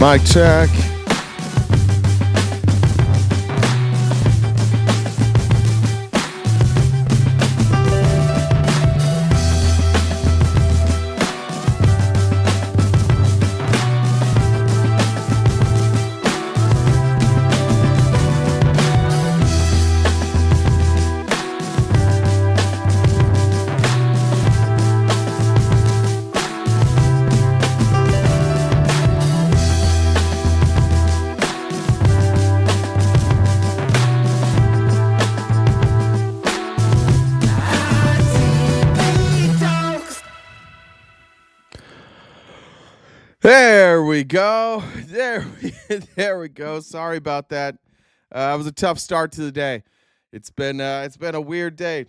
Mic check. There we go. There we go. Sorry about that. It was a tough start to the day. It's been a weird day.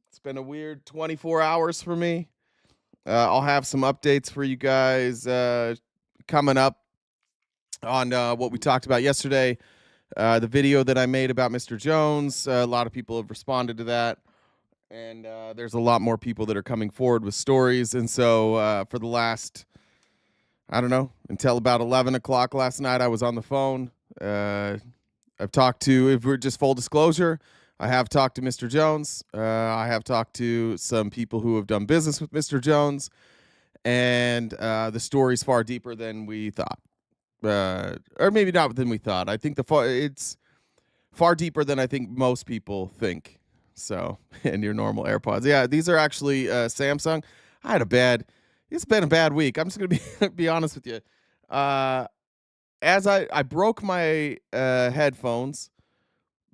It's been a weird 24 hours for me. I'll have some updates for you guys coming up on what we talked about yesterday. The video that I made about Mr. Jones. A lot of people have responded to that. And there's a lot more people that are coming forward with stories. And so for the last, I don't know, until about 11 o'clock last night, I was on the phone. I've talked to, if we're just full disclosure, I have talked to Mr. Jones. I have talked to some people who have done business with Mr. Jones. And the story's far deeper than we thought. Or maybe not than we thought. I think it's far deeper than I think most people think. So, and your normal AirPods. Yeah, these are actually Samsung. It's been a bad week. I'm just going to be honest with you. As I broke my headphones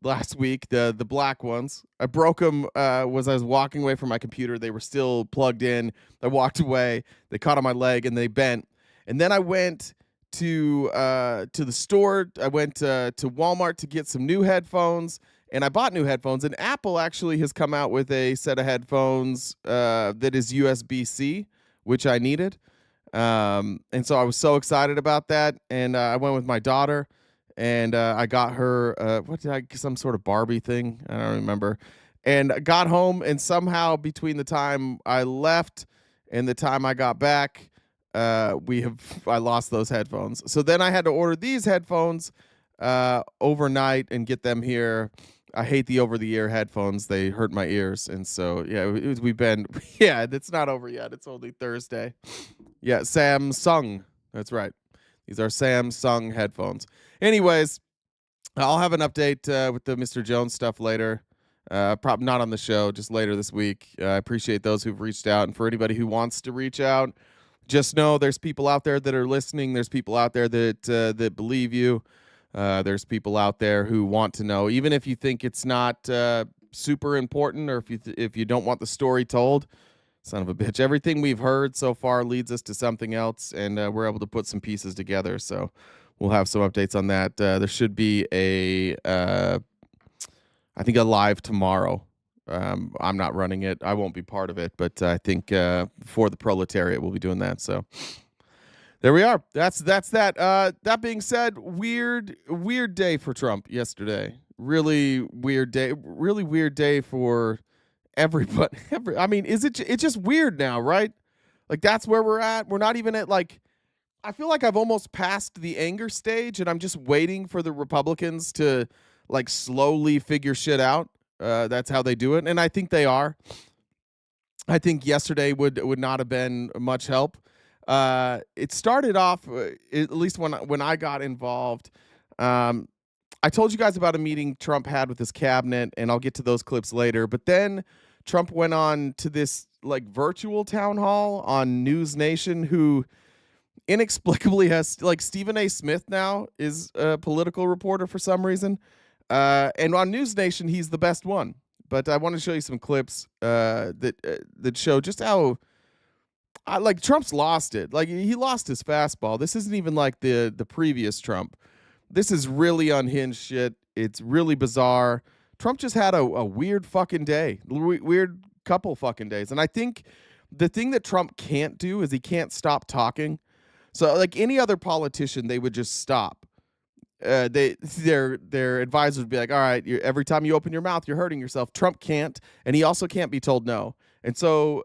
last week, the black ones. I broke them as I was walking away from my computer. They were still plugged in. I walked away. They caught on my leg and they bent. And then I went to the store. I went to Walmart to get some new headphones. And I bought new headphones. And Apple actually has come out with a set of headphones that is USB-C, which I needed. And so I was so excited about that. And I went with my daughter and I got her, some sort of Barbie thing. I don't remember. And I got home and somehow between the time I left and the time I got back, I lost those headphones. So then I had to order these headphones overnight and get them here. I hate the over-the-ear headphones. They hurt my ears. And so, yeah, it's not over yet. It's only Thursday. Yeah, Samsung. That's right. These are Samsung headphones. Anyways, I'll have an update with the Mr. Jones stuff later. Probably not on the show, just later this week. I appreciate those who've reached out. And for anybody who wants to reach out, just know there's people out there that are listening. There's people out there that believe you. There's people out there who want to know, even if you think it's not super important, or if you don't want the story told. Son of a bitch. Everything we've heard so far leads us to something else, and we're able to put some pieces together. So we'll have some updates on that. There should be I think a live tomorrow. I'm not running it. I won't be part of it, but I think for the proletariat we'll be doing that. So there we are. That's that. That being said, weird day for Trump yesterday. Really weird day. Really weird day for everybody. I mean, it's just weird now, right? Like that's where we're at. We're not even at I feel like I've almost passed the anger stage, and I'm just waiting for the Republicans to slowly figure shit out. That's how they do it, and I think they are. I think yesterday would not have been much help. It started off, at least when I got involved. I told you guys about a meeting Trump had with his cabinet, and I'll get to those clips later. But then Trump went on to this virtual town hall on News Nation, who inexplicably has Stephen A. Smith now is a political reporter for some reason. And on News Nation, he's the best one. But I want to show you some clips that show just how Trump's lost it. He lost his fastball. This isn't even like the previous Trump. This is really unhinged shit. It's really bizarre. Trump just had a weird fucking day. Weird couple fucking days. And I think the thing that Trump can't do is he can't stop talking. So any other politician, they would just stop. Their advisors would be like, all right, every time you open your mouth, you're hurting yourself. Trump can't, and he also can't be told no. And so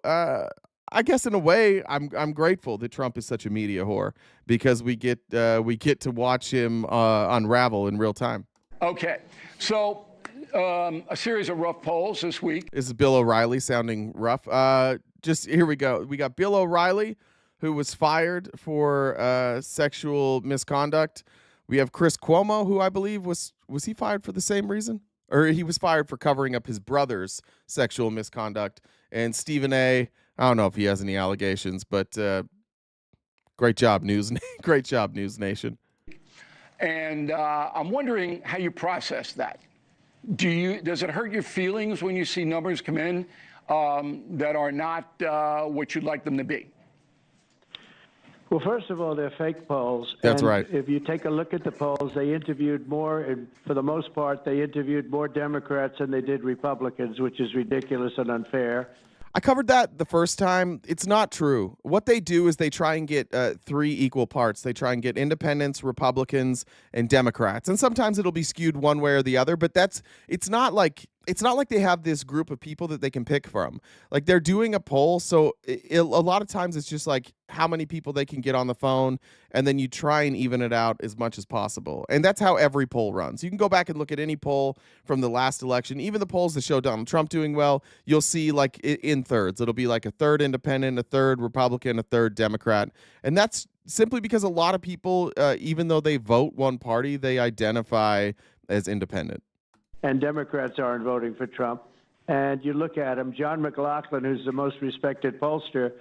I guess in a way, I'm grateful that Trump is such a media whore because we get to watch him unravel in real time. Okay, so a series of rough polls this week. This is Bill O'Reilly sounding rough. Just here we go. We got Bill O'Reilly, who was fired for sexual misconduct. We have Chris Cuomo, who I believe was he fired for the same reason, or he was fired for covering up his brother's sexual misconduct. And Stephen A. I don't know if he has any allegations, but great job, great job, News Nation. And I'm wondering how you process that. Does it hurt your feelings when you see numbers come in that are not what you'd like them to be? Well, first of all, they're fake polls. That's and right. If you take a look at the polls, they interviewed more, and for the most part, they interviewed more Democrats than they did Republicans, which is ridiculous and unfair. I covered that the first time. It's not true. What they do is they try and get 3 equal parts. They try and get independents, Republicans, and Democrats. And sometimes it'll be skewed one way or the other, but it's not like they have this group of people that they can pick from. Like they're doing a poll, so a lot of times it's just like how many people they can get on the phone, and then you try and even it out as much as possible. And that's how every poll runs. You can go back and look at any poll from the last election, even the polls that show Donald Trump doing well, you'll see like in thirds. It'll be like a third independent, a third Republican, a third Democrat. And that's simply because a lot of people, even though they vote one party, they identify as independent. And Democrats aren't voting for Trump. And you look at him, John McLaughlin, who's the most respected pollster,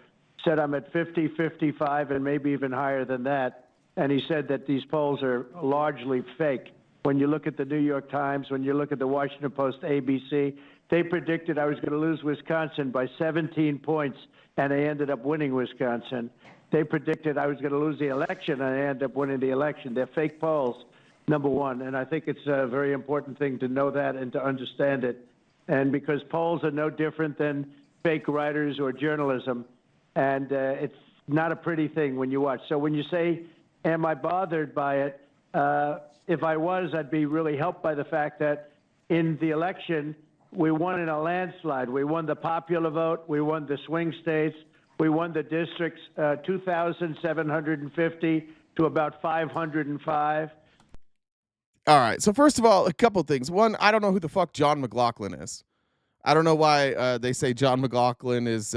said I'm at 50, 55, and maybe even higher than that. And he said that these polls are largely fake. When you look at the New York Times, when you look at the Washington Post, ABC, they predicted I was going to lose Wisconsin by 17 points, and I ended up winning Wisconsin. They predicted I was going to lose the election, and I ended up winning the election. They're fake polls, number one. And I think it's a very important thing to know that and to understand it. And because polls are no different than fake writers or journalism, and it's not a pretty thing when you watch. So when you say, am I bothered by it? If I was, I'd be really helped by the fact that in the election, we won in a landslide. We won the popular vote. We won the swing states. We won the districts, 2,750 to about 505. All right. So first of all, a couple of things. One, I don't know who the fuck John McLaughlin is. I don't know why they say John McLaughlin is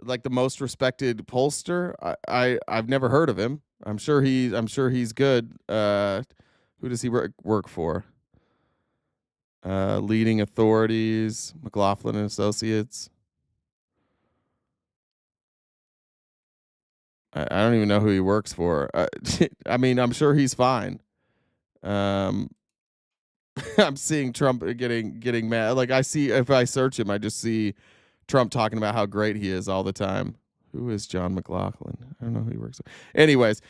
like the most respected pollster. I've never heard of him. I'm sure he's good. Who does he work for? Leading Authorities, McLaughlin and Associates. I don't even know who he works for. I mean, I'm sure he's fine. I'm seeing Trump getting mad. Like I see, if I search him, I just see Trump talking about how great he is all the time. Who is John McLaughlin? I don't know who he works with. Anyways,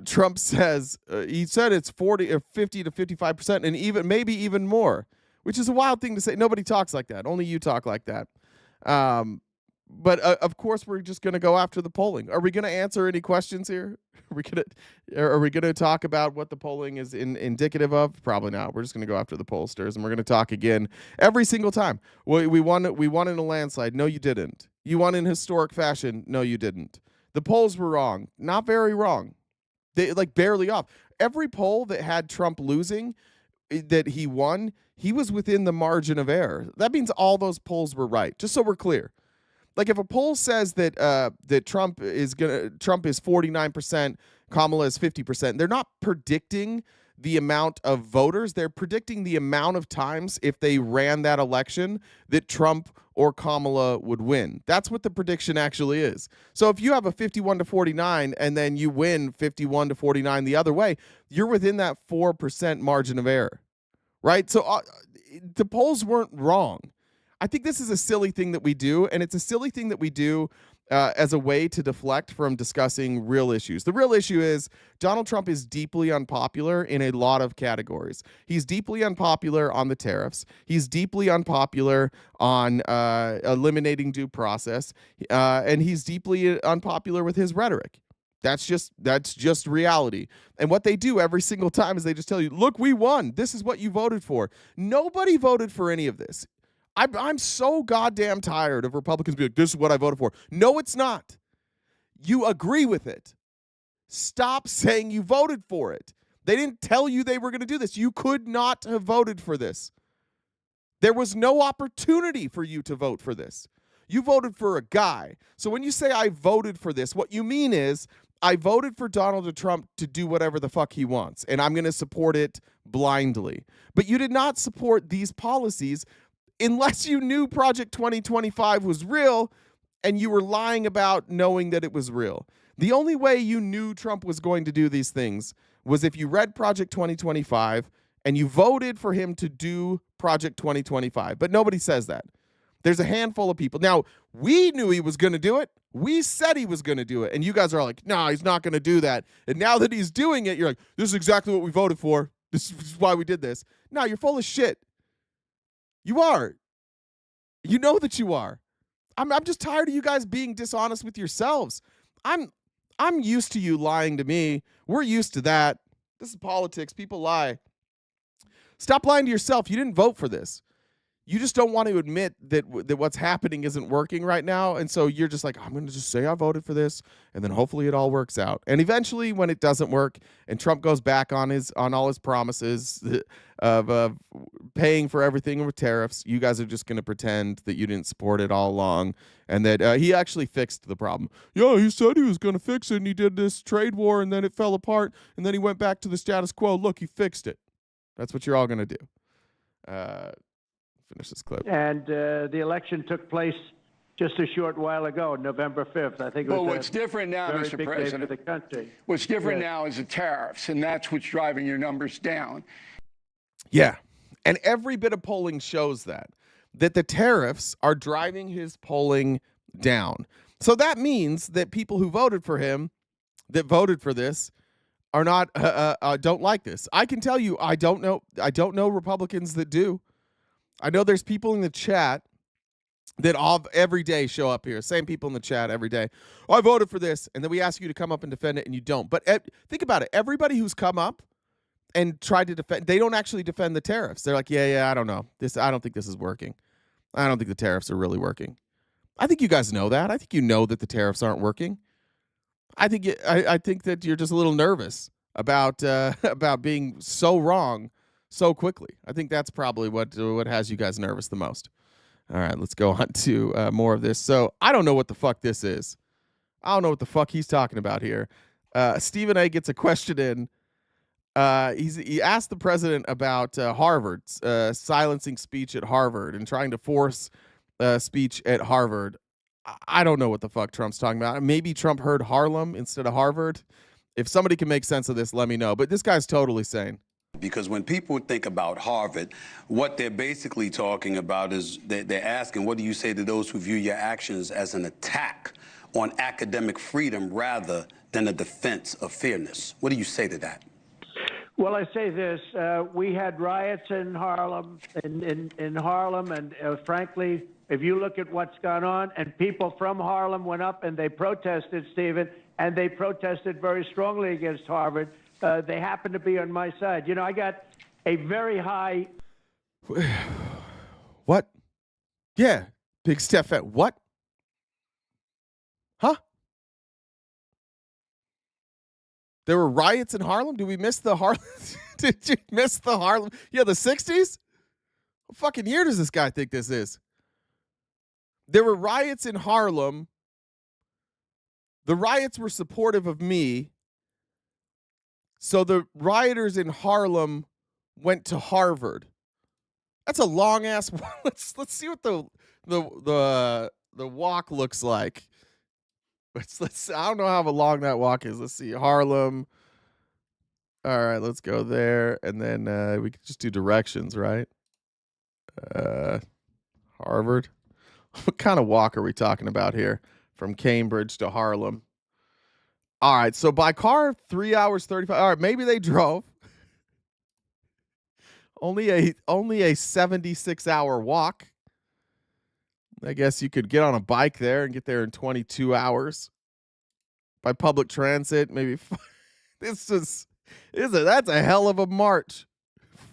Trump says he said it's 40 or 50 to 55%, and even maybe even more, which is a wild thing to say. Nobody talks like that. Only you talk like that. But of course, we're just going to go after the polling. Are we going to answer any questions here? Are we gonna talk about what the polling is indicative of? Probably not. We're just going to go after the pollsters, and we're going to talk again every single time. We won in a landslide. No, you didn't. You won in historic fashion. No, you didn't. The polls were wrong. Not very wrong. They like barely off. Every poll that had Trump losing, that he won, he was within the margin of error. That means all those polls were right. Just so we're clear. Like if a poll says that that Trump is 49%, Kamala is 50%, they're not predicting the amount of voters. They're predicting the amount of times if they ran that election that Trump or Kamala would win. That's what the prediction actually is. So if you have a 51 to 49 and then you win 51 to 49 the other way, you're within that 4% margin of error, right? So the polls weren't wrong. I think this is a silly thing that we do, and it's a silly thing that we do as a way to deflect from discussing real issues. The real issue is Donald Trump is deeply unpopular in a lot of categories. He's deeply unpopular on the tariffs. He's deeply unpopular on eliminating due process, and he's deeply unpopular with his rhetoric. That's just reality. And what they do every single time is they just tell you, look, we won. This is what you voted for. Nobody voted for any of this. I'm so goddamn tired of Republicans being like, this is what I voted for. No, it's not. You agree with it. Stop saying you voted for it. They didn't tell you they were going to do this. You could not have voted for this. There was no opportunity for you to vote for this. You voted for a guy. So when you say I voted for this, what you mean is I voted for Donald Trump to do whatever the fuck he wants, and I'm going to support it blindly. But you did not support these policies unless you knew Project 2025 was real and you were lying about knowing that it was real. The only way you knew Trump was going to do these things was if you read Project 2025 and you voted for him to do Project 2025. But nobody says that. There's a handful of people. Now, we knew he was going to do it. We said he was going to do it. And you guys are like, no, he's not going to do that. And now that he's doing it, you're like, this is exactly what we voted for. This is why we did this. No, you're full of shit. You are. You know that you are. I'm just tired of you guys being dishonest with yourselves. I'm used to you lying to me. We're used to that. This is politics. People lie. Stop lying to yourself. You didn't vote for this. You just don't want to admit that what's happening isn't working right now. And so you're just like, I'm going to just say I voted for this, and then hopefully it all works out. And eventually when it doesn't work and Trump goes back on all his promises of paying for everything with tariffs, you guys are just going to pretend that you didn't support it all along and that he actually fixed the problem. Yeah, he said he was going to fix it, and he did this trade war, and then it fell apart, and then he went back to the status quo. Look, he fixed it. That's what you're all going to do. Finish this clip. And the election took place just a short while ago, November 5th. I think it was what's different now, very Mr. big President, day for the country. What's different now is the tariffs, and that's what's driving your numbers down. Yeah. And every bit of polling shows that the tariffs are driving his polling down. So that means that people who voted for him, that voted for this, are not don't like this. I can tell you, I don't know Republicans that do. I know there's people in the chat that every day show up here. Same people in the chat every day. Oh, I voted for this. And then we ask you to come up and defend it, and you don't. But think about it. Everybody who's come up and tried to defend, they don't actually defend the tariffs. They're like, yeah, I don't know. I don't think this is working. I don't think the tariffs are really working. I think you guys know that. I think you know that the tariffs aren't working. I think that you're just a little nervous about being so wrong so quickly. I think that's probably what has you guys nervous the most. All right, let's go on to more of this. So I don't know what the fuck this is. I don't know what the fuck he's talking about here. Stephen A. gets a question in. He asked the president about Harvard's silencing speech at Harvard and trying to force speech at Harvard. I don't know what the fuck Trump's talking about. Maybe Trump heard Harlem instead of Harvard. If somebody can make sense of this, let me know. But this guy's totally sane. Because when people think about Harvard, what they're basically talking about is they're asking, what do you say to those who view your actions as an attack on academic freedom rather than a defense of fairness? What do you say to that? Well, I say this: we had riots in Harlem, in Harlem, and frankly, if you look at what's gone on, and people from Harlem went up and they protested, Stephen, and they protested very strongly against Harvard. They happen to be on my side. You know, I got a very high. What? Yeah, Big Steph. What? Huh? There were riots in Harlem? Did we miss the Harlem? Did you miss the Harlem? Yeah, the 60s? What fucking year does this guy think this is? There were riots in Harlem. The riots were supportive of me. So the rioters in Harlem went to Harvard. That's a long ass. Let's see what the walk looks like. Let's. I don't know how long that walk is. Let's see Harlem. All right, let's go there, and then we can just do directions, right? Harvard. What kind of walk are we talking about here? From Cambridge to Harlem. All right, so by car, 3 hours 35. All right, maybe they drove. Only a 76-hour walk. I guess you could get on a bike there and get there in 22 hours. By public transit, maybe. That's a hell of a march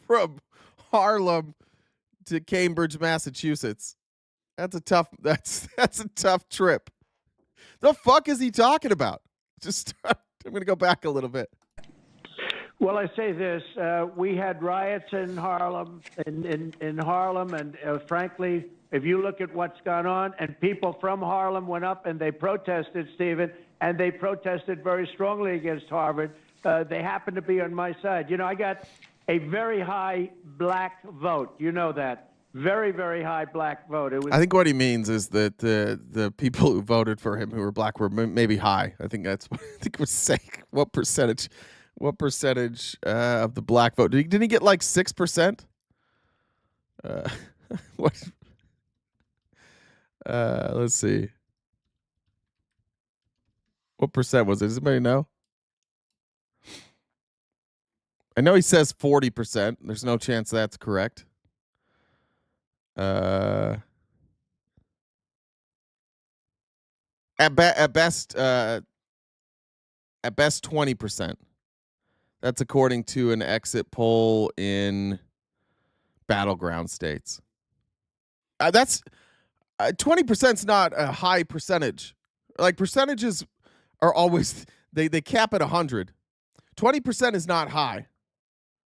from Harlem to Cambridge, Massachusetts. That's a tough trip. The fuck is he talking about? I'm going to go back a little bit. Well, I say this: we had riots in Harlem, in Harlem, and frankly, if you look at what's gone on, and people from Harlem went up and they protested, Stephen, and they protested very strongly against Harvard. They happened to be on my side. You know, I got a very high black vote. You know that. Very, very high black vote. I think what he means is that the people who voted for him who were black were maybe high. I think that's what I think was saying. What percentage of the black vote? Didn't he get like 6%? What? Let's see. What percent was it? Does anybody know? I know he says 40%. There's no chance that's correct. At best 20%. That's according to an exit poll in battleground states. That's 20% is not a high percentage. Like percentages are always they cap at 100. 20% is not high.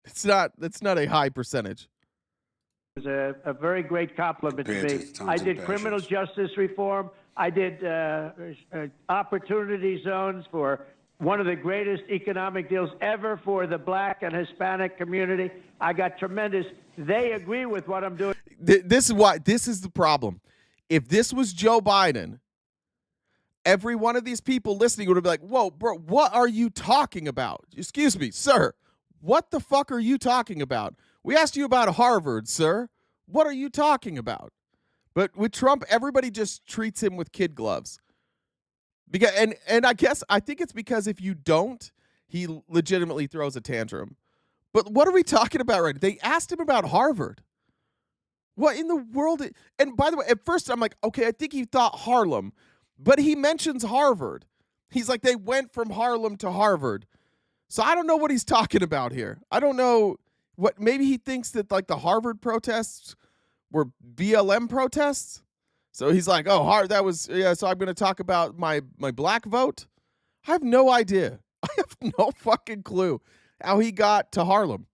That's not a high percentage. It was a very great compliment to me. I did criminal justice reform. I did opportunity zones for one of the greatest economic deals ever for the black and Hispanic community. I got tremendous. They agree with what I'm doing. This is the problem. If this was Joe Biden, every one of these people listening would be like, whoa, bro, what are you talking about? Excuse me, sir. What the fuck are you talking about? We asked you about Harvard, sir. What are you talking about? But with Trump, everybody just treats him with kid gloves. Because and I think it's because if you don't, he legitimately throws a tantrum. But what are we talking about right now? They asked him about Harvard. What in the world? And by the way, at first I'm like, okay, I think he thought Harlem, but he mentions Harvard. He's like, they went from Harlem to Harvard. So I don't know what he's talking about here. I don't know what, maybe he thinks that like the Harvard protests were BLM protests. So he's like, oh, that was, yeah, so I'm going to talk about my black vote. I have no idea. I have no fucking clue how he got to Harlem.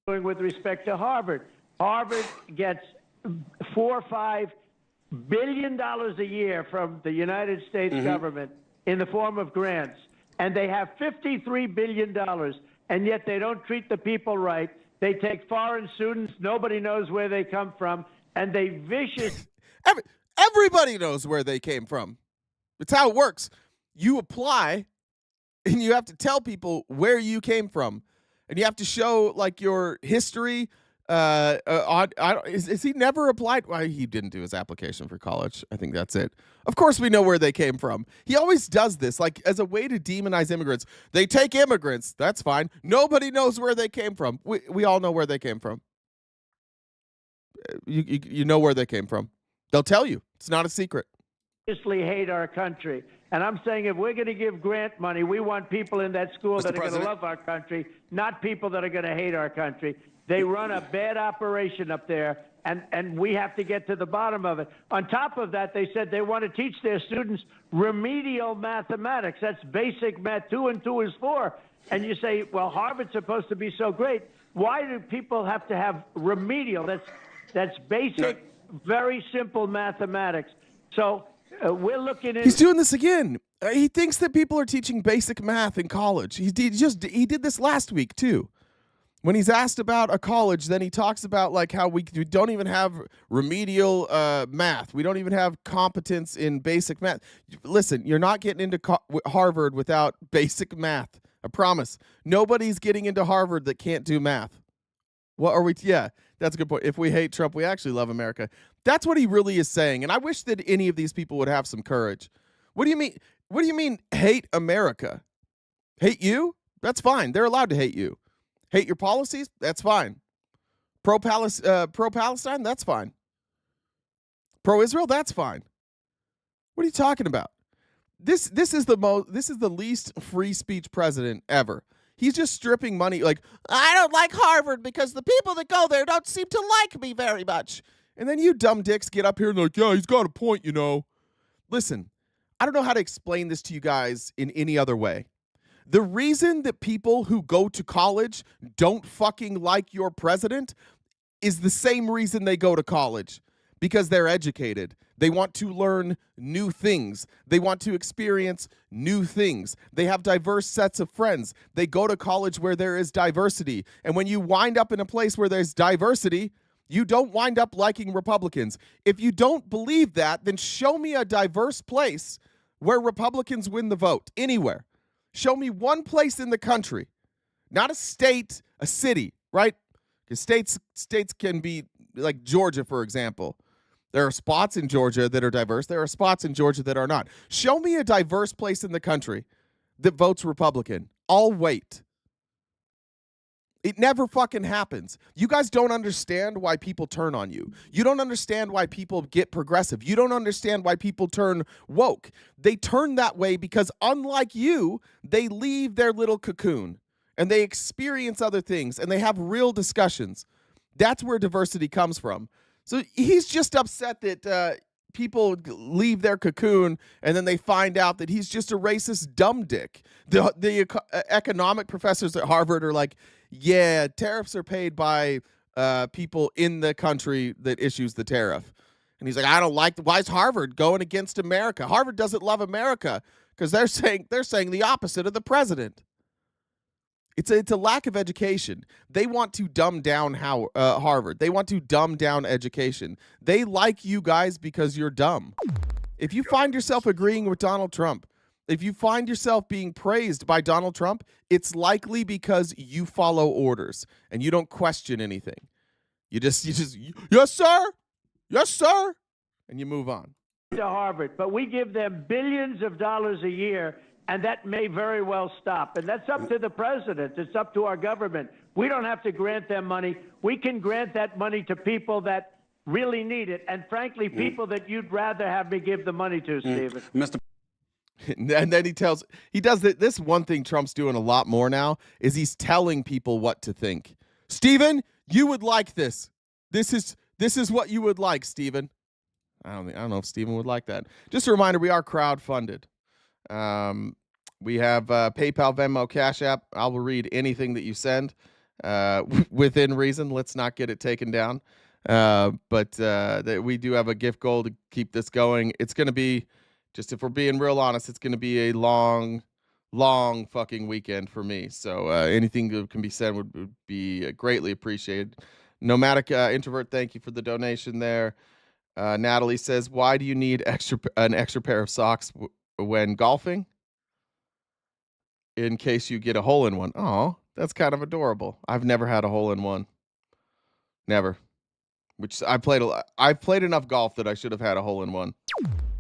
With respect to Harvard, Harvard gets $4 or $5 billion a year from the United States government in the form of grants. And they have $53 billion, and yet they don't treat the people right. They take foreign students. Nobody knows where they come from, and they vicious. Everybody knows where they came from. It's how it works. You apply, and you have to tell people where you came from, and you have to show like your history. Is he never applied? Well, he didn't do his application for college. I think that's it. Of course, we know where they came from. He always does this, like as a way to demonize immigrants. They take immigrants. That's fine. Nobody knows where they came from. We all know where they came from. You know where they came from. They'll tell you. It's not a secret. Hate our country. And I'm saying if we're going to give grant money, we want people in that school that are going to love our country, not people that are going to hate our country. They run a bad operation up there, and we have to get to the bottom of it. On top of that, they said they want to teach their students remedial mathematics. That's basic math. 2 and 2 is 4. And you say, well, Harvard's supposed to be so great. Why do people have to have remedial? That's basic, very simple mathematics. So we're looking at. He's doing this again. He thinks that people are teaching basic math in college. He did this last week too. When he's asked about a college, then he talks about like how we don't even have remedial math. We don't even have competence in basic math. Listen, you're not getting into Harvard without basic math. I promise. Nobody's getting into Harvard that can't do math. What are we? Yeah, that's a good point. If we hate Trump, we actually love America. That's what he really is saying. And I wish that any of these people would have some courage. What do you mean? What do you mean hate America? Hate you? That's fine. They're allowed to hate you. Hate your policies? That's fine. Pro-Palestine? That's fine. Pro-Israel? That's fine. What are you talking about? This is the least free speech president ever. He's just stripping money. Like, I don't like Harvard because the people that go there don't seem to like me very much. And then you dumb dicks get up here and like, yeah, he's got a point, you know. Listen, I don't know how to explain this to you guys in any other way. The reason that people who go to college don't fucking like your president is the same reason they go to college. Because they're educated. They want to learn new things. They want to experience new things. They have diverse sets of friends. They go to college where there is diversity. And when you wind up in a place where there's diversity, you don't wind up liking Republicans. If you don't believe that, then show me a diverse place where Republicans win the vote. Anywhere. Show me one place in the country. Not a state, a city, right? Because states can be like Georgia, for example. There are spots in Georgia that are diverse. There are spots in Georgia that are not. Show me a diverse place in the country that votes Republican. I'll wait. It never fucking happens. You guys don't understand why people turn on you. You don't understand why people get progressive. You don't understand why people turn woke. They turn that way because, unlike you, they leave their little cocoon and they experience other things and they have real discussions. That's where diversity comes from. So he's just upset that people leave their cocoon and then they find out that he's just a racist dumb dick. The economic professors at Harvard are like, yeah, tariffs are paid by people in the country that issues the tariff. And he's like, I don't like, why is Harvard going against America? Harvard doesn't love America because they're saying the opposite of the president. It's a lack of education. They want to dumb down Harvard. They want to dumb down education. They like you guys because you're dumb. If you find yourself agreeing with Donald Trump, if you find yourself being praised by Donald Trump, it's likely because you follow orders and you don't question anything. You just yes sir, and you move on. To Harvard, but we give them billions of dollars a year. And that may very well stop. And that's up to the president. It's up to our government. We don't have to grant them money. We can grant that money to people that really need it. And frankly, people that you'd rather have me give the money to, Stephen. Mr. And then he does this one thing Trump's doing a lot more now is he's telling people what to think. Stephen, you would like this. This is what you would like, Stephen. I don't know if Stephen would like that. Just a reminder, we are crowdfunded. We have PayPal, Venmo, Cash App. I will read anything that you send within reason. Let's not get it taken down. But we do have a gift goal to keep this going. It's going to be, just if we're being real honest, it's going to be a long fucking weekend for me. So anything that can be said would be greatly appreciated. Nomadic Introvert, thank you for the donation there. Natalie says, why do you need an extra pair of socks when golfing? In case you get a hole in one. Oh, that's kind of adorable. I've never had a hole in one. Never. Which I've played enough golf that I should have had a hole in one.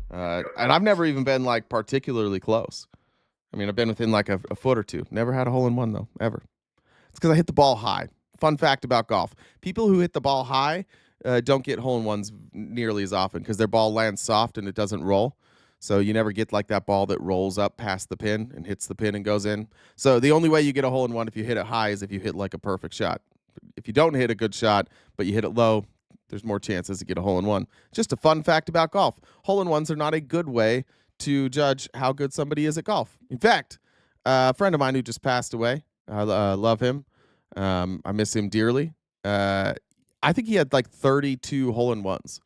And I've never even been like particularly close. I mean, I've been within like a foot or two. Never had a hole in one though, ever. It's because I hit the ball high. Fun fact about golf. People who hit the ball high don't get hole in ones nearly as often because their ball lands soft and it doesn't roll. So you never get like that ball that rolls up past the pin and hits the pin and goes in. So the only way you get a hole in one if you hit it high is if you hit like a perfect shot. If you don't hit a good shot, but you hit it low, there's more chances to get a hole in one. Just a fun fact about golf. Hole in ones are not a good way to judge how good somebody is at golf. In fact, a friend of mine who just passed away, I love him. I miss him dearly. I think he had like 32 hole in ones.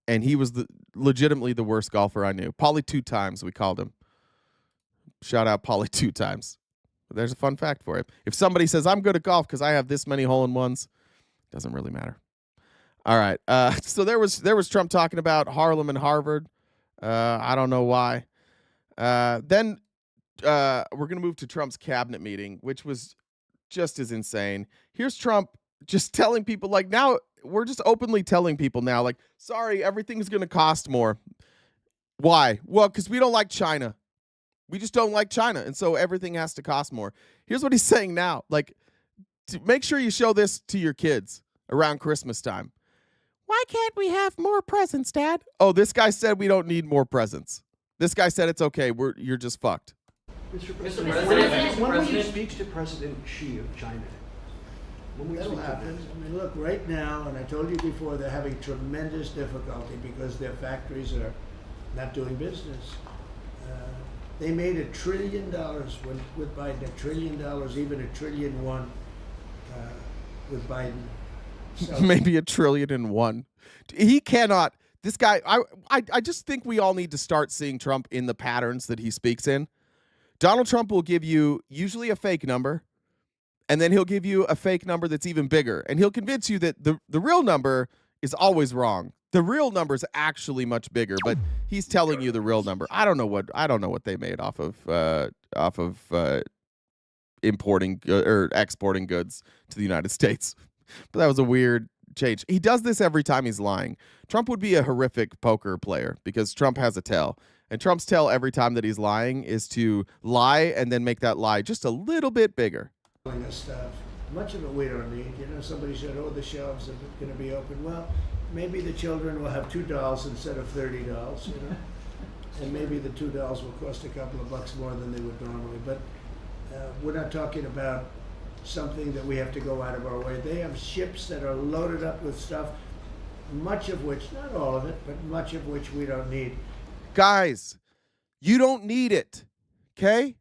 And he was legitimately the worst golfer I knew. Paulie 2 times, we called him. Shout out Paulie 2 times. But there's a fun fact for you. If somebody says, I'm good at golf because I have this many hole-in-ones, it doesn't really matter. All right. So there was Trump talking about Harlem and Harvard. I don't know why. Then we're going to move to Trump's cabinet meeting, which was just as insane. Here's Trump just telling people, like, now we're just openly telling people now, like, sorry, everything's going to cost more. Why? Well, because we don't like China. We just don't like China. And so everything has to cost more. Here's what he's saying now. Like, make sure you show this to your kids around Christmas time. Why can't we have more presents, Dad? Oh, this guy said we don't need more presents. This guy said it's okay. You're just fucked. Mr. President, When will you President. speak to President Xi of China? When will you That'll speak to happen. him? I mean, look, right now, and I told you before, they're having tremendous difficulty because their factories are not doing business. They made $1 trillion with Biden, $1 trillion, even $1.1 trillion with Biden. So, Maybe 1,000,000,001. He cannot. This guy. I just think we all need to start seeing Trump in the patterns that he speaks in. Donald Trump will give you usually a fake number, and then he'll give you a fake number that's even bigger, and he'll convince you that the real number is always wrong. The real number is actually much bigger, but he's telling you the real number. I don't know what they made off of importing or exporting goods to the United States. But that was a weird change. He does this every time he's lying. Trump would be a horrific poker player because Trump has a tell. And Trump's tell every time that he's lying is to lie and then make that lie just a little bit bigger. us stuff. Much of it we don't need. You know, somebody said, oh, the shelves are going to be open. Well, maybe the children will have $2 instead of $30, you know? And maybe the $2 will cost a couple of bucks more than they would normally. But we're not talking about something that we have to go out of our way. They have ships that are loaded up with stuff, much of which, not all of it, but much of which we don't need. Guys, you don't need it, okay?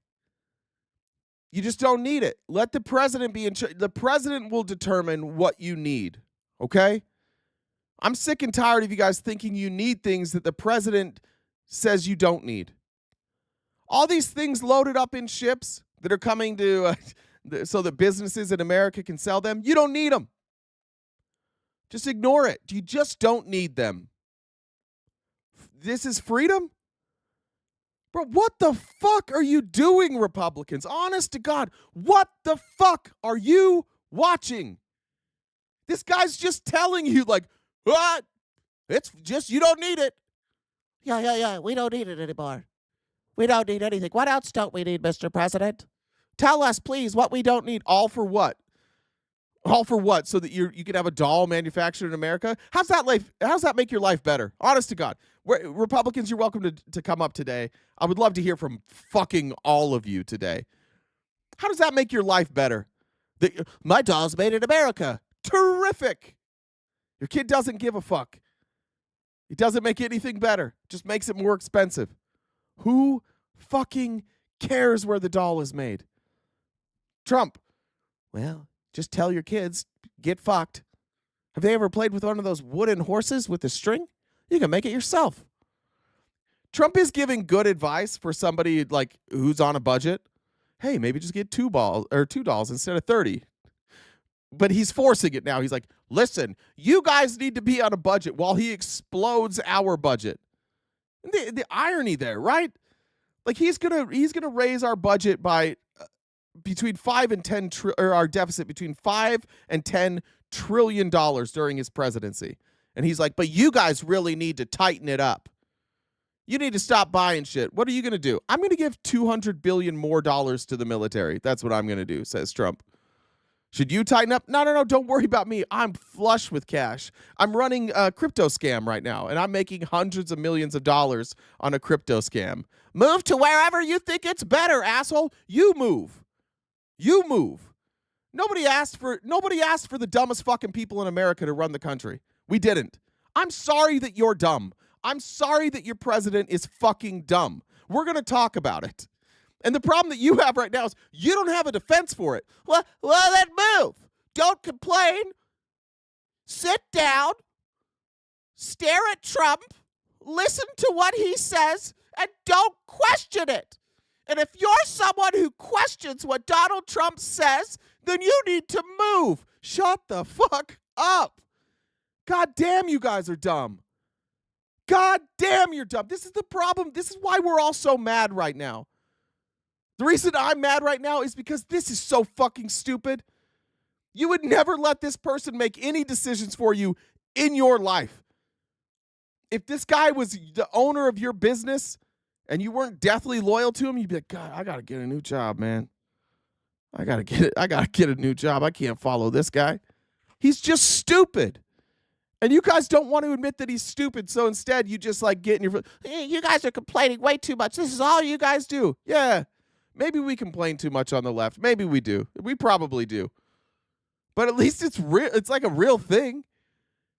You just don't need it. Let the president be in charge. The president will determine what you need, okay? I'm sick and tired of you guys thinking you need things that the president says you don't need. All these things loaded up in ships that are coming to so that businesses in America can sell them, you don't need them. Just ignore it. You just don't need them. This is freedom? Bro, what the fuck are you doing, Republicans? Honest to God, what the fuck are you watching? This guy's just telling you, like, what? It's just, you don't need it. Yeah. We don't need it anymore. We don't need anything. What else don't we need, Mr. President? Tell us, please, what we don't need. All for what? All for what? So that you can have a doll manufactured in America? How's that make your life better? Honest to God. Republicans, you're welcome to come up today. I would love to hear from fucking all of you today. How does that make your life better? My doll's made in America. Terrific. Your kid doesn't give a fuck. It doesn't make anything better. Just makes it more expensive. Who fucking cares where the doll is made? Trump. Well, just tell your kids, get fucked. Have they ever played with one of those wooden horses with a string? You can make it yourself. Trump is giving good advice for somebody like who's on a budget. Hey, maybe just get $2 instead of 30. But he's forcing it now. He's like, listen, you guys need to be on a budget while he explodes our budget. The irony there, right? Like he's gonna raise our budget by between 5 and 10 or our deficit between 5 and 10 trillion dollars during his presidency. And he's like, but you guys really need to tighten it up. You need to stop buying shit. What are you going to do? I'm going to give $200 billion more to the military. That's what I'm going to do, says Trump. Should you tighten up? No. Don't worry about me. I'm flush with cash. I'm running a crypto scam right now, and I'm making hundreds of millions of dollars on a crypto scam. Move to wherever you think it's better, asshole. You move. Nobody asked for the dumbest fucking people in America to run the country. We didn't. I'm sorry that you're dumb. I'm sorry that your president is fucking dumb. We're going to talk about it. And the problem that you have right now is you don't have a defense for it. Well, then move. Don't complain. Sit down. Stare at Trump. Listen to what he says and don't question it. And if you're someone who questions what Donald Trump says, then you need to move. Shut the fuck up. God damn, you guys are dumb. God damn, you're dumb. This is the problem. This is why we're all so mad right now. The reason I'm mad right now is because this is so fucking stupid. You would never let this person make any decisions for you in your life. If this guy was the owner of your business and you weren't deathly loyal to him, you'd be like, God, I got to get a new job, man. I got to get a new job. I can't follow this guy. He's just stupid. And you guys don't want to admit that he's stupid, so instead you just like get in your... Hey, you guys are complaining way too much. This is all you guys do. Yeah. Maybe we complain too much on the left. Maybe we do. We probably do. But at least it's real. It's like a real thing.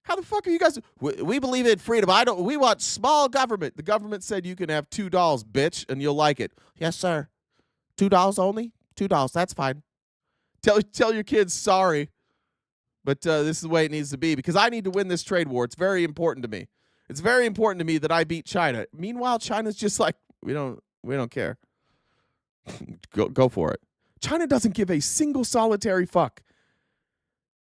How the fuck are you guys? We believe in freedom. We want small government. The government said you can have $2, bitch, and you'll like it. Yes, sir. $2 only? $2. That's fine. Tell your kids sorry. But this is the way it needs to be because I need to win this trade war. It's very important to me. It's very important to me that I beat China. Meanwhile, China's just like, we don't care. Go for it. China doesn't give a single solitary fuck.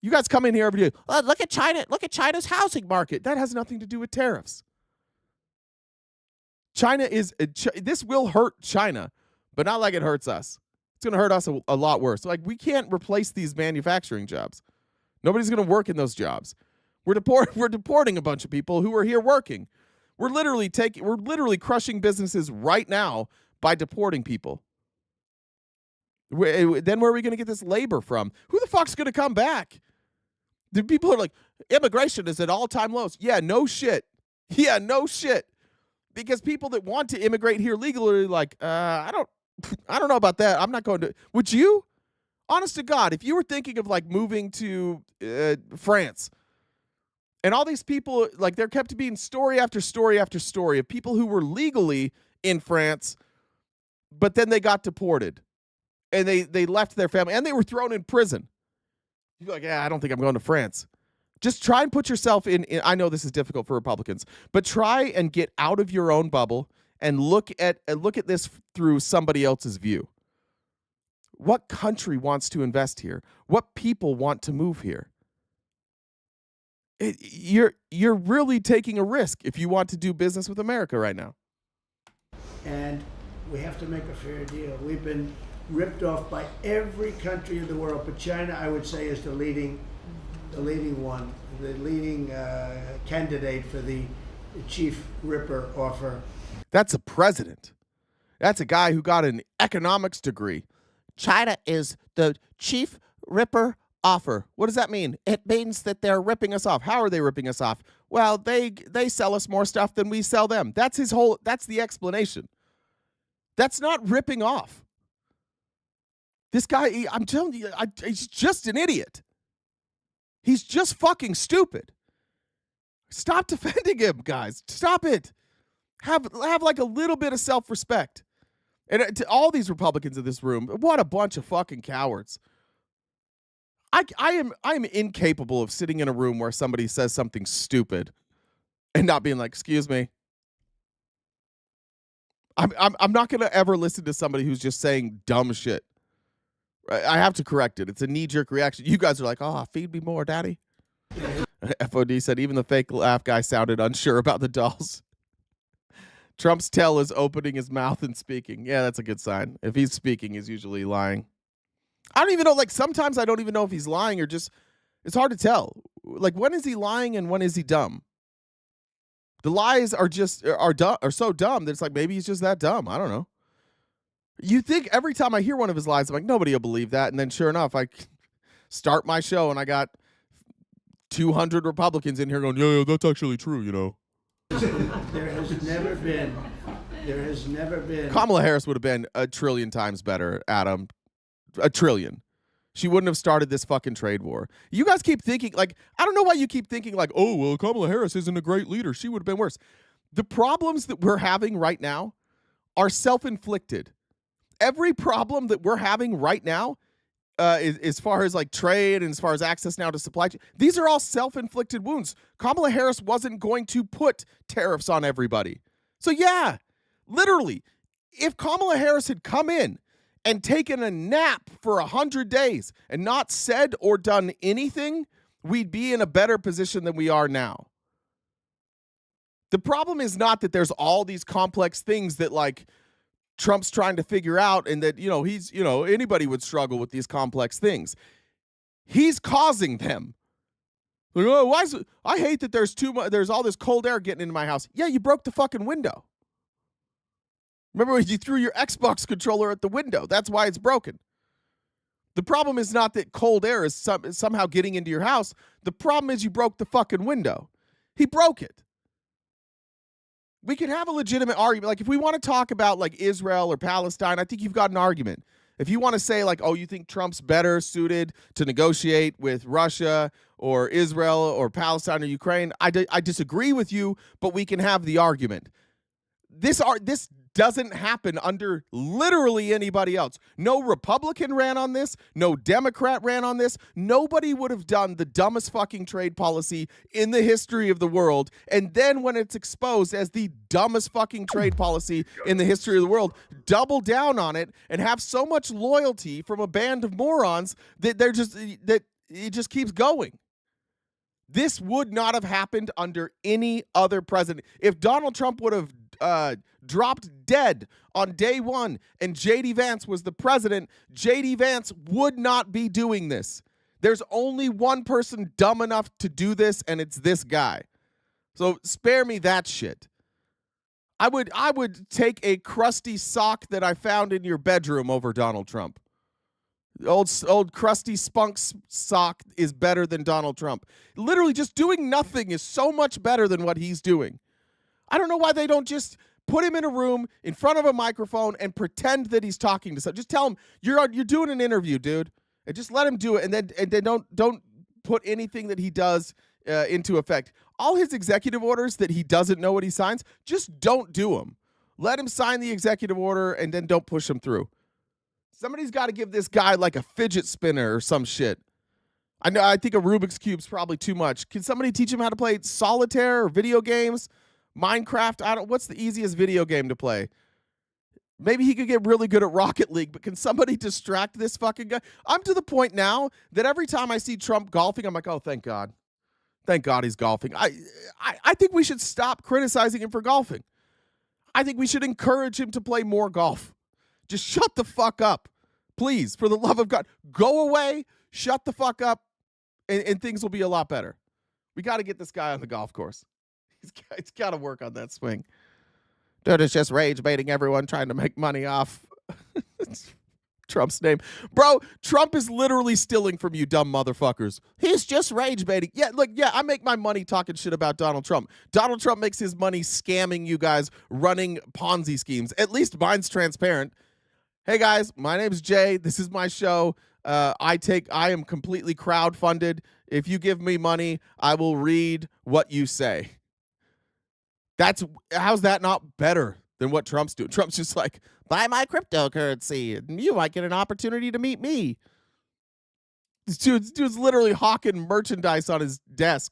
You guys come in here every day. Look at China. Look at China's housing market. That has nothing to do with tariffs. This will hurt China, but not like it hurts us. It's going to hurt us a lot worse. Like, we can't replace these manufacturing jobs. Nobody's going to work in those jobs. We're deporting a bunch of people who are here working. We're literally crushing businesses right now by deporting people. Then where are we going to get this labor from? Who the fuck's going to come back? The people are like, immigration is at all-time lows. Yeah, no shit. Yeah, no shit. Because people that want to immigrate here legally are like, I don't know about that. I'm not going to. Would you? Honest to God, if you were thinking of like moving to France, and all these people, like, there kept being story after story after story of people who were legally in France, but then they got deported, and they left their family, and they were thrown in prison. You're like, yeah, I don't think I'm going to France. Just try and put yourself in. I know this is difficult for Republicans, but try and get out of your own bubble and look at this through somebody else's view. What country wants to invest here? What people want to move here? You're really taking a risk if you want to do business with America right now. And we have to make a fair deal. We've been ripped off by every country in the world, but China, I would say, is the leading one, the leading candidate for the chief ripper offer. That's a president. That's a guy who got an economics degree. China is the chief ripper offer. What does that mean? It means that they're ripping us off. How are they ripping us off? Well, they sell us more stuff than we sell them. That's the explanation. That's not ripping off. This guy, I'm telling you, he's just an idiot. He's just fucking stupid. Stop defending him, guys. Stop it. Have like a little bit of self-respect. And to all these Republicans in this room, what a bunch of fucking cowards. I am incapable of sitting in a room where somebody says something stupid and not being like, excuse me. I'm not going to ever listen to somebody who's just saying dumb shit. I have to correct it. It's a knee-jerk reaction. You guys are like, oh, feed me more, daddy. FOD said even the fake laugh guy sounded unsure about the dolls. Trump's tail is opening his mouth and speaking. Yeah, that's a good sign. If he's speaking, he's usually lying. I don't even know. Like, sometimes I don't even know if he's lying or just, it's hard to tell. Like, when is he lying and when is he dumb? The lies are so dumb that it's like, maybe he's just that dumb. I don't know. You think every time I hear one of his lies, I'm like, nobody will believe that. And then sure enough, I start my show and I got 200 Republicans in here going, yeah, that's actually true, you know. There has never been. Kamala Harris would have been a trillion times better, Adam. A trillion. She wouldn't have started this fucking trade war. You guys keep thinking, like, I don't know why you keep thinking, like, oh, well, Kamala Harris isn't a great leader. She would have been worse. The problems that we're having right now are self-inflicted. Every problem that we're having right now, as far as like trade and as far as access now to supply chain, these are all self-inflicted wounds. Kamala Harris wasn't going to put tariffs on everybody. So yeah, literally, if Kamala Harris had come in and taken a nap for 100 days and not said or done anything, we'd be in a better position than we are now. The problem is not that there's all these complex things that like Trump's trying to figure out and that, anybody would struggle with these complex things. He's causing them. Like, oh, I hate that there's all this cold air getting into my house. Yeah, you broke the fucking window. Remember when you threw your Xbox controller at the window? That's why it's broken. The problem is not that cold air is somehow getting into your house. The problem is you broke the fucking window. He broke it. We could have a legitimate argument. Like if we want to talk about like Israel or Palestine, I think you've got an argument. If you want to say like, oh, you think Trump's better suited to negotiate with Russia or Israel or Palestine or Ukraine, I disagree with you, but we can have the argument. This doesn't happen under literally anybody else. No Republican ran on this. No Democrat ran on this. Nobody would have done the dumbest fucking trade policy in the history of the world. And then when it's exposed as the dumbest fucking trade policy in the history of the world, double down on it and have so much loyalty from a band of morons that it just keeps going. This would not have happened under any other president. If Donald Trump would have dropped dead on day one and J.D. Vance was the president, J.D. Vance would not be doing this. There's only one person dumb enough to do this, and it's this guy. So spare me that shit. I would take a crusty sock that I found in your bedroom over Donald Trump. Old crusty spunk sock is better than Donald Trump. Literally just doing nothing is so much better than what he's doing. I don't know why they don't just put him in a room in front of a microphone and pretend that he's talking to someone. Just tell him you're doing an interview, dude, and just let him do it. And then don't put anything that he does into effect. All his executive orders that he doesn't know what he signs, just don't do them. Let him sign the executive order and then don't push him through. Somebody's got to give this guy like a fidget spinner or some shit. I think a Rubik's Cube's probably too much. Can somebody teach him how to play solitaire or video games? Minecraft? What's the easiest video game to play? Maybe he could get really good at Rocket League, but can somebody distract this fucking guy? I'm to the point now that every time I see Trump golfing, I'm like, oh, thank God. Thank God he's golfing. I think we should stop criticizing him for golfing. I think we should encourage him to play more golf. Just shut the fuck up. Please, for the love of God. Go away, shut the fuck up, and things will be a lot better. We got to get this guy on the golf course. He's got to work on that swing. Dude, it's just rage baiting everyone trying to make money off Trump's name. Bro, Trump is literally stealing from you dumb motherfuckers. He's just rage baiting. Yeah, look, yeah, I make my money talking shit about Donald Trump. Donald Trump makes his money scamming you guys, running Ponzi schemes. At least mine's transparent. Hey guys, my name's Jay. This is my show. I am completely crowdfunded. If you give me money, I will read what you say. How's that not better than what Trump's doing? Trump's just like, buy my cryptocurrency, and you might get an opportunity to meet me. This dude's literally hawking merchandise on his desk.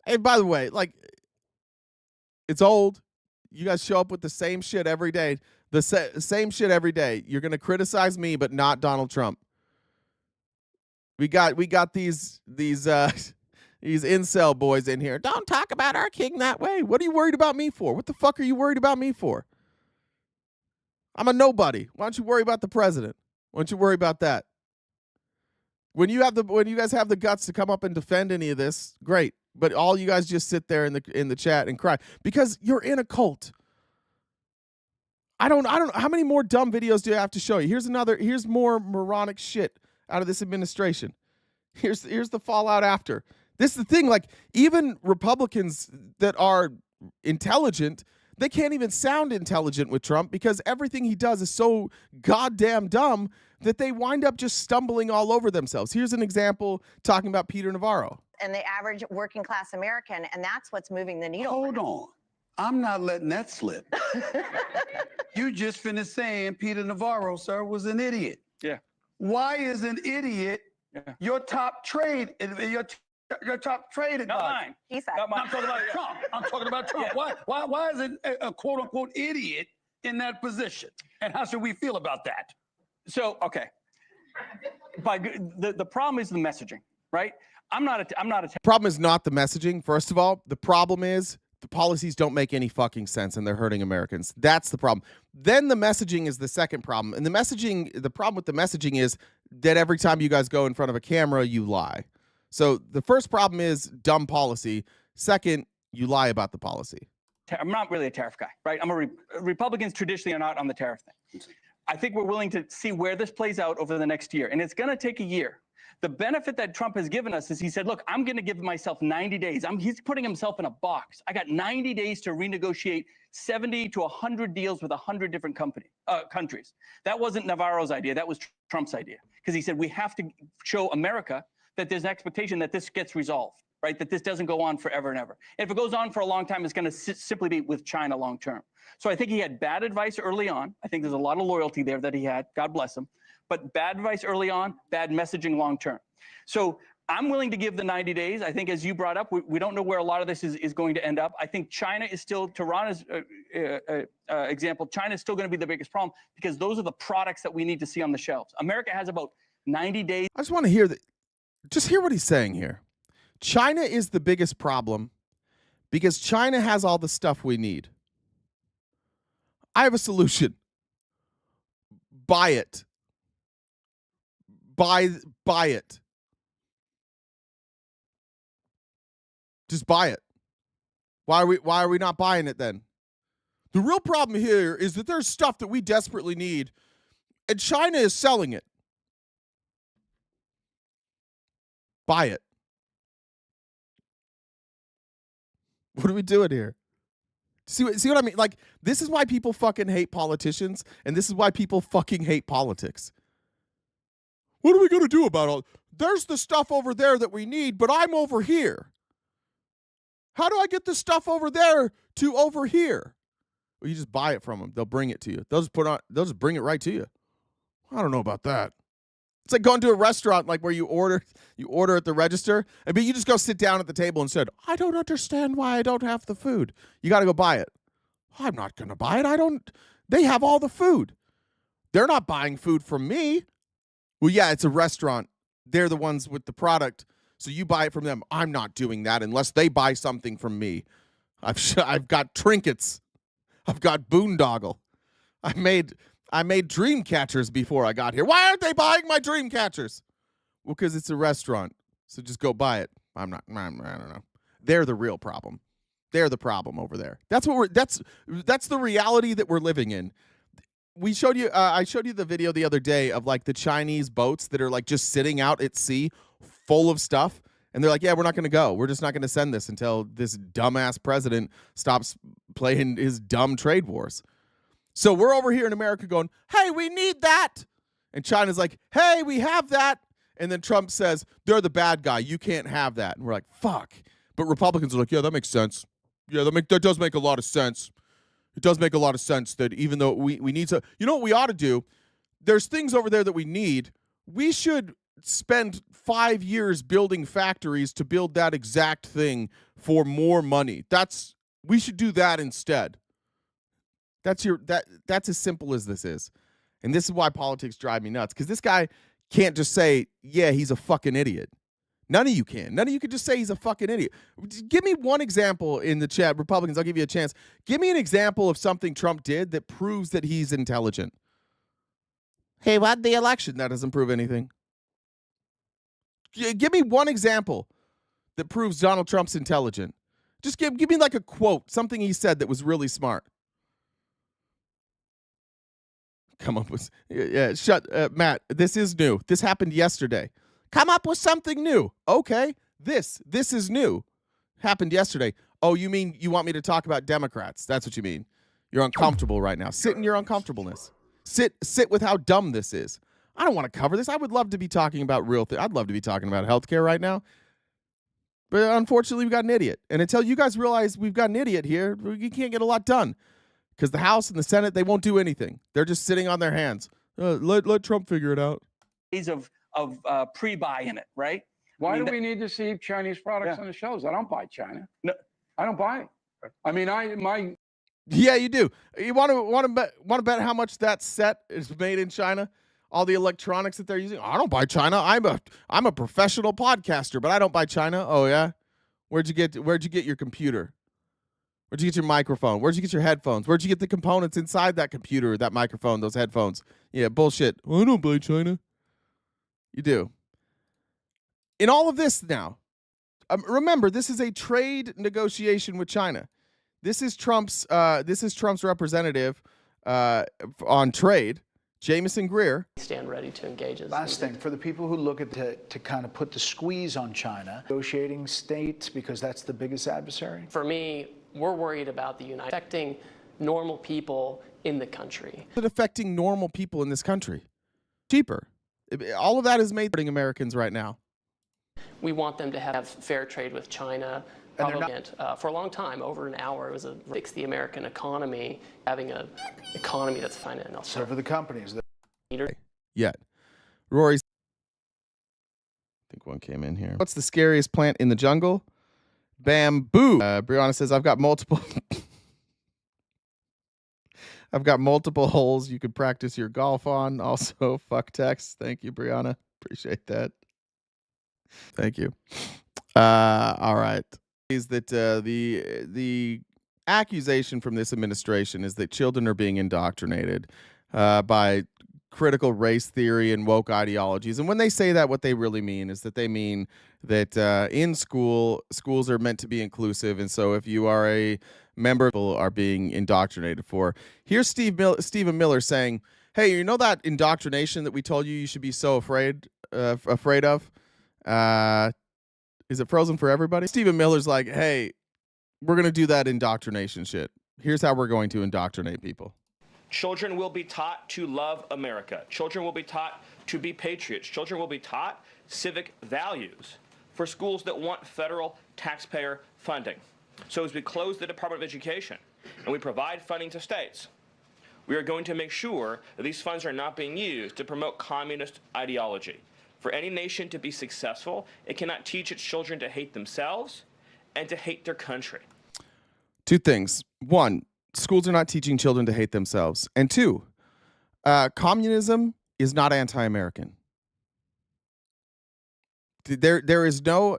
Hey, by the way, like, it's old. You guys show up with the same shit every day. The same shit every day. You're gonna criticize me, but not Donald Trump. We got these incel boys in here. Don't talk about our king that way. What are you worried about me for? What the fuck are you worried about me for? I'm a nobody. Why don't you worry about the president? Why don't you worry about that? When you guys have the guts to come up and defend any of this, great. But all you guys just sit there in the chat and cry because you're in a cult. I don't how many more dumb videos do I have to show you? Here's more moronic shit out of this administration. Here's the fallout after. This is the thing, like, even Republicans that are intelligent, they can't even sound intelligent with Trump because everything he does is so goddamn dumb that they wind up just stumbling all over themselves. Here's an example talking about Peter Navarro. And the average working class American, and that's what's moving the needle. Hold on. I'm not letting that slip. You just finished saying Peter Navarro, sir, was an idiot. Yeah. Why is an idiot your top trade? Your top trade Not mine. He said. Not mine. I'm talking about Trump. I'm talking about Trump. Yeah. Why is it a quote unquote idiot in that position? And how should we feel about that? So, okay. The problem is the messaging, right? I'm not a Problem is not the messaging. First of all, the problem is the policies don't make any fucking sense and they're hurting Americans. That's the problem. Then the messaging is the second problem. And the problem with the messaging is that every time you guys go in front of a camera, you lie. So the first problem is dumb policy. Second, you lie about the policy. I'm not really a tariff guy, right? Republicans traditionally are not on the tariff thing. I think we're willing to see where this plays out over the next year. And it's going to take a year. The benefit that Trump has given us is he said, look, I'm going to give myself 90 days. He's putting himself in a box. I got 90 days to renegotiate 70 to 100 deals with 100 different countries. That wasn't Navarro's idea. That was Trump's idea. Because he said we have to show America that there's an expectation that this gets resolved, right? That this doesn't go on forever and ever. And if it goes on for a long time, it's going to simply be with China long term. So I think he had bad advice early on. I think there's a lot of loyalty there that he had. God bless him. But bad advice early on, bad messaging long term. So I'm willing to give the 90 days. I think, as you brought up, we don't know where a lot of this is going to end up. I think China is still, to Rana's example, China is still going to be the biggest problem because those are the products that we need to see on the shelves. America has about 90 days. I just want to hear that. Just hear what he's saying here. China is the biggest problem because China has all the stuff we need. I have a solution. Buy it. Buy it. Just buy it. Why are we not buying it then? The real problem here is that there's stuff that we desperately need and China is selling it. Buy it. What are we doing here? See what I mean? Like, this is why people fucking hate politicians, and this is why people fucking hate politics. What are we going to do about all? There's the stuff over there that we need, but I'm over here. How do I get the stuff over there to over here? Well, you just buy it from them. They'll bring it to you. They'll just bring it right to you. I don't know about that. It's like going to a restaurant, like where you order at the register, and you just go sit down at the table and said, I don't understand why I don't have the food. You got to go buy it. I'm not going to buy it. They have all the food. They're not buying food from me. Well, yeah, it's a restaurant. They're the ones with the product, so you buy it from them. I'm not doing that unless they buy something from me. I've got trinkets. I've got boondoggle. I made dream catchers before I got here. Why aren't they buying my dream catchers? Well, because it's a restaurant. So just go buy it. I don't know. They're the real problem. They're the problem over there. That's the reality that we're living in. We showed you I showed you the video the other day of like the Chinese boats that are like just sitting out at sea full of stuff. And they're like, yeah, we're not going to go. We're just not going to send this until this dumbass president stops playing his dumb trade wars. So we're over here in America going, hey, we need that. And China's like, hey, we have that. And then Trump says, they're the bad guy. You can't have that. And we're like, fuck. But Republicans are like, yeah, that makes sense. Yeah, that does make a lot of sense. It does make a lot of sense that even though we need to, you know what we ought to do? There's things over there that we need. We should spend 5 years building factories to build that exact thing for more money. We should do that instead. That's as simple as this is. And this is why politics drive me nuts. Because this guy can't just say, yeah, he's a fucking idiot. None of you can. None of you can just say he's a fucking idiot. Give me one example in the chat. Republicans, I'll give you a chance. Give me an example of something Trump did that proves that he's intelligent. He won the election. That doesn't prove anything. Give me one example that proves Donald Trump's intelligent. Just give me like a quote, something he said that was really smart. Come up with, Matt, this is new. This happened yesterday. Come up with something new. Okay, this is new. Happened yesterday. Oh, you mean you want me to talk about Democrats? That's what you mean. You're uncomfortable right now. Sit in your uncomfortableness. Sit with how dumb this is. I don't want to cover this. I would love to be talking about real things. I'd love to be talking about healthcare right now. But unfortunately, we've got an idiot. And until you guys realize we've got an idiot here, you can't get a lot done. Because the House and the Senate, they won't do anything. They're just sitting on their hands. Let Trump figure it out. Of pre-buy in it, right? Why do we need to see Chinese products on the shelves? I don't buy China. No, I don't buy it. I mean, Yeah, you do. You want to bet how much that set is made in China? All the electronics that they're using. I don't buy China. I'm a professional podcaster, but I don't buy China. Oh yeah, where'd you get your computer? Where'd you get your microphone? Where'd you get your headphones? Where'd you get the components inside that computer, that microphone, those headphones? Yeah, bullshit. I don't buy China. You do. In all of this now, remember, this is a trade negotiation with China. This is Trump's representative on trade Jamison Greer. Stand ready to engage as Last thing, for the people who look at to kind of put the squeeze on China, negotiating states, because that's the biggest adversary? For me, we're worried about the United affecting normal people in the country. It affecting normal people in this country. Cheaper. All of that is made hurting Americans right now. We want them to have fair trade with China. For a long time, over an hour, it was fix the American economy, having an economy that's fine enough. So for the companies. Yet. Rory's. I think one came in here. What's the scariest plant in the jungle? Bamboo. Brianna says, I've got multiple. I've got multiple holes you could practice your golf on. Also, fuck text. Thank you, Brianna. Appreciate that. Thank you. All right. Is that the accusation from this administration is that children are being indoctrinated by critical race theory and woke ideologies. And when they say that, what they really mean is that they mean that in schools are meant to be inclusive. And so if you are a member, people are being indoctrinated for. Here's Stephen Miller saying, hey, you know that indoctrination that we told you should be so afraid of? Is it frozen for everybody? Stephen Miller's like, hey, we're going to do that indoctrination shit. Here's how we're going to indoctrinate people. Children will be taught to love America. Children will be taught to be patriots. Children will be taught civic values for schools that want federal taxpayer funding. So as we close the Department of Education and we provide funding to states, we are going to make sure that these funds are not being used to promote communist ideology. For any nation to be successful, it cannot teach its children to hate themselves and to hate their country. Two things. One, schools are not teaching children to hate themselves. And two, communism is not anti-American. There's no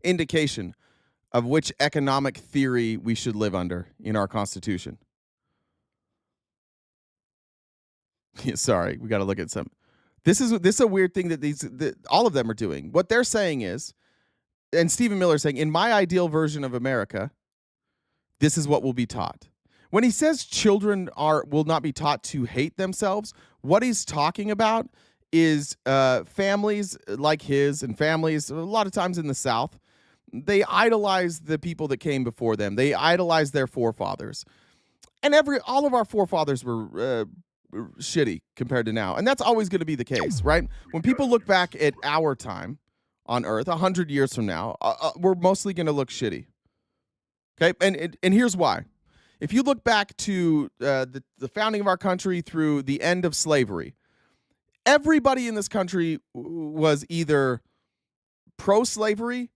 indication of which economic theory we should live under in our Constitution. Sorry, we got to look at some. This is a weird thing that all of them are doing. What they're saying is, and Stephen Miller is saying, in my ideal version of America, this is what will be taught. When he says children will not be taught to hate themselves, what he's talking about is families like his and families a lot of times in the South. They idolize the people that came before them. They idolize their forefathers, and all of our forefathers were shitty compared to now, and that's always going to be the case, right? When people look back at our time on Earth 100 years from now, we're mostly going to look shitty. Okay, and here's why. If you look back to the founding of our country through the end of slavery, everybody in this country was either pro-slavery,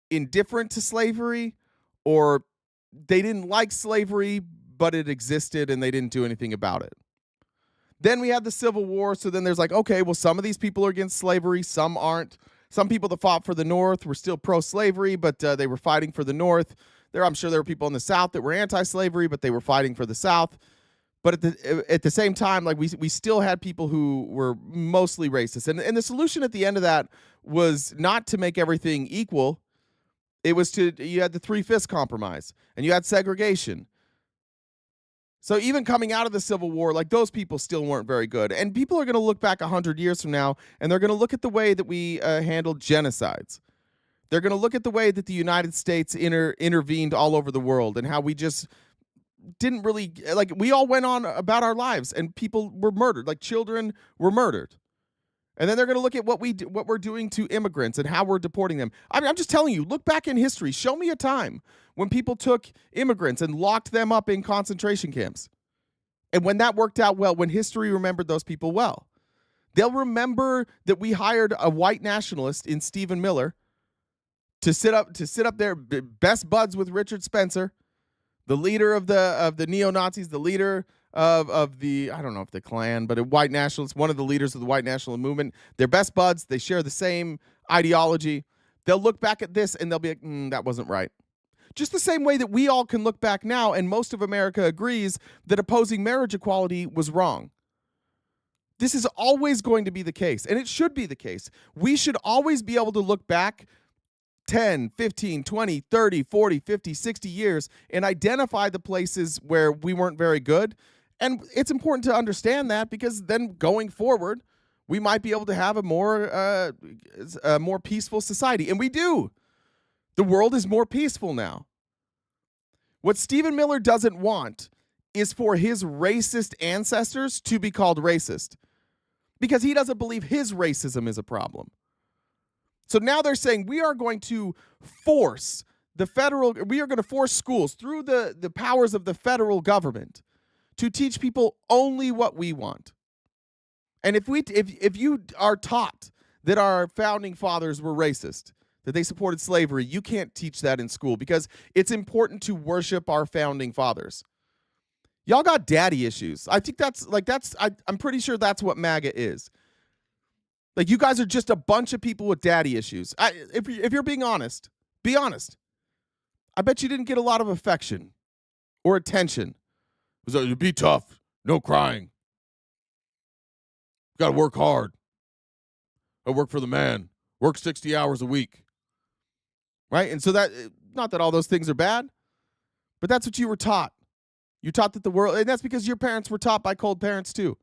indifferent to slavery, or they didn't like slavery, but it existed and they didn't do anything about it. Then we had the Civil War, so then there's like, okay, well, some of these people are against slavery, some aren't. Some people that fought for the North were still pro-slavery, but they were fighting for the North. I'm sure there were people in the South that were anti-slavery, but they were fighting for the South. But at the same time, like we still had people who were mostly racist. And the solution at the end of that was not to make everything equal. It was you had the 3/5 compromise, and you had segregation. So even coming out of the Civil War, like those people still weren't very good. And people are going to look back 100 years from now, and they're going to look at the way that we handled genocides. They're going to look at the way that the United States intervened all over the world and how we just didn't really, like, we all went on about our lives and people were murdered, like children were murdered. And then they're going to look at what we're doing to immigrants and how we're deporting them. I mean, I'm just telling you, look back in history. Show me a time when people took immigrants and locked them up in concentration camps. And when that worked out well, when history remembered those people well, they'll remember that we hired a white nationalist in Stephen Miller to sit up there, best buds with Richard Spencer, the leader of the neo-Nazis, the leader of the, I don't know if the Klan, but a white nationalist, one of the leaders of the white national movement. They're best buds. They share the same ideology. They'll look back at this and they'll be like, that wasn't right. Just the same way that we all can look back now and most of America agrees that opposing marriage equality was wrong. This is always going to be the case, and it should be the case. We should always be able to look back 10, 15, 20, 30, 40, 50, 60 years and identify the places where we weren't very good. And it's important to understand that, because then going forward, we might be able to have a more peaceful society. And we do. The world is more peaceful now. What Stephen Miller doesn't want is for his racist ancestors to be called racist, because he doesn't believe his racism is a problem. So now they're saying we are going to force schools through the powers of the federal government to teach people only what we want. And if you are taught that our founding fathers were racist, that they supported slavery, you can't teach that in school, because it's important to worship our founding fathers. Y'all got daddy issues. I think I'm pretty sure that's what MAGA is. Like, you guys are just a bunch of people with daddy issues. If you're being honest, be honest. I bet you didn't get a lot of affection or attention. It was like, be tough, no crying. You got to work hard. I work for the man. Work 60 hours a week. Right? And so not that all those things are bad, but that's what you were taught. You're taught that the world, and that's because your parents were taught by cold parents too.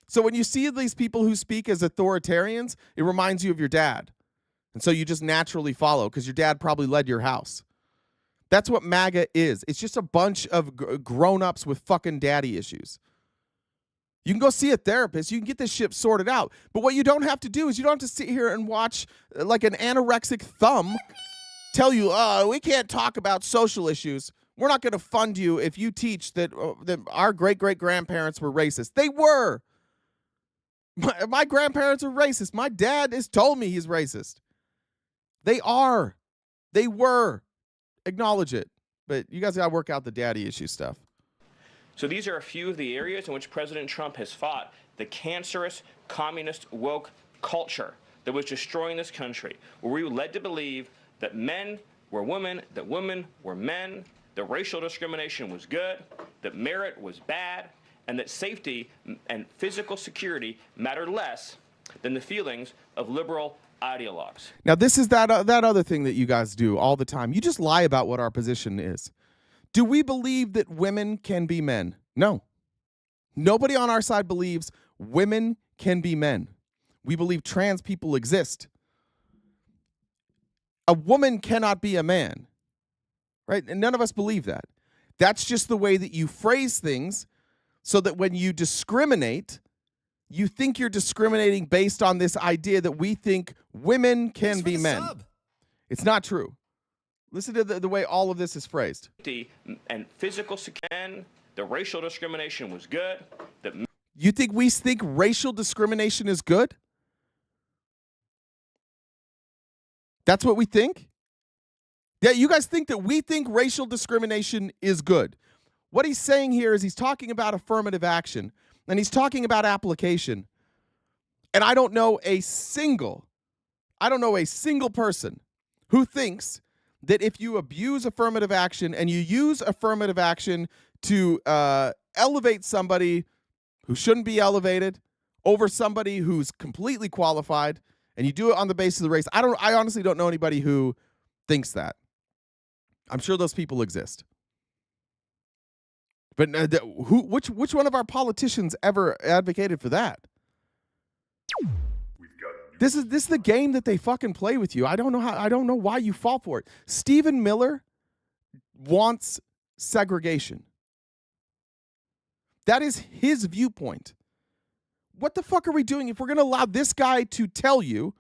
So when you see these people who speak as authoritarians, it reminds you of your dad. And so you just naturally follow, because your dad probably led your house. That's what MAGA is. It's just a bunch of grown-ups with fucking daddy issues. You can go see a therapist. You can get this shit sorted out. But what you don't have to do is you don't have to sit here and watch like an anorexic thumb tell you, we can't talk about social issues. We're not going to fund you if you teach that our great-great-grandparents were racist. They were. My grandparents are racist. My dad has told me he's racist. They are. They were. Acknowledge it. But you guys got to work out the daddy issue stuff. So these are a few of the areas in which President Trump has fought the cancerous, communist, woke culture that was destroying this country, where we were led to believe that men were women, that women were men, that racial discrimination was good, that merit was bad, and that safety and physical security mattered less than the feelings of liberal ideologues. Now, this is that other thing that you guys do all the time. You just lie about what our position is. Do we believe that women can be men? No. Nobody on our side believes women can be men. We believe trans people exist. A woman cannot be a man, right? And none of us believe that. That's just the way that you phrase things, so that when you discriminate, you think you're discriminating based on this idea that we think women can be men. It's not true. Listen to the way all of this is phrased. And physical security, the racial discrimination was good. You think we think racial discrimination is good? That's what we think? Yeah, you guys think that we think racial discrimination is good. What he's saying here is he's talking about affirmative action, and he's talking about application. And I don't know a single person who thinks that if you abuse affirmative action and you use affirmative action to elevate somebody who shouldn't be elevated over somebody who's completely qualified, and you do it on the basis of the race. I honestly don't know anybody who thinks that. I'm sure those people exist. But which one of our politicians ever advocated for that? This is the game that they fucking play with you. I don't know why you fall for it. Stephen Miller wants segregation. That is his viewpoint. What the fuck are we doing if we're going to allow this guy to tell you,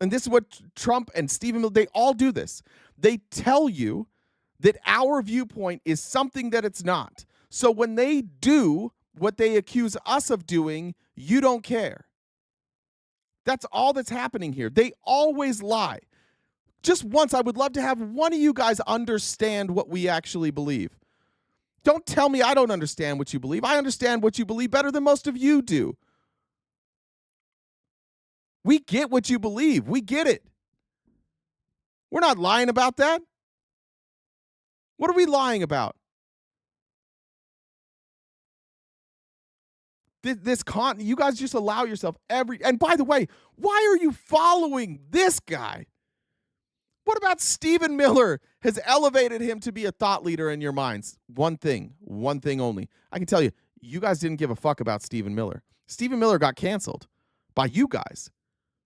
and this is what Trump and Stephen Miller, they all do this. They tell you that our viewpoint is something that it's not. So when they do what they accuse us of doing, you don't care. That's all that's happening here. They always lie. Just once, I would love to have one of you guys understand what we actually believe. Don't tell me I don't understand what you believe. I understand what you believe better than most of you do. We get what you believe. We get it. We're not lying about that. What are we lying about? You guys just allow yourself and by the way, why are you following this guy? What about Stephen Miller has elevated him to be a thought leader in your minds? One thing only. I can tell you, you guys didn't give a fuck about Stephen Miller. Stephen Miller got canceled by you guys,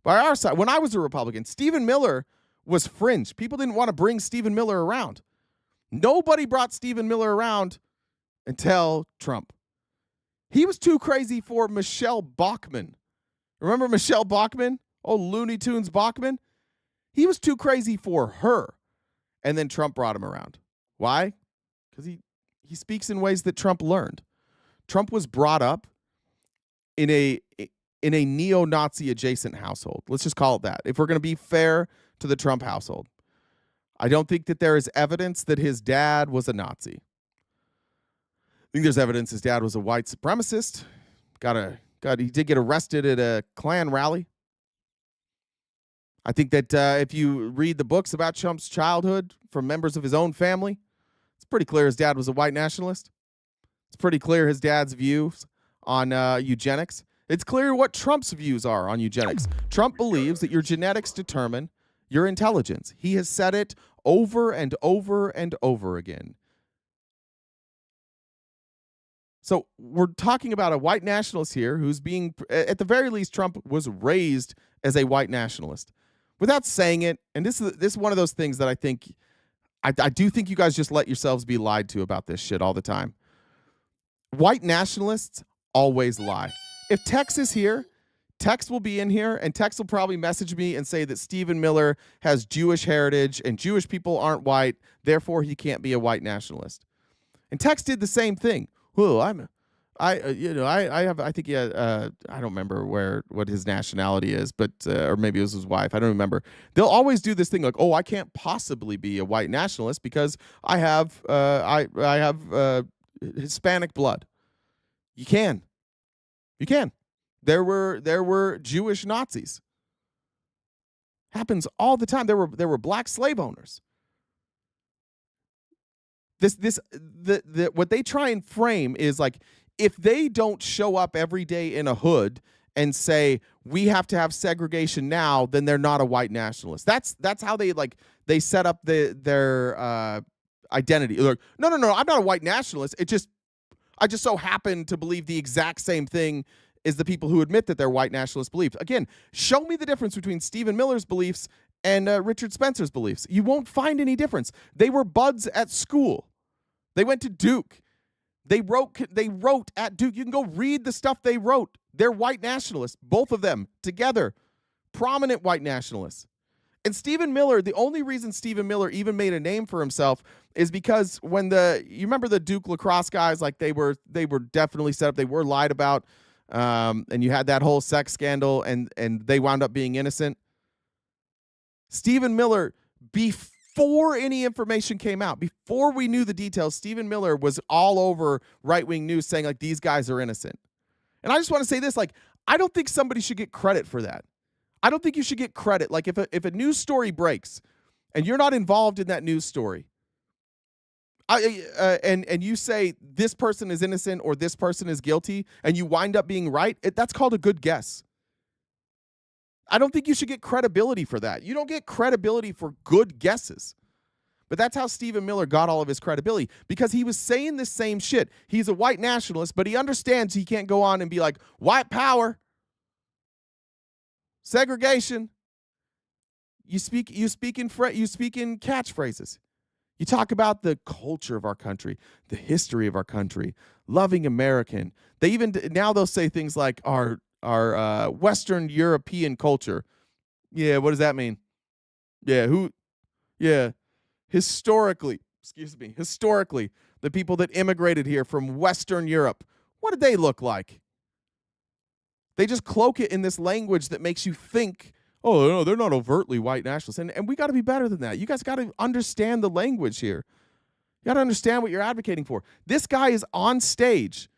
by our side. When I was a Republican, Stephen Miller was fringe. People didn't want to bring Stephen Miller around. Nobody brought Stephen Miller around until Trump. He was too crazy for Michelle Bachmann. Remember Michelle Bachmann? Oh, Looney Tunes Bachmann? He was too crazy for her. And then Trump brought him around. Why? Because he speaks in ways that Trump learned. Trump was brought up in a neo-Nazi adjacent household. Let's just call it that. If we're going to be fair to the Trump household. I don't think that there is evidence that his dad was a Nazi. I think there's evidence his dad was a white supremacist. He did get arrested at a Klan rally. I think that if you read the books about Trump's childhood from members of his own family, it's pretty clear his dad was a white nationalist. It's pretty clear his dad's views on eugenics. It's clear what Trump's views are on eugenics. Trump believes that your genetics determine your intelligence. He has said it over and over and over again. So we're talking about a white nationalist here who's being, at the very least, Trump was raised as a white nationalist. Without saying it, and this is one of those things that I do think you guys just let yourselves be lied to about this shit all the time. White nationalists always lie. If Tex is here, Tex will be in here, and Tex will probably message me and say that Stephen Miller has Jewish heritage and Jewish people aren't white, therefore he can't be a white nationalist. And Tex did the same thing. Well, I think he had, I don't remember what his nationality is, but or maybe it was his wife. I don't remember. They'll always do this thing like, oh, I can't possibly be a white nationalist because I have Hispanic blood. You can. There were Jewish Nazis. Happens all the time. There were black slave owners. What they try and frame is like, if they don't show up every day in a hood and say we have to have segregation now, then they're not a white nationalist. That's how they set up their identity. They're like, no, I'm not a white nationalist. I just so happen to believe the exact same thing as the people who admit that they're white nationalist beliefs. Again, show me the difference between Stephen Miller's beliefs and Richard Spencer's beliefs. You won't find any difference. They were buds at school. They went to Duke. They wrote at Duke. You can go read the stuff they wrote. They're white nationalists, both of them together, prominent white nationalists. And Stephen Miller, the only reason Stephen Miller even made a name for himself is because when you remember the Duke lacrosse guys, like they were definitely set up, they were lied about, and you had that whole sex scandal, and they wound up being innocent. Stephen Miller, before any information came out, before we knew the details, Stephen Miller was all over right-wing news saying like these guys are innocent. And I just want to say this, like, I don't think somebody should get credit for that. I don't think you should get credit. Like if a news story breaks and you're not involved in that news story, and you say this person is innocent or this person is guilty and you wind up being right, that's called a good guess. I don't think you should get credibility for that. You don't get credibility for good guesses. But that's how Stephen Miller got all of his credibility, because he was saying the same shit. He's a white nationalist, but he understands he can't go on and be like, white power, segregation. You speak in catchphrases. You talk about the culture of our country, the history of our country, loving American. Now they'll say things like our Western European culture. Yeah, what does that mean? Historically, the people that immigrated here from Western Europe, what did they look like? They just cloak it in this language that makes you think, oh, no, they're not overtly white nationalists. And we got to be better than that. You guys got to understand the language here. You got to understand what you're advocating for. This guy is on stage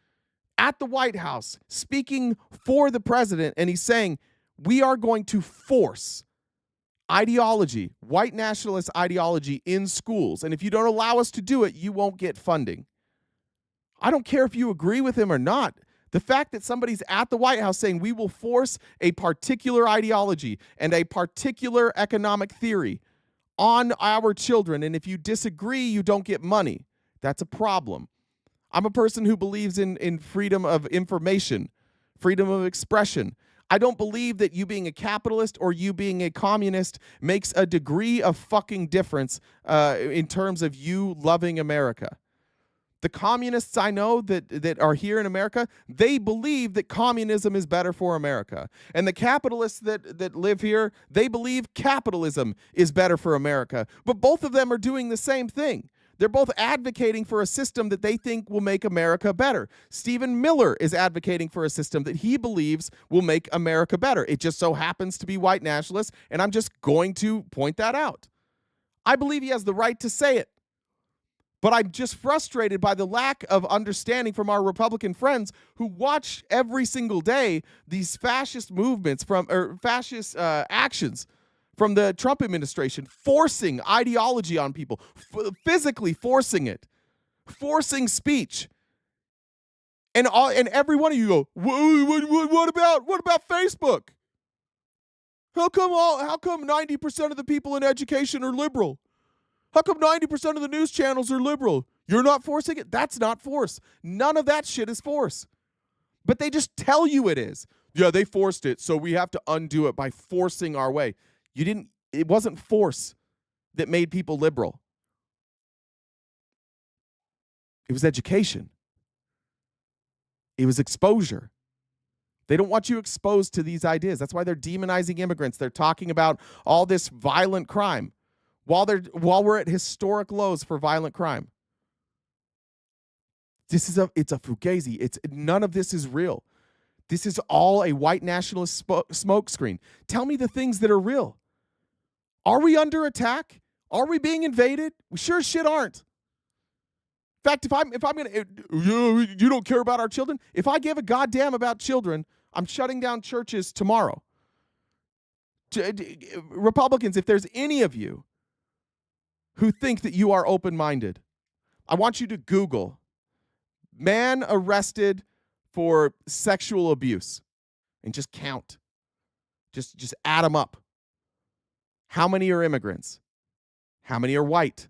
at the White House speaking for the president, and he's saying, we are going to force ideology, white nationalist ideology in schools. And if you don't allow us to do it, you won't get funding. I don't care if you agree with him or not. The fact that somebody's at the White House saying we will force a particular ideology and a particular economic theory on our children. And if you disagree, you don't get money. That's a problem. I'm a person who believes in freedom of information, freedom of expression. I don't believe that you being a capitalist or you being a communist makes a degree of fucking difference in terms of you loving America. The communists I know that are here in America, they believe that communism is better for America. And the capitalists that live here, they believe capitalism is better for America. But both of them are doing the same thing. They're both advocating for a system that they think will make America better. Stephen Miller is advocating for a system that he believes will make America better. It just so happens to be white nationalist, and I'm just going to point that out. I believe he has the right to say it. But I'm just frustrated by the lack of understanding from our Republican friends who watch every single day these fascist movements fascist actions from the Trump administration, forcing ideology on people, physically forcing it, forcing speech. And every one of you go, what about Facebook? How come 90% of the people in education are liberal? How come 90% of the news channels are liberal? You're not forcing it? That's not force. None of that shit is force. But they just tell you it is. Yeah, they forced it, so we have to undo it by forcing our way. It wasn't force that made people liberal. It was education. It was exposure. They don't want you exposed to these ideas. That's why they're demonizing immigrants. They're talking about all this violent crime while we're at historic lows for violent crime. It's a fugazi. None of this is real. This is all a white nationalist smokescreen. Tell me the things that are real. Are we under attack? Are we being invaded? We sure as shit aren't. In fact, if I'm gonna, you don't care about our children. If I give a goddamn about children, I'm shutting down churches tomorrow. Republicans, if there's any of you who think that you are open-minded, I want you to Google man arrested for sexual abuse and just count. Just add them up. How many are immigrants? How many are white?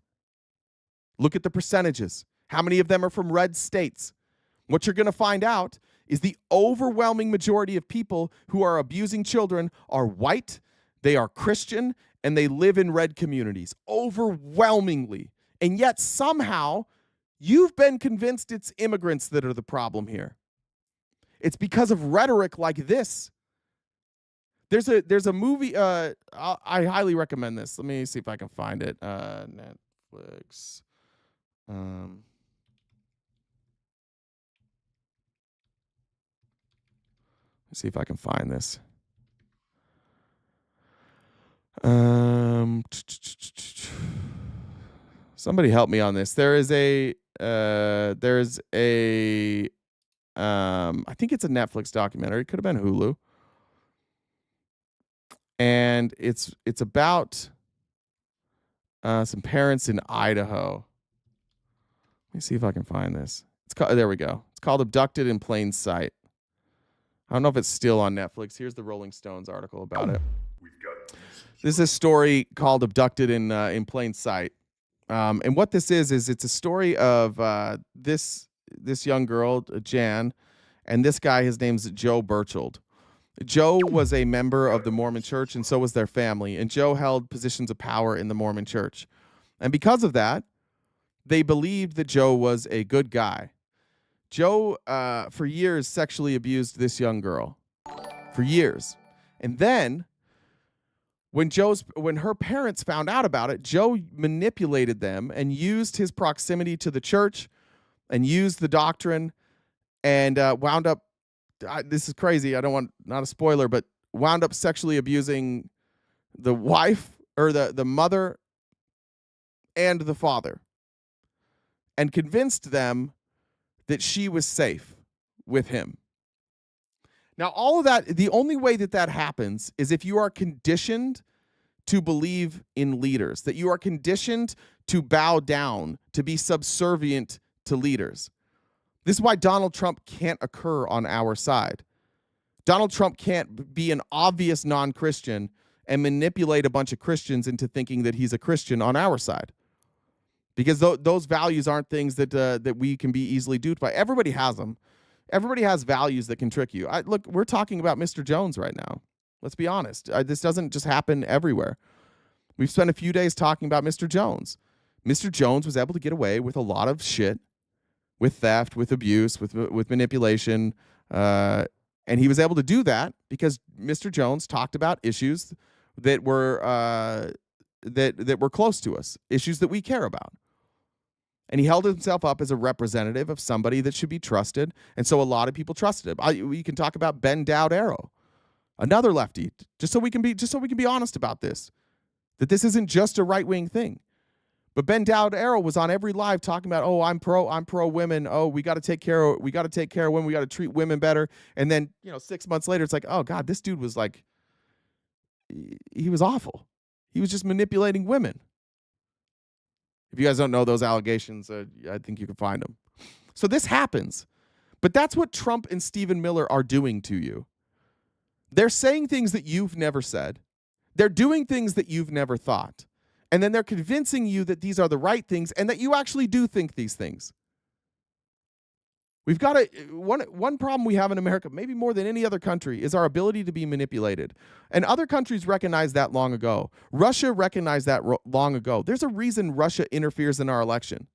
Look at the percentages. How many of them are from red states? What you're going to find out is the overwhelming majority of people who are abusing children are white, they are Christian, and they live in red communities. Overwhelmingly. And yet somehow you've been convinced it's immigrants that are the problem here. It's because of rhetoric like this. There's a movie, I highly recommend this. Let me see if I can find it. Netflix. Let's see if I can find this. Somebody help me on this. There's a I think it's a Netflix documentary. It could have been Hulu. And it's about some parents in Idaho. Let me see if I can find this. There we go. It's called Abducted in Plain Sight. I don't know if it's still on Netflix. Here's the Rolling Stones article about it. This is a story called Abducted in Plain Sight. And what this is it's a story of this young girl, Jan, and this guy, his name's Joe Burcheld. Joe was a member of the Mormon Church, and so was their family. And Joe held positions of power in the Mormon Church. And because of that, they believed that Joe was a good guy. Joe, for years, sexually abused this young girl. For years. And then, when her parents found out about it, Joe manipulated them and used his proximity to the church and used the doctrine and wound up, this is crazy, I don't want, not a spoiler, but wound up sexually abusing the wife or the mother and the father and convinced them that she was safe with him. Now, all of that, the only way that happens is if you are conditioned to believe in leaders, that you are conditioned to bow down, to be subservient to leaders. This is why Donald Trump can't occur on our side. Donald Trump can't be an obvious non-Christian and manipulate a bunch of Christians into thinking that he's a Christian on our side. Because those values aren't things that we can be easily duped by. Everybody has them. Everybody has values that can trick you. Look, we're talking about Mr. Jones right now. Let's be honest. This doesn't just happen everywhere. We've spent a few days talking about Mr. Jones. Mr. Jones was able to get away with a lot of shit, with theft, with abuse, with manipulation, and he was able to do that because Mr. Jones talked about issues that were that were close to us, issues that we care about. And he held himself up as a representative of somebody that should be trusted, and so a lot of people trusted him. We can talk about Ben Dowd Arrow, another lefty, just so we can be honest about this, that this isn't just a right-wing thing. But Ben Dowd Arrow was on every live talking about, oh, I'm pro women. Oh, we got to take care of women. We got to treat women better. And then 6 months later, it's like, oh God, this dude was like, he was awful. He was just manipulating women. If you guys don't know those allegations, I think you can find them. So this happens. But that's what Trump and Stephen Miller are doing to you. They're saying things that you've never said. They're doing things that you've never thought. And then they're convincing you that these are the right things and that you actually do think these things. We've got one problem we have in America, maybe more than any other country, is our ability to be manipulated. And other countries recognized that long ago. Russia recognized that long ago. There's a reason Russia interferes in our election.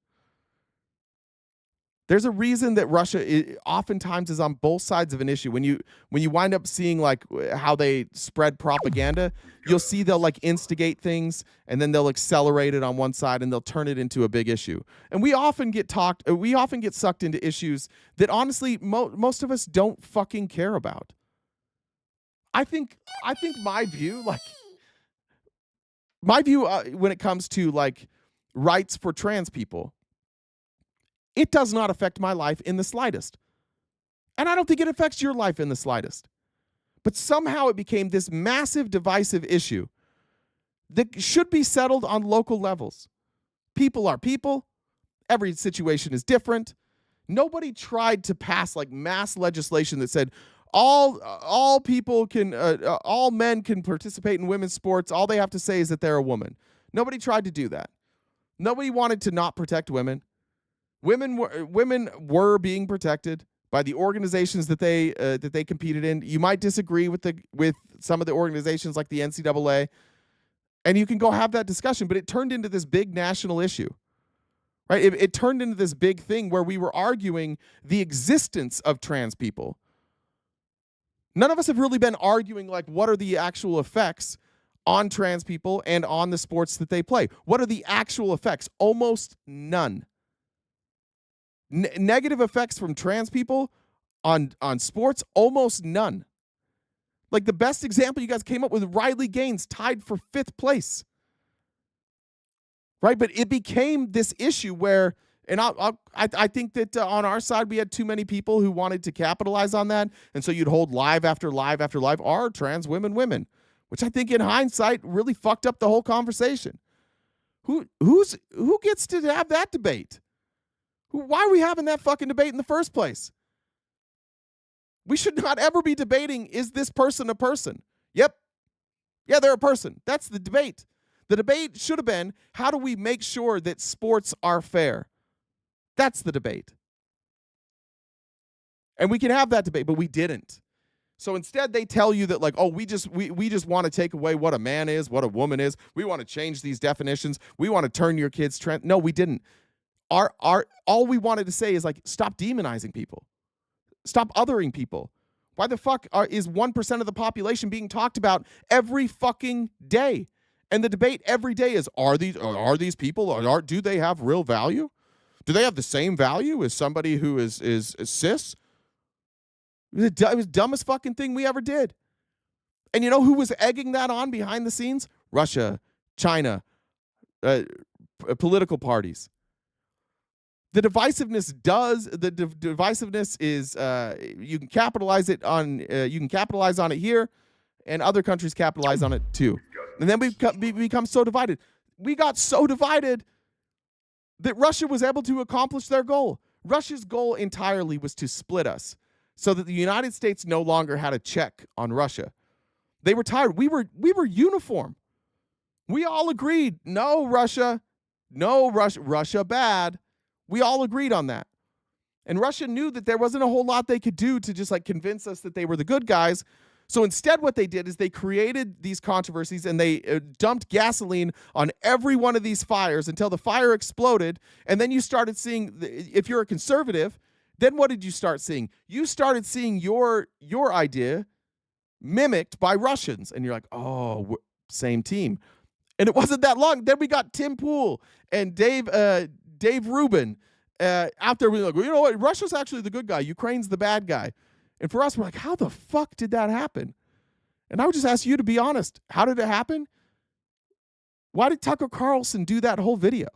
There's a reason that Russia oftentimes is on both sides of an issue. When you wind up seeing like how they spread propaganda, you'll see they'll like instigate things and then they'll accelerate it on one side and they'll turn it into a big issue. And we often get sucked into issues that honestly most of us don't fucking care about. I think my view when it comes to like rights for trans people, it does not affect my life in the slightest. And I don't think it affects your life in the slightest. But somehow it became this massive divisive issue that should be settled on local levels. People are people. Every situation is different. Nobody tried to pass like mass legislation that said all people can, all men can participate in women's sports. All they have to say is that they're a woman. Nobody tried to do that. Nobody wanted to not protect women. Women were being protected by the organizations that they competed in. You might disagree with some of the organizations like the NCAA, and you can go have that discussion. But it turned into this big national issue, right? It turned into this big thing where we were arguing the existence of trans people. None of us have really been arguing like what are the actual effects on trans people and on the sports that they play. What are the actual effects? Almost none. Negative effects from trans people on sports, almost none. Like the best example you guys came up with, Riley Gaines tied for 5th place. Right? But it became this issue where, and I think that on our side we had too many people who wanted to capitalize on that, and so you'd hold live after live after live, are trans women, which I think in hindsight really fucked up the whole conversation. Who gets to have that debate? Why are we having that fucking debate in the first place? We should not ever be debating, is this person a person? Yep. Yeah, they're a person. That's the debate. The debate should have been, how do we make sure that sports are fair? That's the debate. And we can have that debate, but we didn't. So instead they tell you that like, oh, we just want to take away what a man is, what a woman is. We want to change these definitions. We want to turn your kids trans. No, we didn't. All we wanted to say is like, stop demonizing people. Stop othering people. Why the fuck is 1% of the population being talked about every fucking day? And the debate every day is, are these people, do they have real value? Do they have the same value as somebody who is cis? It was the dumbest fucking thing we ever did. And you know who was egging that on behind the scenes? Russia, China, political parties. The divisiveness is you can capitalize on it here, and other countries capitalize on it too. And then we become so divided. We got so divided that Russia was able to accomplish their goal. Russia's goal entirely was to split us so that the United States no longer had a check on Russia. They were tired. We were uniform. We all agreed, no Russia, Russia bad. We all agreed on that. And Russia knew that there wasn't a whole lot they could do to just like convince us that they were the good guys. So instead what they did is they created these controversies and they dumped gasoline on every one of these fires until the fire exploded. And then you started seeing, if you're a conservative, then what did you start seeing? You started seeing your idea mimicked by Russians. And you're like, oh, same team. And it wasn't that long. Then we got Tim Pool and Dave Rubin out there. We're like, well, you know what? Russia's actually the good guy. Ukraine's the bad guy. And for us, we're like, how the fuck did that happen? And I would just ask you to be honest. How did it happen? Why did Tucker Carlson do that whole video?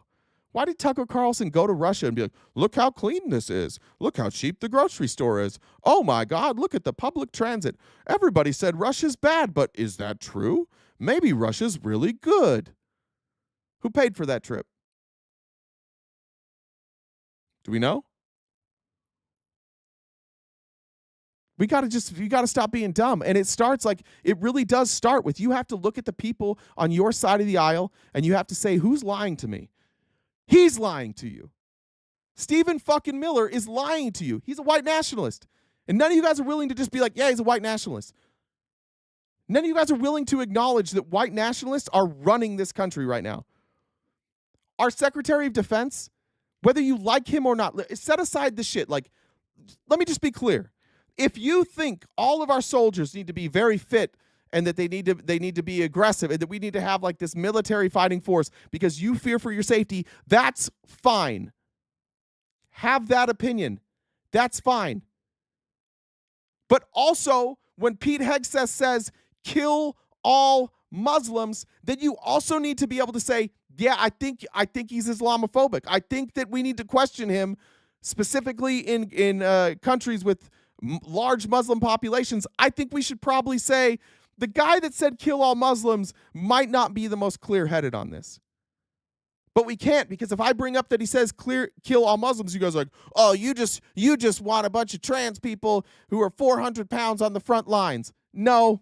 Why did Tucker Carlson go to Russia and be like, look how clean this is. Look how cheap the grocery store is. Oh my God, look at the public transit. Everybody said Russia's bad, but is that true? Maybe Russia's really good. Who paid for that trip? Do we know? You got to stop being dumb. And it really does start with, you have to look at the people on your side of the aisle and you have to say, who's lying to me? He's lying to you. Stephen fucking Miller is lying to you. He's a white nationalist. And none of you guys are willing to just be like, yeah, he's a white nationalist. None of you guys are willing to acknowledge that white nationalists are running this country right now. Our Secretary of Defense, whether you like him or not, set aside the shit. Like, let me just be clear. If you think all of our soldiers need to be very fit and that they need to be aggressive and that we need to have like this military fighting force because you fear for your safety, that's fine. Have that opinion. That's fine. But also, when Pete Hegseth says, kill all Muslims, then you also need to be able to say, yeah, I think he's Islamophobic. I think that we need to question him specifically in countries with large Muslim populations. I think we should probably say the guy that said kill all Muslims might not be the most clear-headed on this. But we can't, because if I bring up that he says kill all Muslims, you guys are like, oh, you just want a bunch of trans people who are 400 pounds on the front lines. No,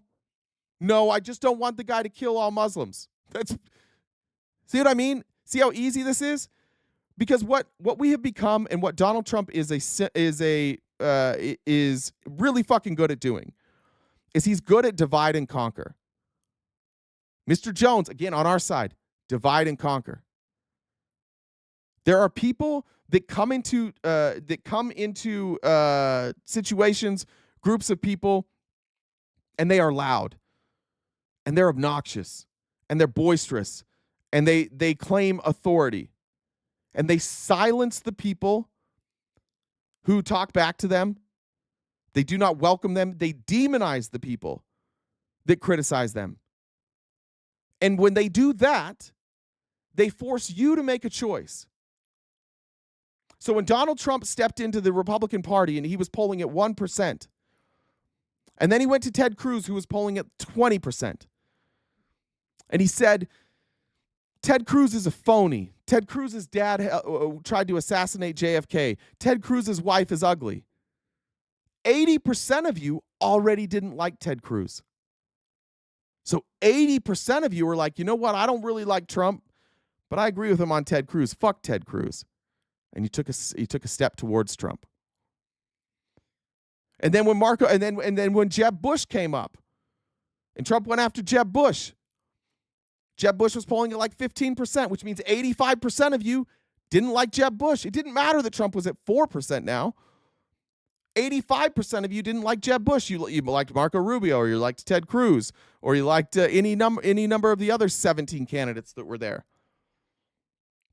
I just don't want the guy to kill all Muslims. See what I mean? See how easy this is? Because what we have become and what Donald Trump is really fucking good at doing is he's good at divide and conquer. Mr. Jones, again, on our side, divide and conquer. There are people that come into situations, groups of people, and they are loud, and they're obnoxious, and they're boisterous, and they claim authority, and they silence the people who talk back to them. They do not welcome them. They demonize the people that criticize them. And when they do that, they force you to make a choice. So when Donald Trump stepped into the Republican Party and he was polling at 1%, and then he went to Ted Cruz, who was polling at 20%, and he said, Ted Cruz is a phony. Ted Cruz's dad tried to assassinate JFK. Ted Cruz's wife is ugly. 80% of you already didn't like Ted Cruz. So 80% of you were like, you know what? I don't really like Trump, but I agree with him on Ted Cruz. Fuck Ted Cruz. And you took a step towards Trump. And then when Jeb Bush came up, and Trump went after Jeb Bush, Jeb Bush was polling at like 15%, which means 85% of you didn't like Jeb Bush. It didn't matter that Trump was at 4% now. 85% of you didn't like Jeb Bush. You liked Marco Rubio, or you liked Ted Cruz, or you liked any number of the other 17 candidates that were there.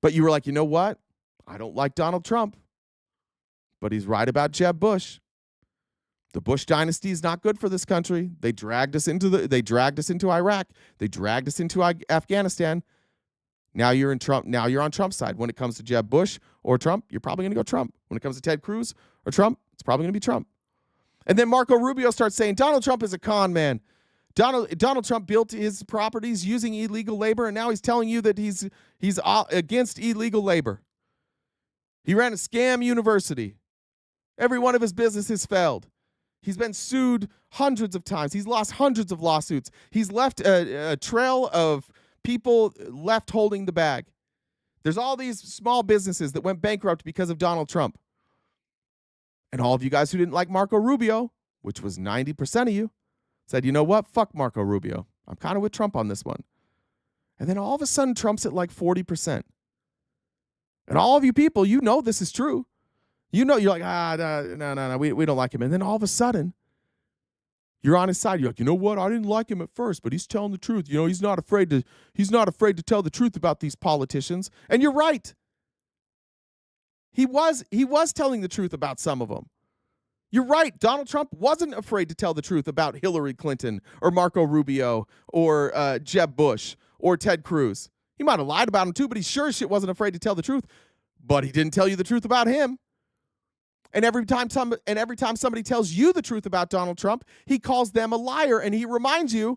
But you were like, you know what? I don't like Donald Trump, but he's right about Jeb Bush. The Bush dynasty is not good for this country. They dragged us into Iraq. They dragged us into Afghanistan. Now you're in Trump. Now you're on Trump's side. When it comes to Jeb Bush or Trump, you're probably going to go Trump. When it comes to Ted Cruz or Trump, it's probably going to be Trump. And then Marco Rubio starts saying Donald Trump is a con man. Donald Trump built his properties using illegal labor, and now he's telling you that he's against illegal labor. He ran a scam university. Every one of his businesses failed. He's been sued hundreds of times. He's lost hundreds of lawsuits. He's left a trail of people left holding the bag. There's all these small businesses that went bankrupt because of Donald Trump. And all of you guys who didn't like Marco Rubio, which was 90% of you, said, you know what? Fuck Marco Rubio. I'm kind of with Trump on this one. And then all of a sudden, Trump's at like 40%. And all of you people, you know this is true. You know, you're like, no, we don't like him. And then all of a sudden, you're on his side. You're like, you know what? I didn't like him at first, but he's telling the truth. You know, he's not afraid to tell the truth about these politicians. And you're right. He was telling the truth about some of them. You're right. Donald Trump wasn't afraid to tell the truth about Hillary Clinton or Marco Rubio or Jeb Bush or Ted Cruz. He might have lied about him too, but he sure as shit wasn't afraid to tell the truth. But he didn't tell you the truth about him. And every time somebody tells you the truth about Donald Trump, he calls them a liar, and he reminds you,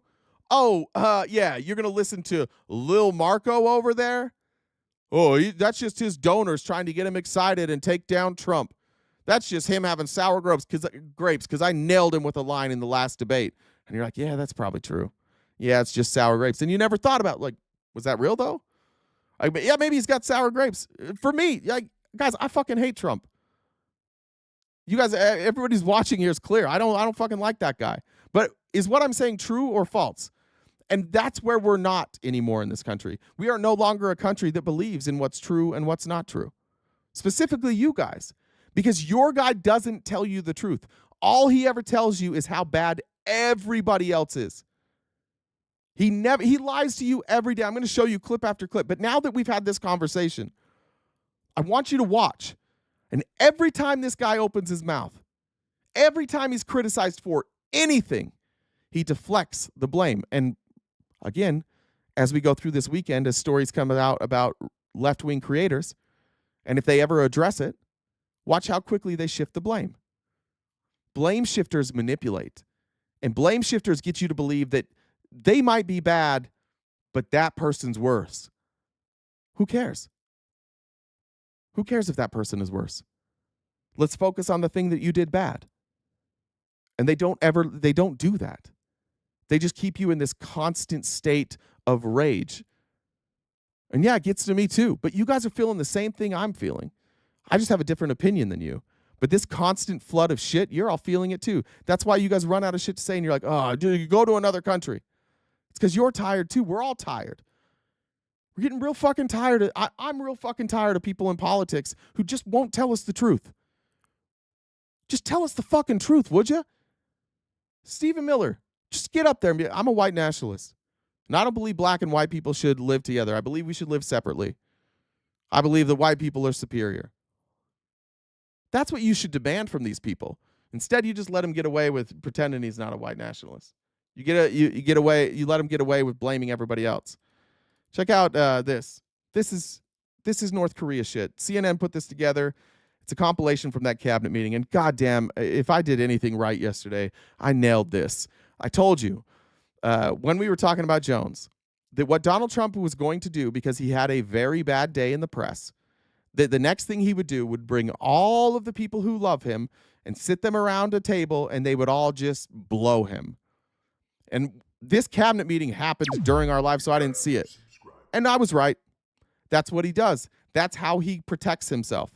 yeah, you're going to listen to Lil Marco over there? Oh, that's just his donors trying to get him excited and take down Trump. That's just him having sour grapes because I nailed him with a line in the last debate. And you're like, yeah, that's probably true. Yeah, it's just sour grapes. And you never thought about, like, was that real, though? Yeah, maybe he's got sour grapes. For me, guys, I fucking hate Trump. You guys, everybody's watching here is clear. I don't fucking like that guy. But is what I'm saying true or false? And that's where we're not anymore in this country. We are no longer a country that believes in what's true and what's not true. Specifically you guys. Because your guy doesn't tell you the truth. All he ever tells you is how bad everybody else is. He lies to you every day. I'm going to show you clip after clip. But now that we've had this conversation, I want you to watch. And every time this guy opens his mouth, every time he's criticized for anything, he deflects the blame. And again, as we go through this weekend, as stories come out about left-wing creators, and if they ever address it, watch how quickly they shift the blame. Blame shifters manipulate. And blame shifters get you to believe that they might be bad, but that person's worse. Who cares? Who cares if that person is worse? Let's focus on the thing that you did bad. And they don't do that. They just keep you in this constant state of rage. And yeah, it gets to me too. But you guys are feeling the same thing I'm feeling. I just have a different opinion than you. But this constant flood of shit, you're all feeling it too. That's why you guys run out of shit to say and you're like, oh, dude, you go to another country. It's because you're tired too. We're all tired. We're getting real fucking tired. I'm real fucking tired of people in politics who just won't tell us the truth. Just tell us the fucking truth, would you? Stephen Miller, just get up there and be, I'm a white nationalist. And I don't believe black and white people should live together. I believe we should live separately. I believe that white people are superior. That's what you should demand from these people. Instead, you just let him get away with pretending he's not a white nationalist. You let him get away with blaming everybody else. Check out this. This is North Korea shit. CNN put this together. It's a compilation from that cabinet meeting. And goddamn, if I did anything right yesterday, I nailed this. I told you when we were talking about Jones that what Donald Trump was going to do, because he had a very bad day in the press, that the next thing he would do would bring all of the people who love him and sit them around a table, and they would all just blow him. And this cabinet meeting happened during our live, so I didn't see it. And I was right. That's what he does. That's how he protects himself.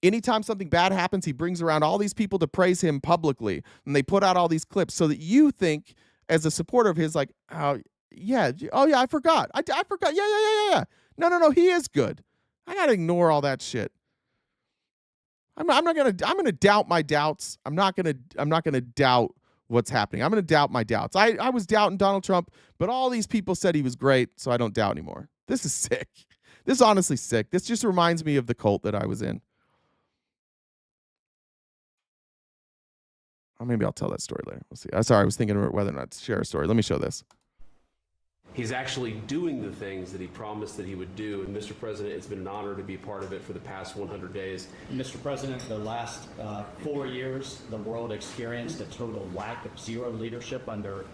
Anytime something bad happens, he brings around all these people to praise him publicly, and they put out all these clips so that you think, as a supporter of his, like, oh yeah, I forgot. I forgot. Yeah. No, he is good. I gotta ignore all that shit. I'm gonna doubt my doubts. I'm not gonna doubt what's happening. I'm gonna doubt my doubts. I was doubting Donald Trump, but all these people said he was great, so I don't doubt anymore. This is sick. This is honestly sick. This just reminds me of the cult that I was in. Or maybe I'll tell that story later. We'll see. Sorry, I was thinking about whether or not to share a story. Let me show this. He's actually doing the things that he promised that he would do. And Mr. President, it's been an honor to be part of it for the past 100 days. Mr. President, the last 4 years, the world experienced a total lack of zero leadership under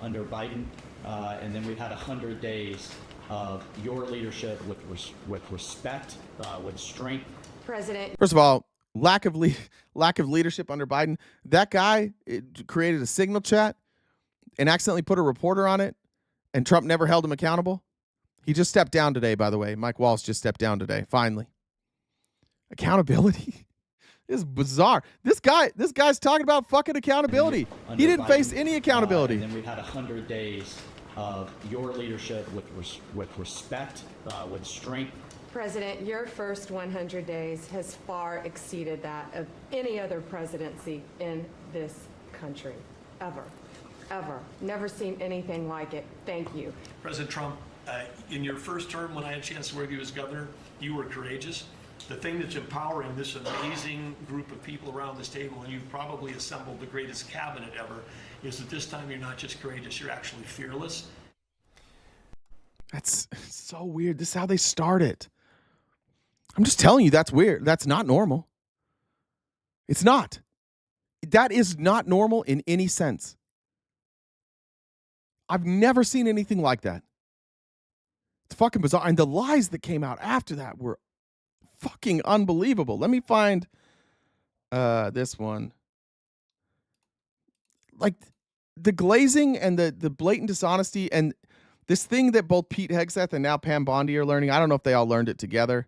Biden. And then we had 100 days of your leadership with respect, with strength. President. First of all, lack of leadership under Biden. That guy created a signal chat and accidentally put a reporter on it, and Trump never held him accountable. He just stepped down today, by the way. Mike Waltz just stepped down today, finally. Accountability is bizarre. This guy's talking about fucking accountability. He didn't face any accountability. And then we've had 100 days of your leadership with respect, with strength. President, your first 100 days has far exceeded that of any other presidency in this country, ever. Ever. Never seen anything like it. Thank you. President Trump, in your first term, when I had a chance to work with you as governor, you were courageous. The thing that's empowering this amazing group of people around this table, and you've probably assembled the greatest cabinet ever, is that this time you're not just courageous, you're actually fearless. That's so weird. This is how they start it. I'm just telling you, that's weird. That's not normal. It's not. That is not normal in any sense. I've never seen anything like that. It's fucking bizarre. And the lies that came out after that were fucking unbelievable. Let me find this one. Like the glazing and the blatant dishonesty and this thing that both Pete Hegseth and now Pam Bondi are learning. I don't know if they all learned it together.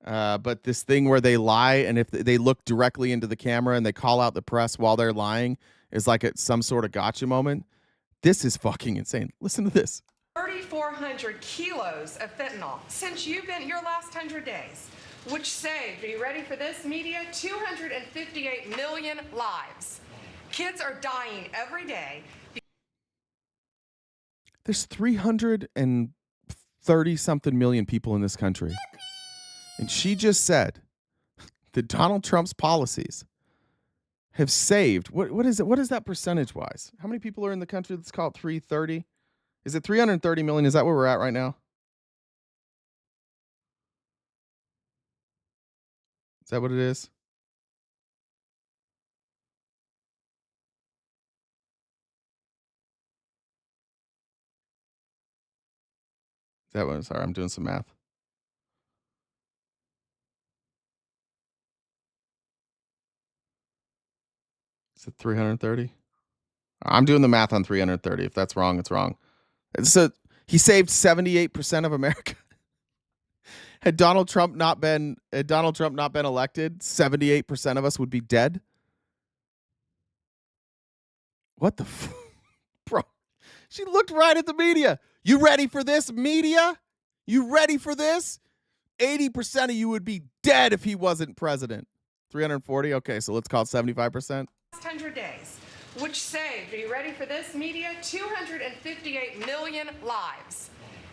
But this thing where they lie and if they look directly into the camera and they call out the press while they're lying is like some sort of gotcha moment. This is fucking insane. Listen to this. 3,400 kilos of fentanyl since you've been your last 100 days, which saved, are you ready for this, media? 258 million lives. Kids are dying every day. There's 330 something million people in this country. And she just said that Donald Trump's policies have saved, what is it? What is that percentage wise? How many people are in the country that's called 330? Is it 330 million? Is that where we're at right now? Is that what it is? Is that what? Sorry, I'm doing some math. Is it 330? I'm doing the math on 330. If that's wrong, it's wrong. So he saved 78% of America. Had Donald Trump not been elected, 78% of us would be dead. What the bro? She looked right at the media. You ready for this, media? You ready for this? 80% of you would be dead if he wasn't president. 340? Okay, so let's call it 75%. 100 days, which saved, are you ready for this, media? 258 million lives.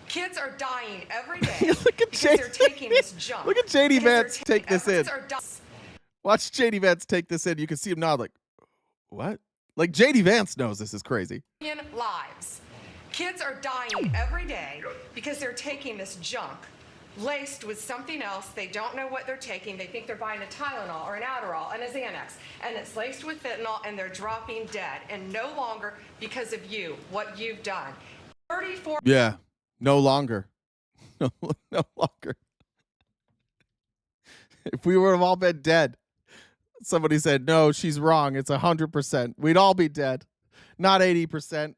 Kids are dying every day because they're taking this junk. Look at JD Vance take this in. Watch JD Vance take this in. You can see him nod like, what? Like JD Vance knows this is crazy. Lives. Kids are dying every day because they're taking this junk laced with something else. They don't know what they're taking. They think they're buying a Tylenol or an Adderall and a Xanax, and it's laced with fentanyl, and they're dropping dead. And no longer because of you, what you've done. 34. Yeah, no longer. No longer. If we would have all been dead, somebody said, no, she's wrong. It's 100%. We'd all be dead. Not 80%.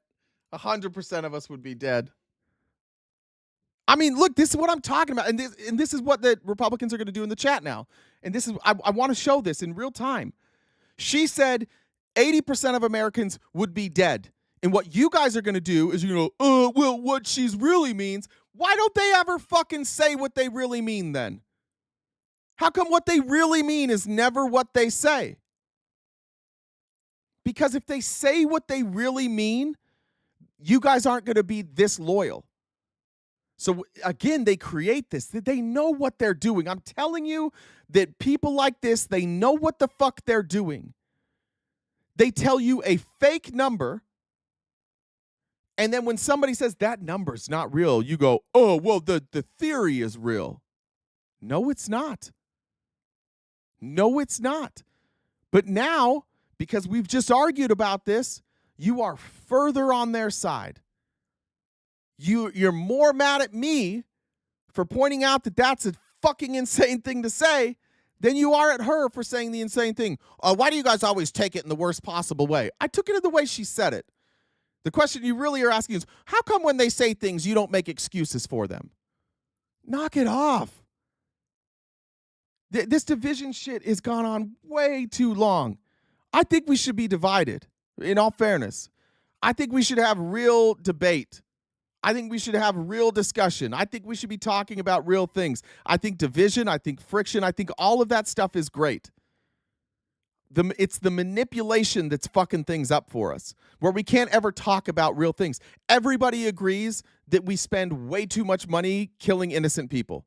100% of us would be dead. I mean, look, this is what I'm talking about. And this is what the Republicans are going to do in the chat now. And this is, I want to show this in real time. She said 80% of Americans would be dead. And what you guys are going to do is you're going to go, well, what she's really means. Why don't they ever fucking say what they really mean then? How come what they really mean is never what they say? Because if they say what they really mean, you guys aren't going to be this loyal. So again, they create this. They know what they're doing. I'm telling you that people like this, they know what the fuck they're doing. They tell you a fake number. And then when somebody says that number's not real, you go, oh, well, the theory is real. No, it's not. No, it's not. But now, because we've just argued about this, you are further on their side. You're more mad at me for pointing out that that's a fucking insane thing to say then you are at her for saying the insane thing. Why do you guys always take it in the worst possible way? I took it in the way she said it. The question you really are asking is, how come when they say things, you don't make excuses for them? Knock it off. This division shit has gone on way too long. I think we should be divided, in all fairness. I think we should have real debate. I think we should have real discussion. I think we should be talking about real things. I think division, I think friction, I think all of that stuff is great. It's the manipulation that's fucking things up for us, where we can't ever talk about real things. Everybody agrees that we spend way too much money killing innocent people,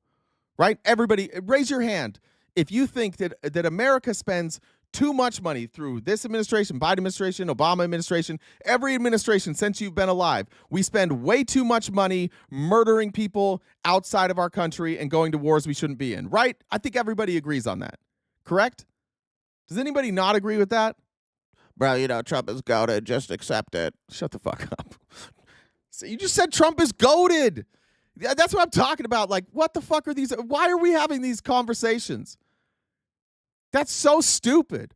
right? Everybody, raise your hand if you think that America spends too much money through this administration, Biden administration, Obama administration, every administration since you've been alive. We spend way too much money murdering people outside of our country and going to wars we shouldn't be in, right? I think everybody agrees on that, correct? Does anybody not agree with that? Bro, you know, Trump is goated. Just accept it. Shut the fuck up. So you just said Trump is goated. That's what I'm talking about. Like, what the fuck are these? Why are we having these conversations? That's so stupid.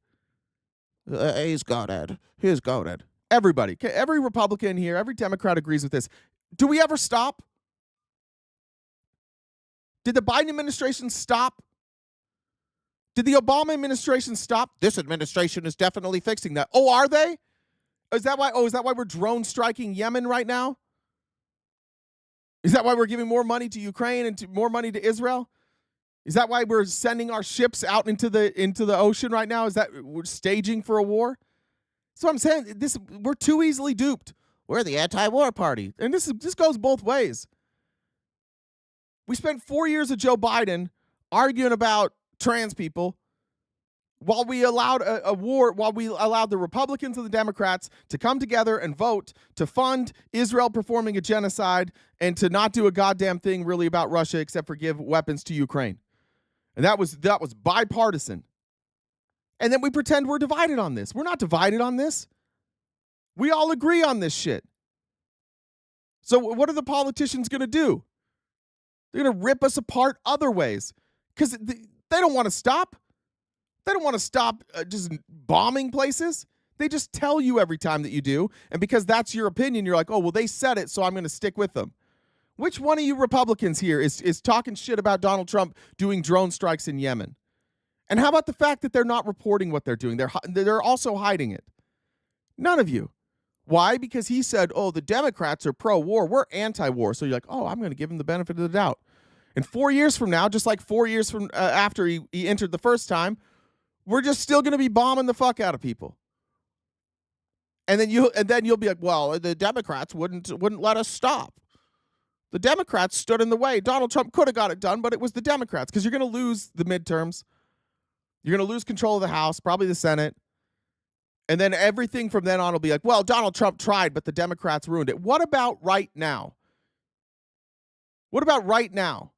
He's goated. He's goated. Everybody, every Republican here, every Democrat agrees with this. Do we ever stop? Did the Biden administration stop? Did the Obama administration stop? This administration is definitely fixing that. Oh, are they? Is that why we're drone striking Yemen right now? Is that why we're giving more money to Ukraine and more money to Israel? Is that why we're sending our ships out into the ocean right now? Is that we're staging for a war? So I'm saying we're too easily duped. We're the anti-war party. And this goes both ways. We spent 4 years of Joe Biden arguing about trans people while we allowed a war, while we allowed the Republicans and the Democrats to come together and vote to fund Israel performing a genocide and to not do a goddamn thing really about Russia except for give weapons to Ukraine. And that was bipartisan. And then we pretend we're divided on this. We're not divided on this. We all agree on this shit. So what are the politicians going to do? They're going to rip us apart other ways because they don't want to stop. They don't want to stop just bombing places. They just tell you every time that you do. And because that's your opinion, you're like, oh, well, they said it, so I'm going to stick with them. Which one of you Republicans here is talking shit about Donald Trump doing drone strikes in Yemen? And how about the fact that they're not reporting what they're doing? They're also hiding it. None of you. Why? Because he said, oh, the Democrats are pro-war. We're anti-war. So you're like, oh, I'm going to give him the benefit of the doubt. And 4 years from now, just like 4 years from after he entered the first time, we're just still going to be bombing the fuck out of people. And then you'll be like, well, the Democrats wouldn't let us stop. The Democrats stood in the way. Donald Trump could have got it done, but it was the Democrats because you're going to lose the midterms. You're going to lose control of the House, probably the Senate. And then everything from then on will be like, well, Donald Trump tried, but the Democrats ruined it. What about right now? What about right now?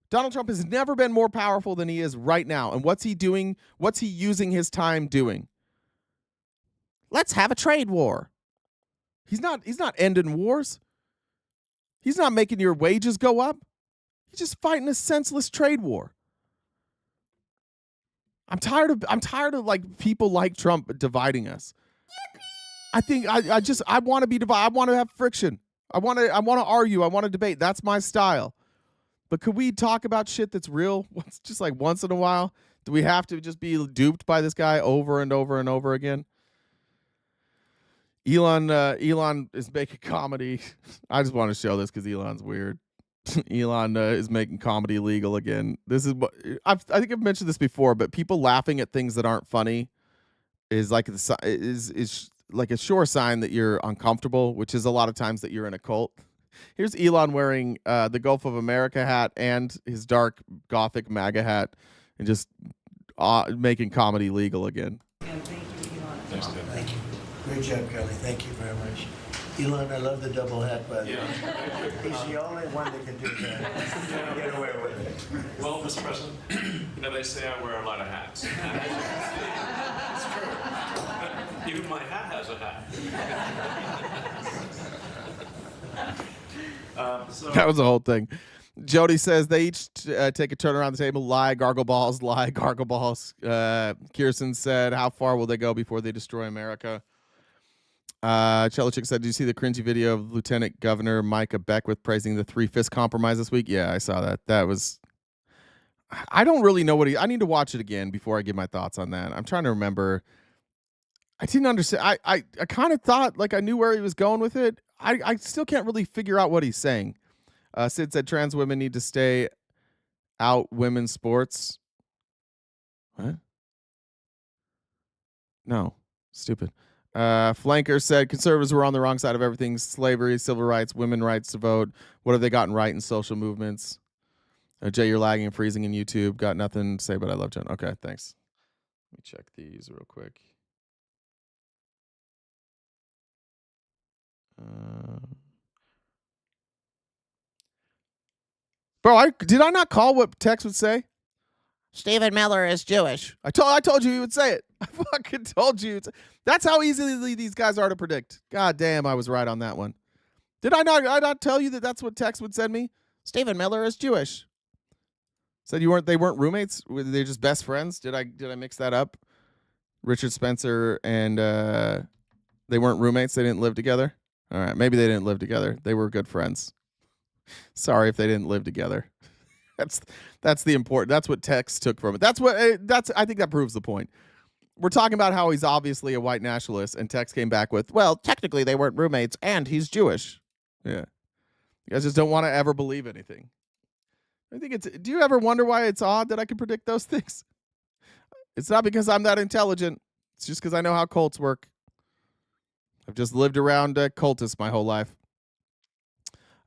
Donald Trump has never been more powerful than he is right now. And what's he doing? What's he using his time doing? Let's have a trade war. He's not ending wars. He's not making your wages go up. He's just fighting a senseless trade war. I'm tired of like people like Trump dividing us. I think I want to be divided. I want to have friction. I want to argue. I want to debate. That's my style. But could we talk about shit that's real? Just like once in a while? Do we have to just be duped by this guy over and over and over again? Elon is making comedy. I just want to show this because Elon's weird. Elon is making comedy legal again. This is what I think I've mentioned this before, but people laughing at things that aren't funny is like a sure sign that you're uncomfortable, which is a lot of times that you're in a cult. Here's Elon wearing the Gulf of America hat and his dark Gothic MAGA hat, and just making comedy legal again. And thank you, Elon. Thanks, Tim. Thank you. Great job, Kelly. Thank you very much. Elon, I love the double hat, by the way. He's the only one that can do that. Get away with it. Well, Mr. President, you know, they say I wear a lot of hats. It's true. Even my hat has a hat. That was the whole thing. Jody says they each take a turn around the table, lie, gargle balls, lie, gargle balls. Kirsten said, how far will they go before they destroy America? Chelichik said, do you see the cringy video of Lieutenant Governor Micah Beckwith praising the three-fist compromise this week? Yeah, I saw that. That was... I don't really know I need to watch it again before I give my thoughts on that. I'm trying to remember. I didn't understand. I kind of thought like I knew where he was going with it. I still can't really figure out what he's saying. Sid said trans women need to stay out women's sports. What? No. Stupid. Flanker said conservatives were on the wrong side of everything. Slavery, civil rights, women's rights to vote. What have they gotten right in social movements? Jay, you're lagging and freezing in YouTube. Got nothing to say, but I love Jen. Okay, thanks. Let me check these real quick. Bro, did I not call what Tex would say? Stephen Miller is Jewish. I told you he would say it. I fucking told you. That's how easily these guys are to predict. God damn, I was right on that one. Did I not tell you that that's what Tex would send me? Stephen Miller is Jewish. Said they weren't roommates? Were they just best friends? Did I mix that up? Richard Spencer and they weren't roommates. They didn't live together. All right, maybe they didn't live together. They were good friends. Sorry if they didn't live together. That's the important. That's what Tex took from it. I think that proves the point. We're talking about how he's obviously a white nationalist, and Tex came back with, well, technically they weren't roommates, and he's Jewish. Yeah, you guys just don't want to ever believe anything. I think do you ever wonder why it's odd that I can predict those things? It's not because I'm that intelligent. It's just because I know how cults work. I've just lived around cultists my whole life.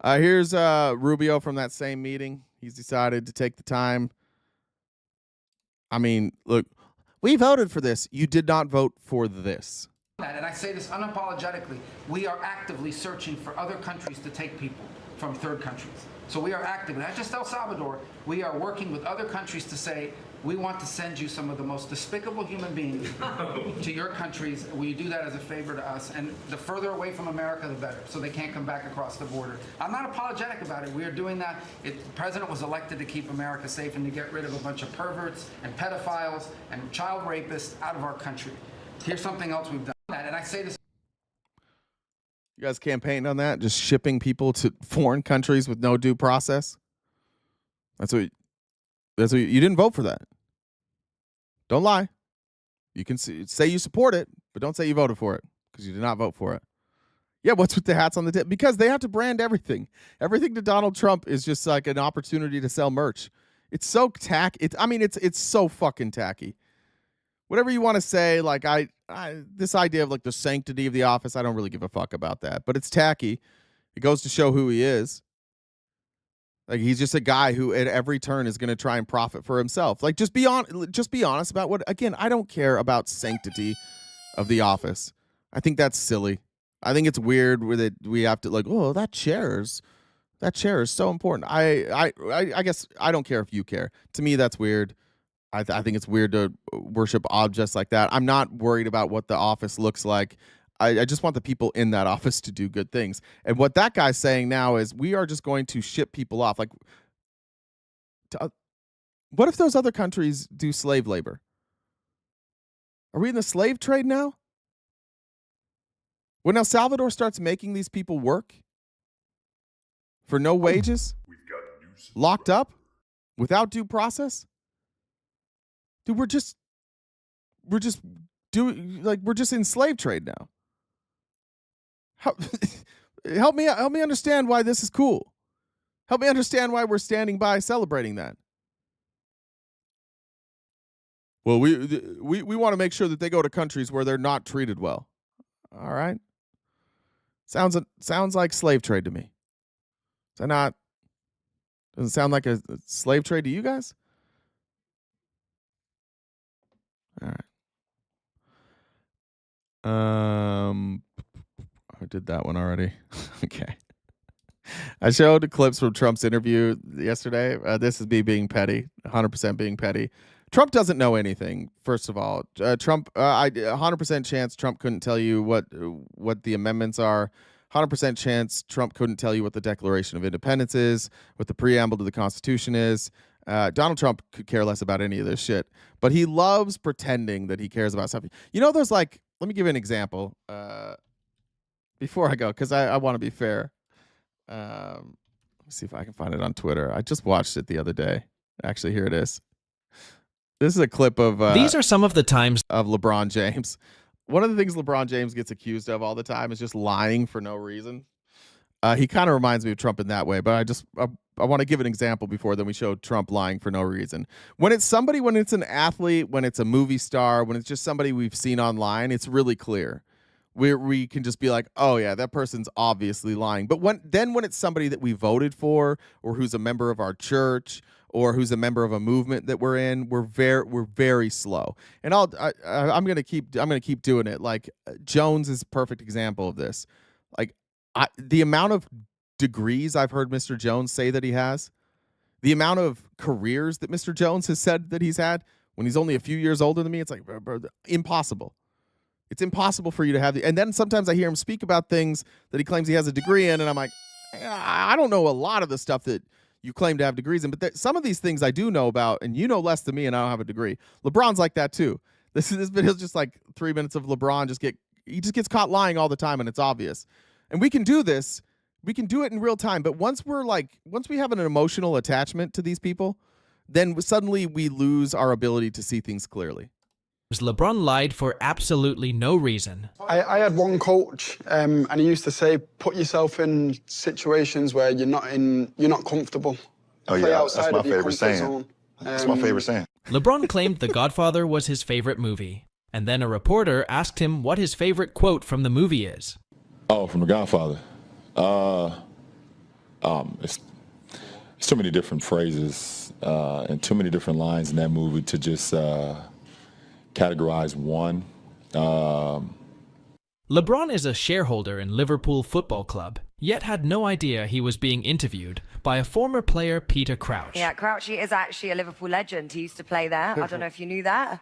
Here's Rubio from that same meeting. He's decided to take the time. I mean, look, we voted for this. You did not vote for this. And I say this unapologetically. We are actively searching for other countries to take people from third countries. So we are actively, not just El Salvador, we are working with other countries to say, we want to send you some of the most despicable human beings to your countries. Will you do that as a favor to us? And the further away from America, the better, so they can't come back across the border. I'm not apologetic about it. We are doing that. The president was elected to keep America safe and to get rid of a bunch of perverts and pedophiles and child rapists out of our country. Here's something else we've done. And I say this. You guys campaigned on that? Just shipping people to foreign countries with no due process? That's what you didn't vote for that. Don't lie. You can say you support it, but don't say you voted for it because you did not vote for it. Yeah, what's with the hats on the tip? Because they have to brand everything. Everything to Donald Trump is just like an opportunity to sell merch. It's so tacky. It's so fucking tacky. Whatever you want to say, like this idea of like the sanctity of the office, I don't really give a fuck about that. But it's tacky. It goes to show who he is. Like he's just a guy who at every turn is going to try and profit for himself. Like just be honest about what. Again, I don't care about sanctity of the office. I think that's silly. I think it's weird with it. We have to like, oh, that chair is so important. I guess I don't care if you care. To me, that's weird. I think it's weird to worship objects like that. I'm not worried about what the office looks like. I just want the people in that office to do good things. And what that guy's saying now is we are just going to ship people off. Like, what if those other countries do slave labor? Are we in the slave trade now? When El Salvador starts making these people work for no wages, locked up, without due process, dude, we're just in slave trade now. Help me understand why this is cool. Help me understand why we're standing by celebrating that. Well, we want to make sure that they go to countries where they're not treated well. All right. Sounds like slave trade to me. Is that not? Doesn't sound like a slave trade to you guys? All right. I did that one already. Okay. I showed clips from Trump's interview yesterday. This is me being petty, 100% being petty. Trump doesn't know anything, first of all. Trump, 100% chance Trump couldn't tell you what the amendments are. 100% chance Trump couldn't tell you what the Declaration of Independence is, what the preamble to the Constitution is. Donald Trump could care less about any of this shit, but he loves pretending that he cares about something. You know, there's like, let me give you an example before I go, because I want to be fair. Let me see if I can find it on Twitter. I just watched it the other day. Actually, here it is. This is a clip of These are some of the times of LeBron James. One of the things LeBron James gets accused of all the time is just lying for no reason. He kind of reminds me of Trump in that way, but I want to give an example before then we show Trump lying for no reason. When it's somebody, when it's an athlete, when it's a movie star, when it's just somebody we've seen online, it's really clear. We can just be like, oh yeah, that person's obviously lying. But when it's somebody that we voted for, or who's a member of our church, or who's a member of a movement that we're in, we're very slow. And I'm gonna keep doing it. Like Jones is a perfect example of this. Like the amount of degrees I've heard Mr. Jones say that he has, the amount of careers that Mr. Jones has said that he's had when he's only a few years older than me, it's like bro, impossible. It's impossible for you to have and then sometimes I hear him speak about things that he claims he has a degree in, and I'm like, I don't know a lot of the stuff that you claim to have degrees in, but some of these things I do know about, and you know less than me, and I don't have a degree. LeBron's like that too. This video's just like 3 minutes of LeBron he just gets caught lying all the time, and it's obvious. And we can do this. We can do it in real time, but once we have an emotional attachment to these people, then suddenly we lose our ability to see things clearly. LeBron lied for absolutely no reason. I had one coach, and he used to say, put yourself in situations where you're not comfortable. Oh yeah, that's my favorite saying. That's my favorite saying. LeBron claimed The Godfather was his favorite movie, and then a reporter asked him what his favorite quote from the movie is. Oh, from The Godfather. It's too many different phrases and too many different lines in that movie to just categorize one. LeBron is a shareholder in Liverpool Football Club, yet had no idea he was being interviewed by a former player, Peter Crouch. Yeah, Crouchy is actually a Liverpool legend. He used to play there. I don't know if you knew that.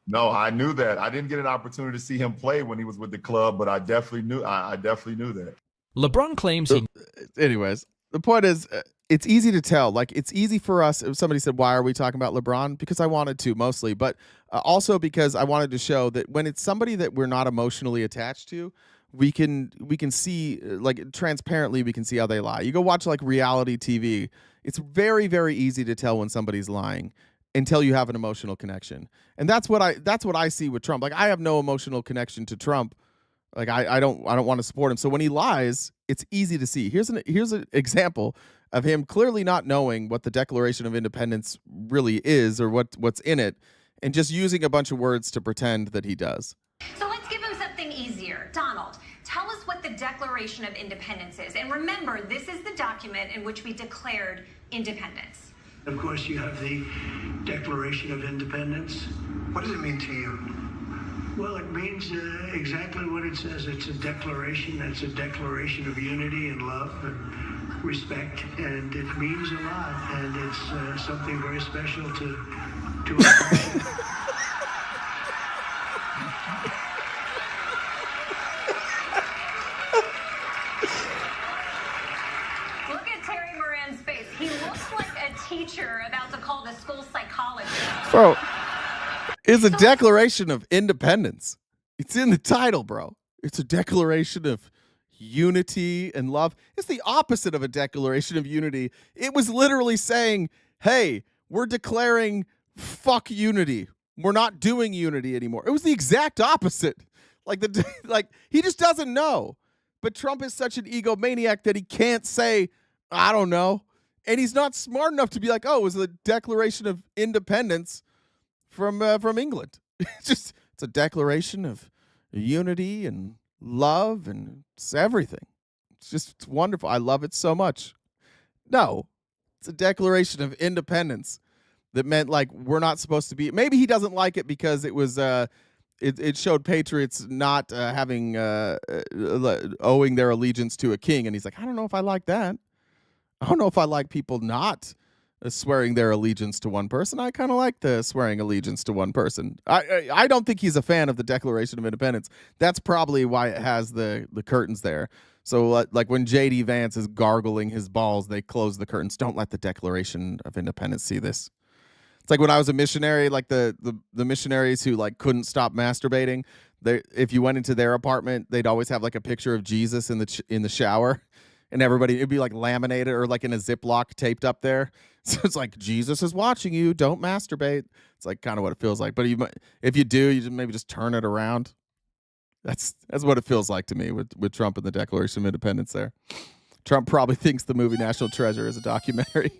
No, I knew that. I didn't get an opportunity to see him play when he was with the club, but I definitely knew that. LeBron claims he... Anyways, the point is, it's easy to tell. Like, it's easy for us. If somebody said, why are we talking about LeBron? Because I wanted to, mostly. But also because I wanted to show that when it's somebody that we're not emotionally attached to, we can see, like, transparently, we can see how they lie. You go watch, like, reality TV. It's very, very easy to tell when somebody's lying until you have an emotional connection. And that's what I see with Trump. Like, I have no emotional connection to Trump. Like, I don't want to support him. So when he lies, it's easy to see. Here's an example of him clearly not knowing what the Declaration of Independence really is, or what's in it, and just using a bunch of words to pretend that he does. So let's give him something easier. Donald, tell us what the Declaration of Independence is. And remember, this is the document in which we declared independence. Of course, you have the Declaration of Independence. What does it mean to you? Well, it means exactly what it says. It's a declaration. It's a declaration of unity and love and respect, and it means a lot. And it's something very special to us. Look at Terry Moran's face. He looks like a teacher about to call the school psychologist. Bro, it's a Declaration of Independence. It's in the title, bro. It's a declaration of unity and love. It's the opposite of a declaration of unity. It was literally saying, hey, we're declaring fuck unity. We're not doing unity anymore. It was the exact opposite. Like he just doesn't know. But Trump is such an egomaniac that he can't say, I don't know. And he's not smart enough to be like, oh, it was the Declaration of Independence from England. It's a declaration of unity and love, and it's everything. It's wonderful. I love it so much. No, it's a Declaration of Independence that meant, like, we're not supposed to be. Maybe he doesn't like it because it was it showed patriots not having owing their allegiance to a king, and he's like, I don't know if I like that. I don't know if I like people not swearing their allegiance to one person. I kind of like the swearing allegiance to one person. I don't think he's a fan of the Declaration of Independence. That's probably why it has the curtains there. So like when J.D. Vance is gargling his balls, they close the curtains. Don't let the Declaration of Independence see this. It's like when I was a missionary, like the missionaries who like couldn't stop masturbating. If you went into their apartment, they'd always have like a picture of Jesus in the shower, and it'd be like laminated or like in a Ziploc taped up there. So it's like, Jesus is watching you. Don't masturbate. It's like kind of what it feels like. But if you do, you maybe just turn it around. That's what it feels like to me with Trump and the Declaration of Independence there. Trump probably thinks the movie National Treasure is a documentary.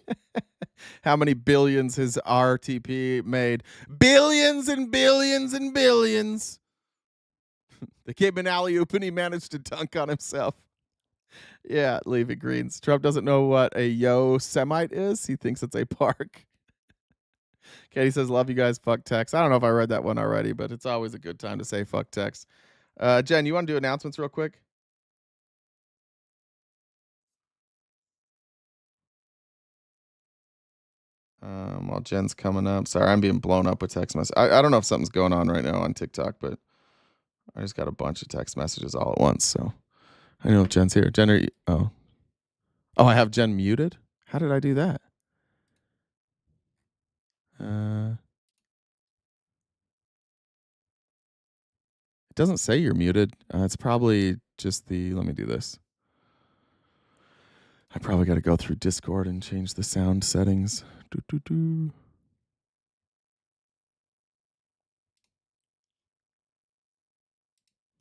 How many billions his RTP made? Billions and billions and billions. They gave him an alley-oop and he managed to dunk on himself. Yeah, Leaving Greens. Trump doesn't know what a Yosemite is. He thinks it's a park. Katie says, love you guys, fuck Tex. I don't know if I read that one already, but it's always a good time to say fuck Tex. Jen, you want to do announcements real quick? While Jen's coming up. Sorry, I'm being blown up with text messages. I don't know if something's going on right now on TikTok, but I just got a bunch of text messages all at once. So I know if Jen's here. Jen, are you, oh, I have Jen muted? How did I do that? It doesn't say you're muted. It's probably just let me do this. I probably got to go through Discord and change the sound settings.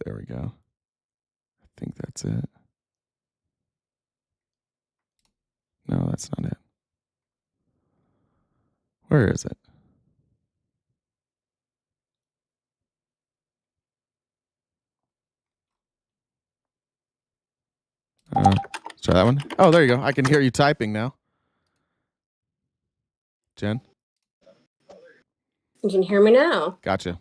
There we go. I think that's it. No, that's not it. Where is it? Let's try that one. Oh, there you go. I can hear you typing now. Jen? You can hear me now. Gotcha.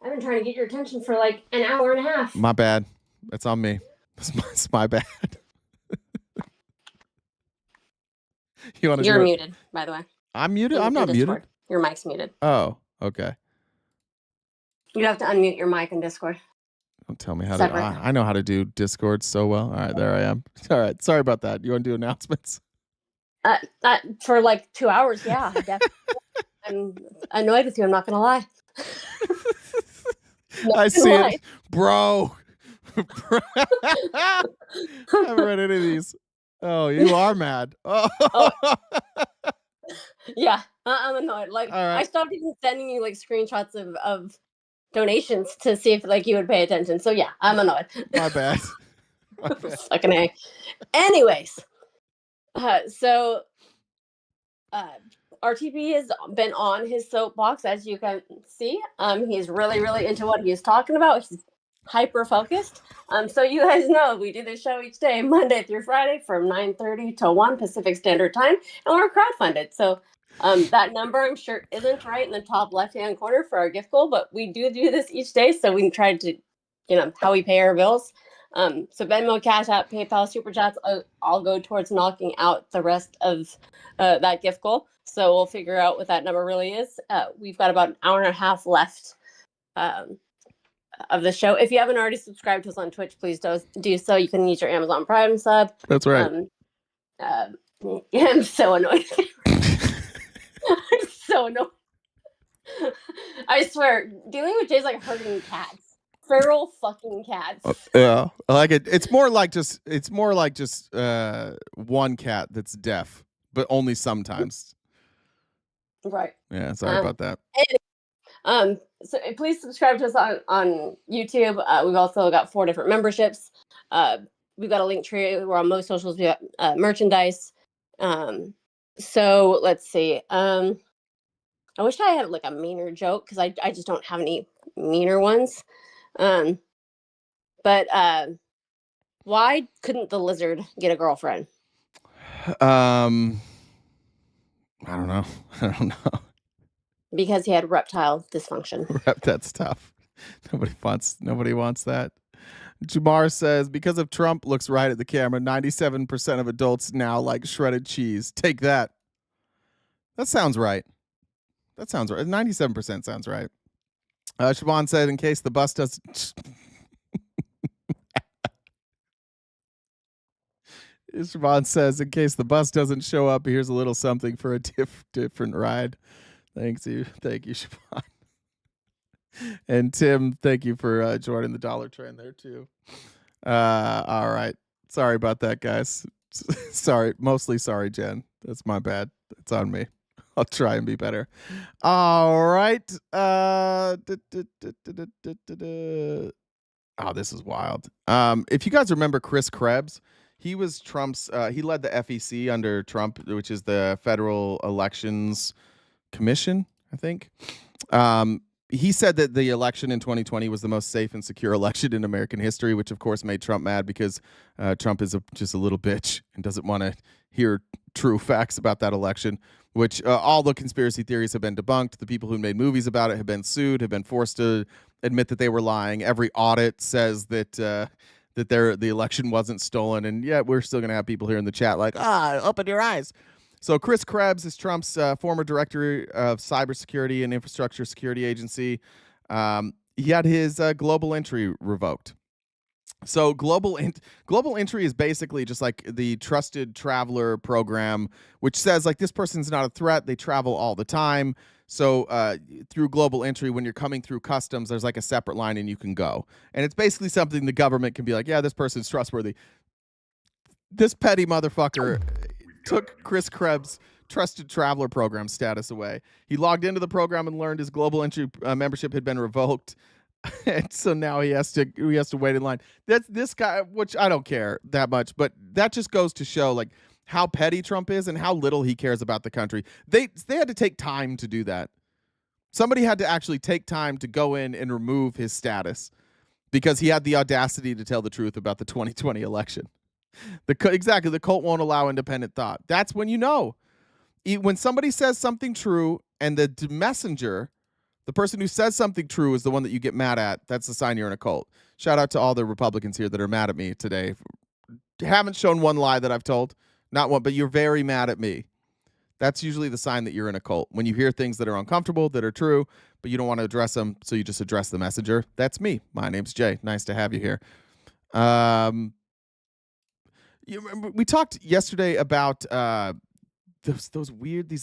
I've been trying to get your attention for like an hour and a half. My bad. That's on me. It's my bad. You're muted, by the way. I'm muted? I'm not muted. Your mic's muted. Oh, okay. You have to unmute your mic in Discord. Don't tell me how to. I know how to do Discord so well. All right, there I am. All right, sorry about that. You want to do announcements? For like 2 hours, yeah. Definitely. I'm annoyed with you. I'm not going to lie. I see it. Bro. I haven't read any of these. Oh, you are mad. Oh. Yeah, I'm annoyed. Like, right. I stopped even sending you like screenshots of donations to see if like you would pay attention. So yeah, I'm annoyed. My bad. My bad. Fucking A. Anyways, so RTP has been on his soapbox, as you can see. He's really, really into what he's talking about. He's hyper focused. So you guys know we do this show each day, Monday through Friday, from 9:30 to 1 Pacific Standard Time, and we're crowdfunded. So that number, I'm sure, isn't right in the top left-hand corner for our gift goal, but we do this each day, so we can try to, how we pay our bills. So Venmo, Cash App, PayPal, Super Chats, all go towards knocking out the rest of that gift goal. So we'll figure out what that number really is. We've got about an hour and a half left of the show. If you haven't already subscribed to us on Twitch, please do so. You can use your Amazon Prime sub. That's right. I'm so annoyed. I'm so annoyed. I swear, dealing with Jay's like herding cats. Feral fucking cats. Yeah, I like it. It's more like just one cat that's deaf, but only sometimes. Right. Yeah, sorry about that. So please subscribe to us on YouTube. We've also got 4 different memberships. We've got a link tree. We're on most socials. We got merchandise. So let's see. I wish I had like a meaner joke because I just don't have any meaner ones. But why couldn't the lizard get a girlfriend? I don't know. Because he had reptile dysfunction. That's tough. Nobody wants that. Jamar says, because of Trump looks right at the camera, 97% of adults now like shredded cheese. Take that. That sounds right. 97% sounds right. Siobhan said, in case the bus doesn't... Siobhan says, in case the bus doesn't show up, here's a little something for a different ride. Thank you, Siobhan. And Tim, thank you for joining the dollar train there too. All right. Sorry about that, guys. Sorry. Mostly sorry, Jen. That's my bad. That's on me. I'll try and be better. All right. Oh, this is wild. If you guys remember Chris Krebs, he was Trump's, he led the FEC under Trump, which is the Federal Elections Commission, I think. He said that the election in 2020 was the most safe and secure election in American history, which of course made Trump mad because Trump is just a little bitch and doesn't want to hear true facts about that election, which all the conspiracy theories have been debunked. The people who made movies about it have been sued, have been forced to admit that they were lying. Every audit says that the election wasn't stolen, and yet we're still going to have people here in the chat like, open your eyes. So Chris Krebs is Trump's former director of cybersecurity and infrastructure security agency. He had his global entry revoked. So global entry is basically just like the trusted traveler program, which says like this person's not a threat. They travel all the time. So through global entry, when you're coming through customs, there's like a separate line and you can go. And it's basically something the government can be like, yeah, this person's trustworthy. This petty motherfucker took Chris Krebs' trusted traveler program status away. He logged into the program and learned his global entry membership had been revoked. And so now he has to wait in line. That's this guy, which I don't care that much, but that just goes to show like how petty Trump is and how little he cares about the country. They had to take time to do that. Somebody had to actually take time to go in and remove his status because he had the audacity to tell the truth about the 2020 election. Exactly, the cult won't allow independent thought. That's when you know. When somebody says something true and the messenger, the person who says something true, is the one that you get mad at, that's a sign you're in a cult. Shout out to all the Republicans here that are mad at me today. Haven't shown one lie that I've told. Not one, but you're very mad at me. That's usually the sign that you're in a cult. When you hear things that are uncomfortable, that are true, but you don't want to address them, so you just address the messenger. That's me. My name's Jay. Nice to have you here. You remember, we talked yesterday about these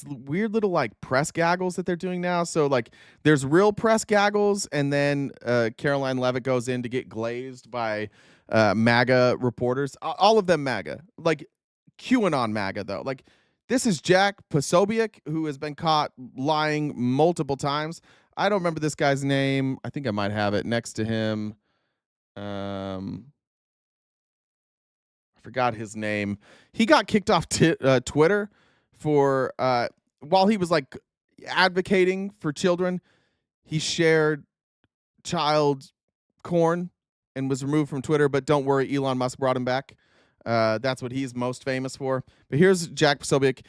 weird little like press gaggles that they're doing now. So like there's real press gaggles, and then Caroline Leavitt goes in to get glazed by MAGA reporters. All of them MAGA, like QAnon MAGA though. Like this is Jack Posobiec, who has been caught lying multiple times. I don't remember this guy's name. I think I might have it next to him. I forgot his name. He got kicked off Twitter for while he was like advocating for children. He shared child corn and was removed from Twitter, but don't worry, Elon Musk brought him back. That's what he's most famous for. But here's Jack Posobiec.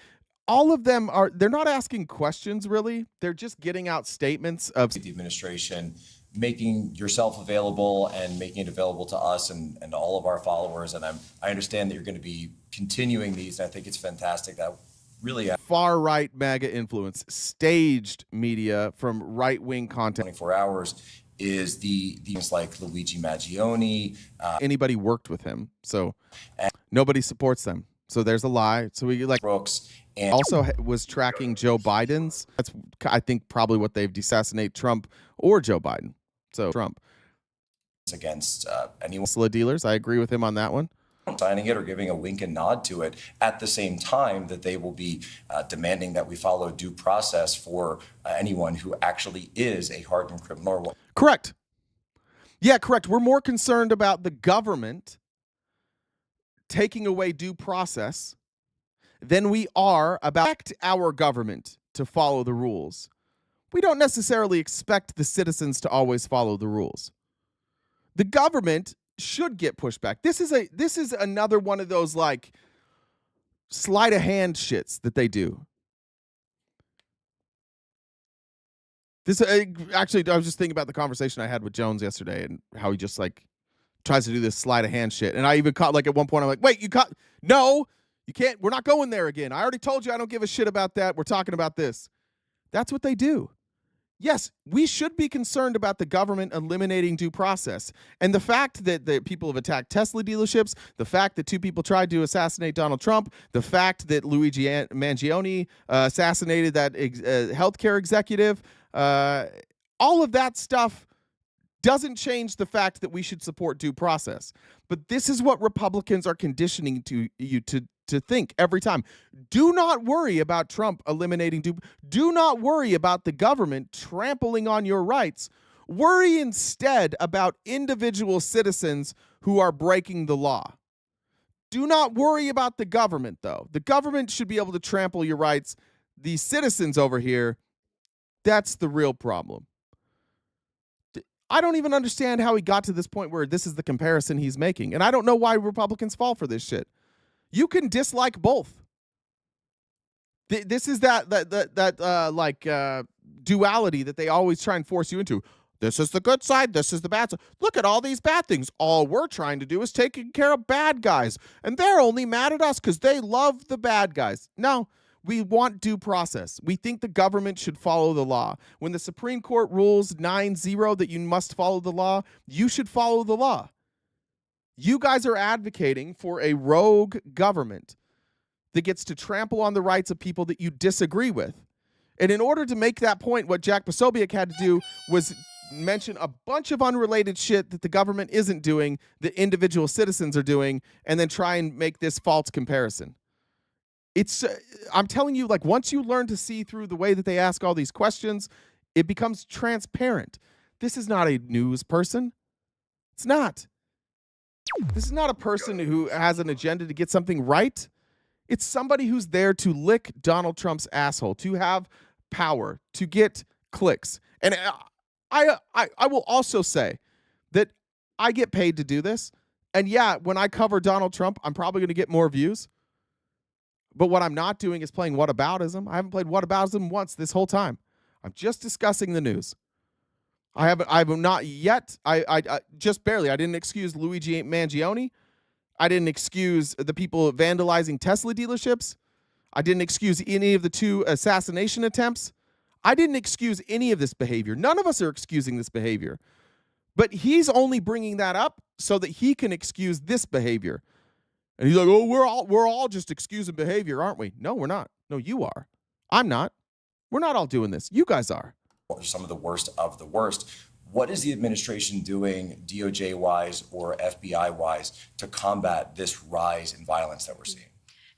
All of them they're not asking questions really. They're just getting out statements of the administration making yourself available and making it available to us and all of our followers. And I understand that you're going to be continuing these. And I think it's fantastic that really far right MAGA influence, staged media from right wing content. 24 hours is these like Luigi Maggioni. Anybody worked with him, so nobody supports them. So there's a lie. So we like Brooks. And also was tracking Joe Biden's. That's I think probably what they've assassinated Trump or Joe Biden. So Trump against anyone. Dealers. I agree with him on that one. Signing it or giving a wink and nod to it at the same time that they will be demanding that we follow due process for anyone who actually is a hardened criminal. Correct. Yeah, correct. We're more concerned about the government taking away due process than we are about our government to follow the rules. We don't necessarily expect the citizens to always follow the rules. The government should get pushback. This is another one of those like sleight of hand shits that they do. This actually, I was just thinking about the conversation I had with Jones yesterday and how he just like tries to do this sleight of hand shit. And I even caught like at one point, I'm like, wait, you We're not going there again. I already told you I don't give a shit about that. We're talking about this. That's what they do. Yes, we should be concerned about the government eliminating due process. And the fact that the people have attacked Tesla dealerships, the fact that 2 people tried to assassinate Donald Trump, the fact that Luigi Mangione assassinated that healthcare executive, all of that stuff doesn't change the fact that we should support due process. But this is what Republicans are conditioning you to think every time. Do not worry about Trump eliminating do not worry about the government trampling on your rights. Worry instead about individual citizens who are breaking the law. Do not worry about the government, though. The government should be able to trample your rights. These citizens over here, that's the real problem. I don't even understand how he got to this point where this is the comparison he's making. And I don't know why Republicans fall for this shit. You can dislike both. This is that duality that they always try and force you into. This is the good side. This is the bad side. Look at all these bad things. All we're trying to do is taking care of bad guys. And they're only mad at us because they love the bad guys. No, we want due process. We think the government should follow the law. When the Supreme Court rules 9-0 that you must follow the law, you should follow the law. You guys are advocating for a rogue government that gets to trample on the rights of people that you disagree with. And in order to make that point, what Jack Posobiec had to do was mention a bunch of unrelated shit that the government isn't doing, that individual citizens are doing, and then try and make this false comparison. It's, I'm telling you, like, once you learn to see through the way that they ask all these questions, it becomes transparent. This is not a news person. It's not. This is not a person who has an agenda to get something right. It's somebody who's there to lick Donald Trump's asshole, to have power, to get clicks. And I will also say that I get paid to do this. And yeah, when I cover Donald Trump, I'm probably going to get more views. But what I'm not doing is playing whataboutism. I haven't played whataboutism once this whole time. I'm just discussing the news. I have not yet. I just barely. I didn't excuse Luigi Mangione. I didn't excuse the people vandalizing Tesla dealerships. I didn't excuse any of the 2 assassination attempts. I didn't excuse any of this behavior. None of us are excusing this behavior. But he's only bringing that up so that he can excuse this behavior. And he's like, oh, we're all just excusing behavior, aren't we? No, we're not. No, you are. I'm not. We're not all doing this. You guys are. Some of the worst of the worst. What is the administration doing, DOJ-wise or FBI-wise, to combat this rise in violence that we're seeing?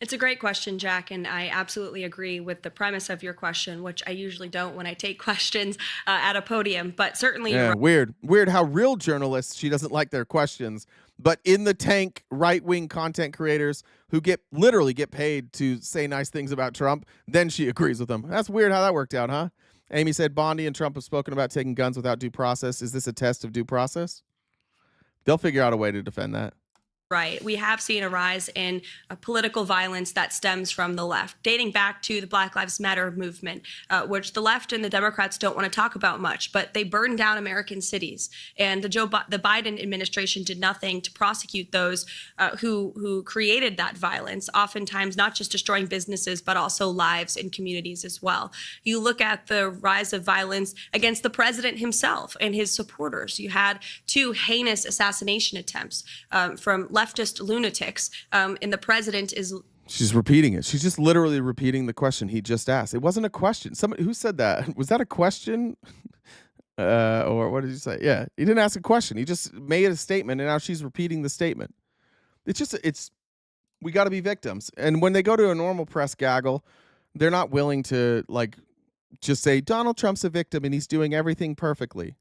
It's a great question, Jack, and I absolutely agree with the premise of your question, which I usually don't when I take questions at a podium, but certainly... Yeah, weird how real journalists, she doesn't like their questions, but in the tank right-wing content creators who literally get paid to say nice things about Trump, then she agrees with them. That's weird how that worked out, huh? Amy said, Bondi and Trump have spoken about taking guns without due process. Is this a test of due process? They'll figure out a way to defend that. Right. We have seen a rise in political violence that stems from the left, dating back to the Black Lives Matter movement, which the left and the Democrats don't want to talk about much, but they burned down American cities. And the Biden administration did nothing to prosecute those who created that violence, oftentimes not just destroying businesses, but also lives and communities as well. You look at the rise of violence against the president himself and his supporters. You had 2 heinous assassination attempts from leftist lunatics, and the president is... She's repeating it. She's just literally repeating the question he just asked. It wasn't a question. Somebody who said that? Was that a question? Or what did you say? Yeah, he didn't ask a question. He just made a statement, and now she's repeating the statement. We got to be victims. And when they go to a normal press gaggle, they're not willing to, like, just say, Donald Trump's a victim and he's doing everything perfectly.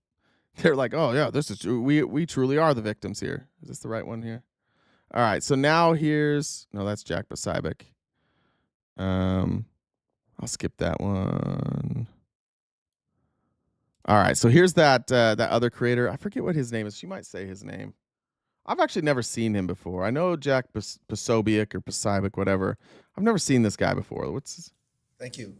They're like, oh, yeah, this is true. We truly are the victims here. Is this the right one here? All right, so now no, that's Jack Posobiec. I'll skip that one. All right, so here's that other creator. I forget what his name is. She might say his name. I've actually never seen him before. I know Jack Posobiec or Posobiec, whatever. I've never seen this guy before. What's his? Thank you.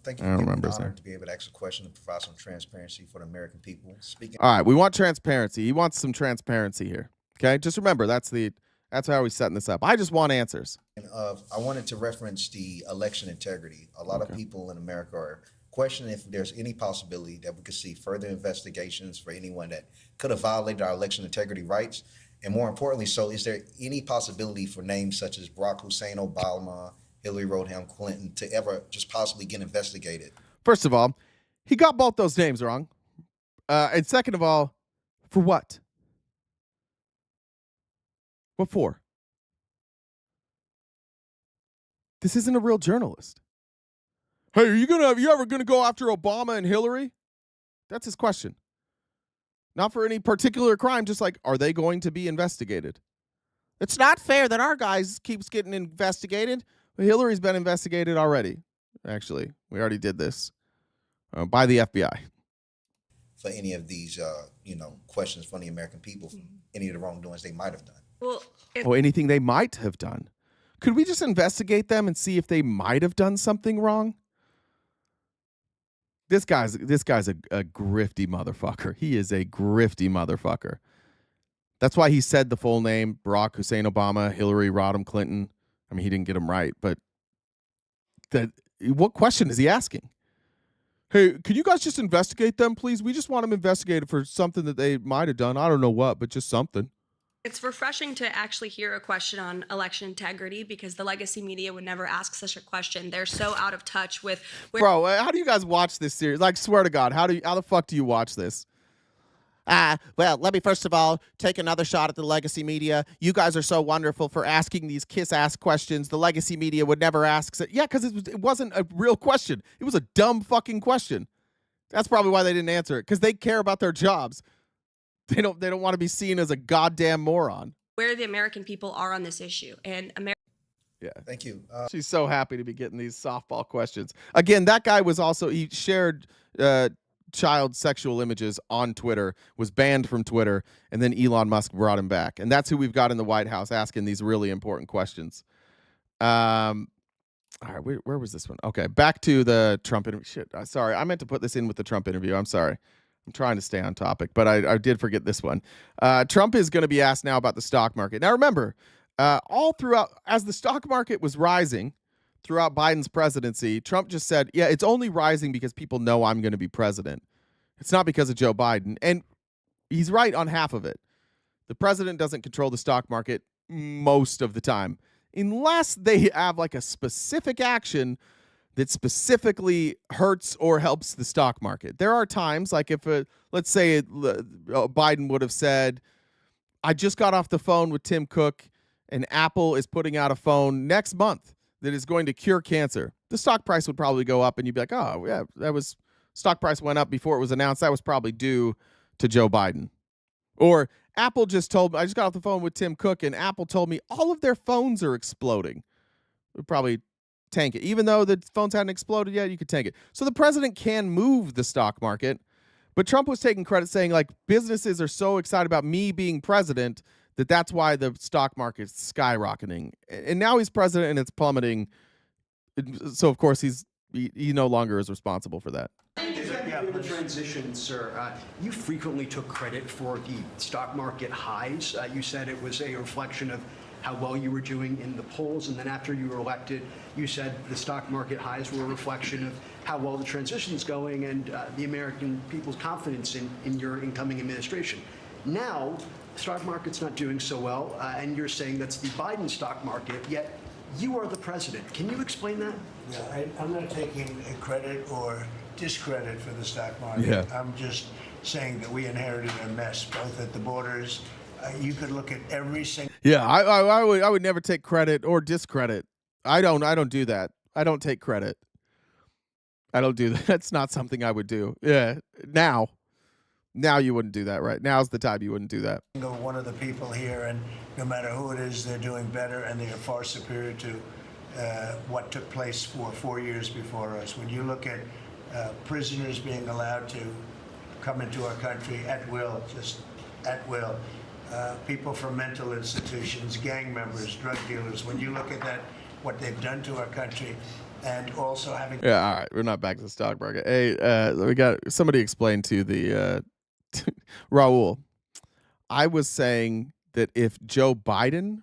Thank you. I don't remember his honor name. to be able to ask a question and provide some transparency for the American people. Speaking. All right, we want transparency. He wants some transparency here. Okay, just remember that's the That's how we're setting this up. I just want answers. I wanted to reference the election integrity. A lot of people in America are questioning if there's any possibility that we could see further investigations for anyone that could have violated our election integrity rights. And more importantly, so is there any possibility for names such as Barack Hussein Obama, Hillary Rodham Clinton to ever just possibly get investigated? First of all, he got both those names wrong. And second of all, for what? What for? This isn't a real journalist. Hey, are you ever gonna go after Obama and Hillary? That's his question. Not for any particular crime, just like, are they going to be investigated? It's not fair that our guys keeps getting investigated. Hillary's been investigated already. Actually, we already did this by the FBI. For any of these, questions from the American people, any of the wrongdoings they might have done. Well, anything they might have done. Could we just investigate them and see if they might have done something wrong? This guy's a grifty motherfucker. He is a grifty motherfucker. That's why he said the full name, Barack Hussein Obama, Hillary Rodham Clinton. I mean, he didn't get them right, but what question is he asking? Hey, can you guys just investigate them, please? We just want them investigated for something that they might have done. I don't know what, but just something. It's refreshing to actually hear a question on election integrity because the legacy media would never ask such a question. They're so out of touch with Bro, how do you guys watch this series? Like, swear to God, how the fuck do you watch this? Well, let me first of all take another shot at the legacy media. You guys are so wonderful for asking these kiss-ass questions. The legacy media would never ask. Yeah, because it wasn't a real question. It was a dumb fucking question. That's probably why they didn't answer it, because they care about their jobs. They don't want to be seen as a goddamn moron. where the American people are on this issue. And Yeah. Thank you. She's so happy to be getting these softball questions. Again, that guy was also, he shared child sexual images on Twitter, was banned from Twitter, and then Elon Musk brought him back. And that's who we've got in the White House asking these really important questions. All right, where was this one? Okay, back to the Trump interview. Shit, sorry. I meant to put this in with the Trump interview. I'm sorry. I'm trying to stay on topic, but I did forget this one. Trump is going to be asked now about the stock market. Now, remember, all throughout, as the stock market was rising throughout Biden's presidency, Trump just said, yeah, it's only rising because people know I'm going to be president. It's not because of Joe Biden. And he's right on half of it. The president doesn't control the stock market most of the time, unless they have like a specific action that specifically hurts or helps the stock market. There are times, like if, let's say Biden would have said, I just got off the phone with Tim Cook, and Apple is putting out a phone next month that is going to cure cancer. The stock price would probably go up, and you'd be like, oh, yeah, stock price went up before it was announced. That was probably due to Joe Biden. Or Apple just told me, I just got off the phone with Tim Cook, and Apple told me all of their phones are exploding. We'd probably tank it. Even though the phones hadn't exploded yet, you could tank it. So the president can move the stock market, but Trump was taking credit saying, like, businesses are so excited about me being president that's why the stock market's skyrocketing. And now he's president and it's plummeting. So, of course, he no longer is responsible for that. During the transition, sir, you frequently took credit for the stock market highs. You said it was a reflection of how well you were doing in the polls, and then after you were elected, you said the stock market highs were a reflection of how well the transition is going and the American people's confidence in your incoming administration. Now, the stock market's not doing so well, and you're saying that's the Biden stock market, yet you are the president. Can you explain that? Yeah, I'm not taking credit or discredit for the stock market. Yeah. I'm just saying that we inherited a mess, both at the borders. You could look at every single. Yeah, I would never take credit or discredit. I don't do that. I don't take credit. I don't do that. That's not something I would do. Yeah. Now you wouldn't do that, right? Now's the time you wouldn't do that. One of the people here, and no matter who it is, they're doing better, and they are far superior to what took place for 4 years before us. When you look at prisoners being allowed to come into our country at will, just at will, people from mental institutions, gang members, drug dealers, when you look at that, what they've done to our country, and also having... Yeah, all right, we're not back to the stock market. Hey, we got somebody explain to the... Raul, I was saying that if Joe Biden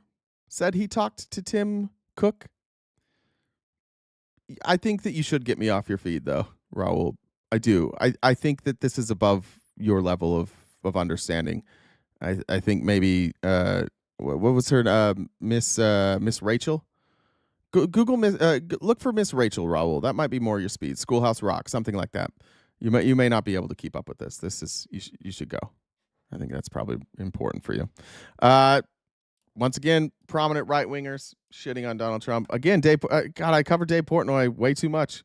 said he talked to Tim Cook. I think that you should get me off your feed, though, Raul. I do. I think that this is above your level of understanding. I think maybe what was her Miss Rachel? Google look for Miss Rachel, Raul. That might be more your speed. Schoolhouse Rock, something like that. You may not be able to keep up with this. This is you should go. I think that's probably important for you. Once again, prominent right wingers shitting on Donald Trump again. God, I covered Dave Portnoy way too much.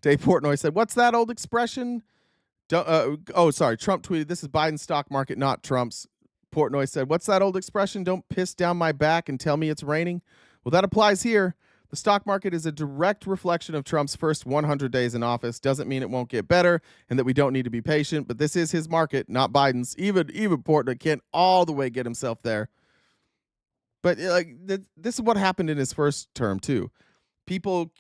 Dave Portnoy said, "What's that old expression?" Sorry. Trump tweeted, "This is Biden's stock market, not Trump's." Portnoy said, "What's that old expression? Don't piss down my back and tell me it's raining." Well, that applies here. The stock market is a direct reflection of Trump's first 100 days in office. Doesn't mean it won't get better and that we don't need to be patient, but this is his market, not Biden's. Even Portnoy can't all the way get himself there. But this is what happened in his first term too. People,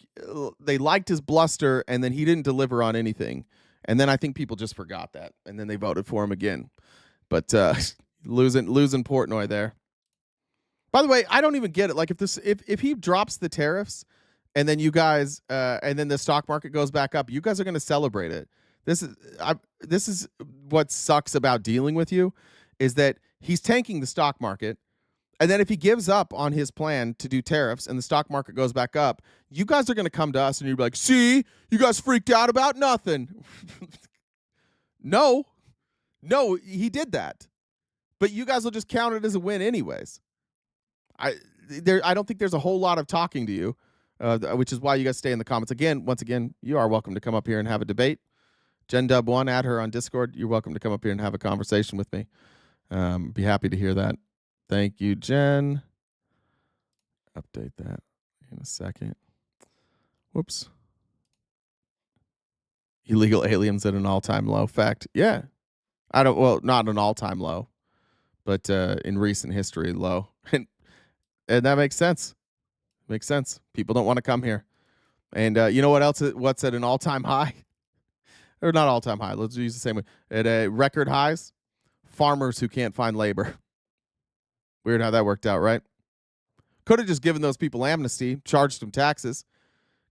they liked his bluster, and then he didn't deliver on anything. And then I think people just forgot that, and then they voted for him again. But losing Portnoy there. By the way, I don't even get it. Like if he drops the tariffs, and then you guys, and then the stock market goes back up, you guys are going to celebrate it. This is what sucks about dealing with you, is that he's tanking the stock market. And then if he gives up on his plan to do tariffs and the stock market goes back up, you guys are going to come to us and you'll be like, "See, you guys freaked out about nothing." No, he did that. But you guys will just count it as a win anyways. I don't think there's a whole lot of talking to you, which is why you guys stay in the comments. Once again, you are welcome to come up here and have a debate. JenDub1, add her on Discord. You're welcome to come up here and have a conversation with me. Be happy to hear that. Thank you, Jen. Update that in a second. Whoops. Illegal aliens at an all-time low. Fact. Yeah. Not an all-time low, but in recent history, low. And that makes sense. Makes sense. People don't want to come here. And you know what else? What's at an all-time high? Or not all-time high. Let's use the same way. At record highs, farmers who can't find labor. Weird how that worked out, right? Could have just given those people amnesty, charged them taxes,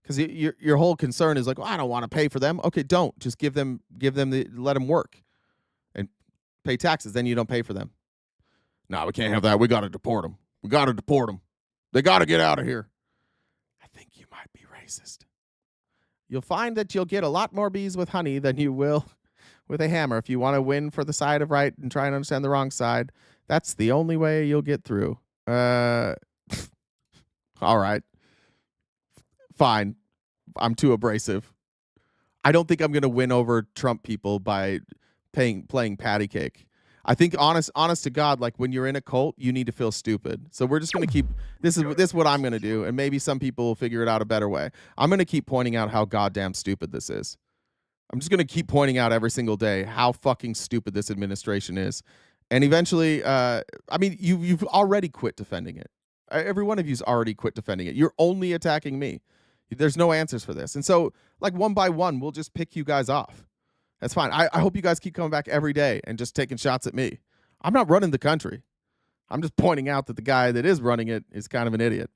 because your whole concern is like, "Well, I don't want to pay for them." Okay, don't. Just let them work and pay taxes. Then you don't pay for them. No, we can't have that. We got to deport them. We got to deport them. They got to get out of here. I think you might be racist. You'll find that you'll get a lot more bees with honey than you will with a hammer. If you want to win for the side of right and try and understand the wrong side, that's the only way you'll get through. All right. Fine. I'm too abrasive. I don't think I'm going to win over Trump people by playing patty cake. I think honest to God, like when you're in a cult, you need to feel stupid. So we're just going to keep this is what I'm going to do, and maybe some people will figure it out a better way. I'm going to keep pointing out how goddamn stupid this is. I'm just going to keep pointing out every single day how fucking stupid this administration is. And eventually, you've already quit defending it. Every one of you's already quit defending it. You're only attacking me. There's no answers for this. And so, like, one by one, we'll just pick you guys off. That's fine. I hope you guys keep coming back every day and just taking shots at me. I'm not running the country. I'm just pointing out that the guy that is running it is kind of an idiot.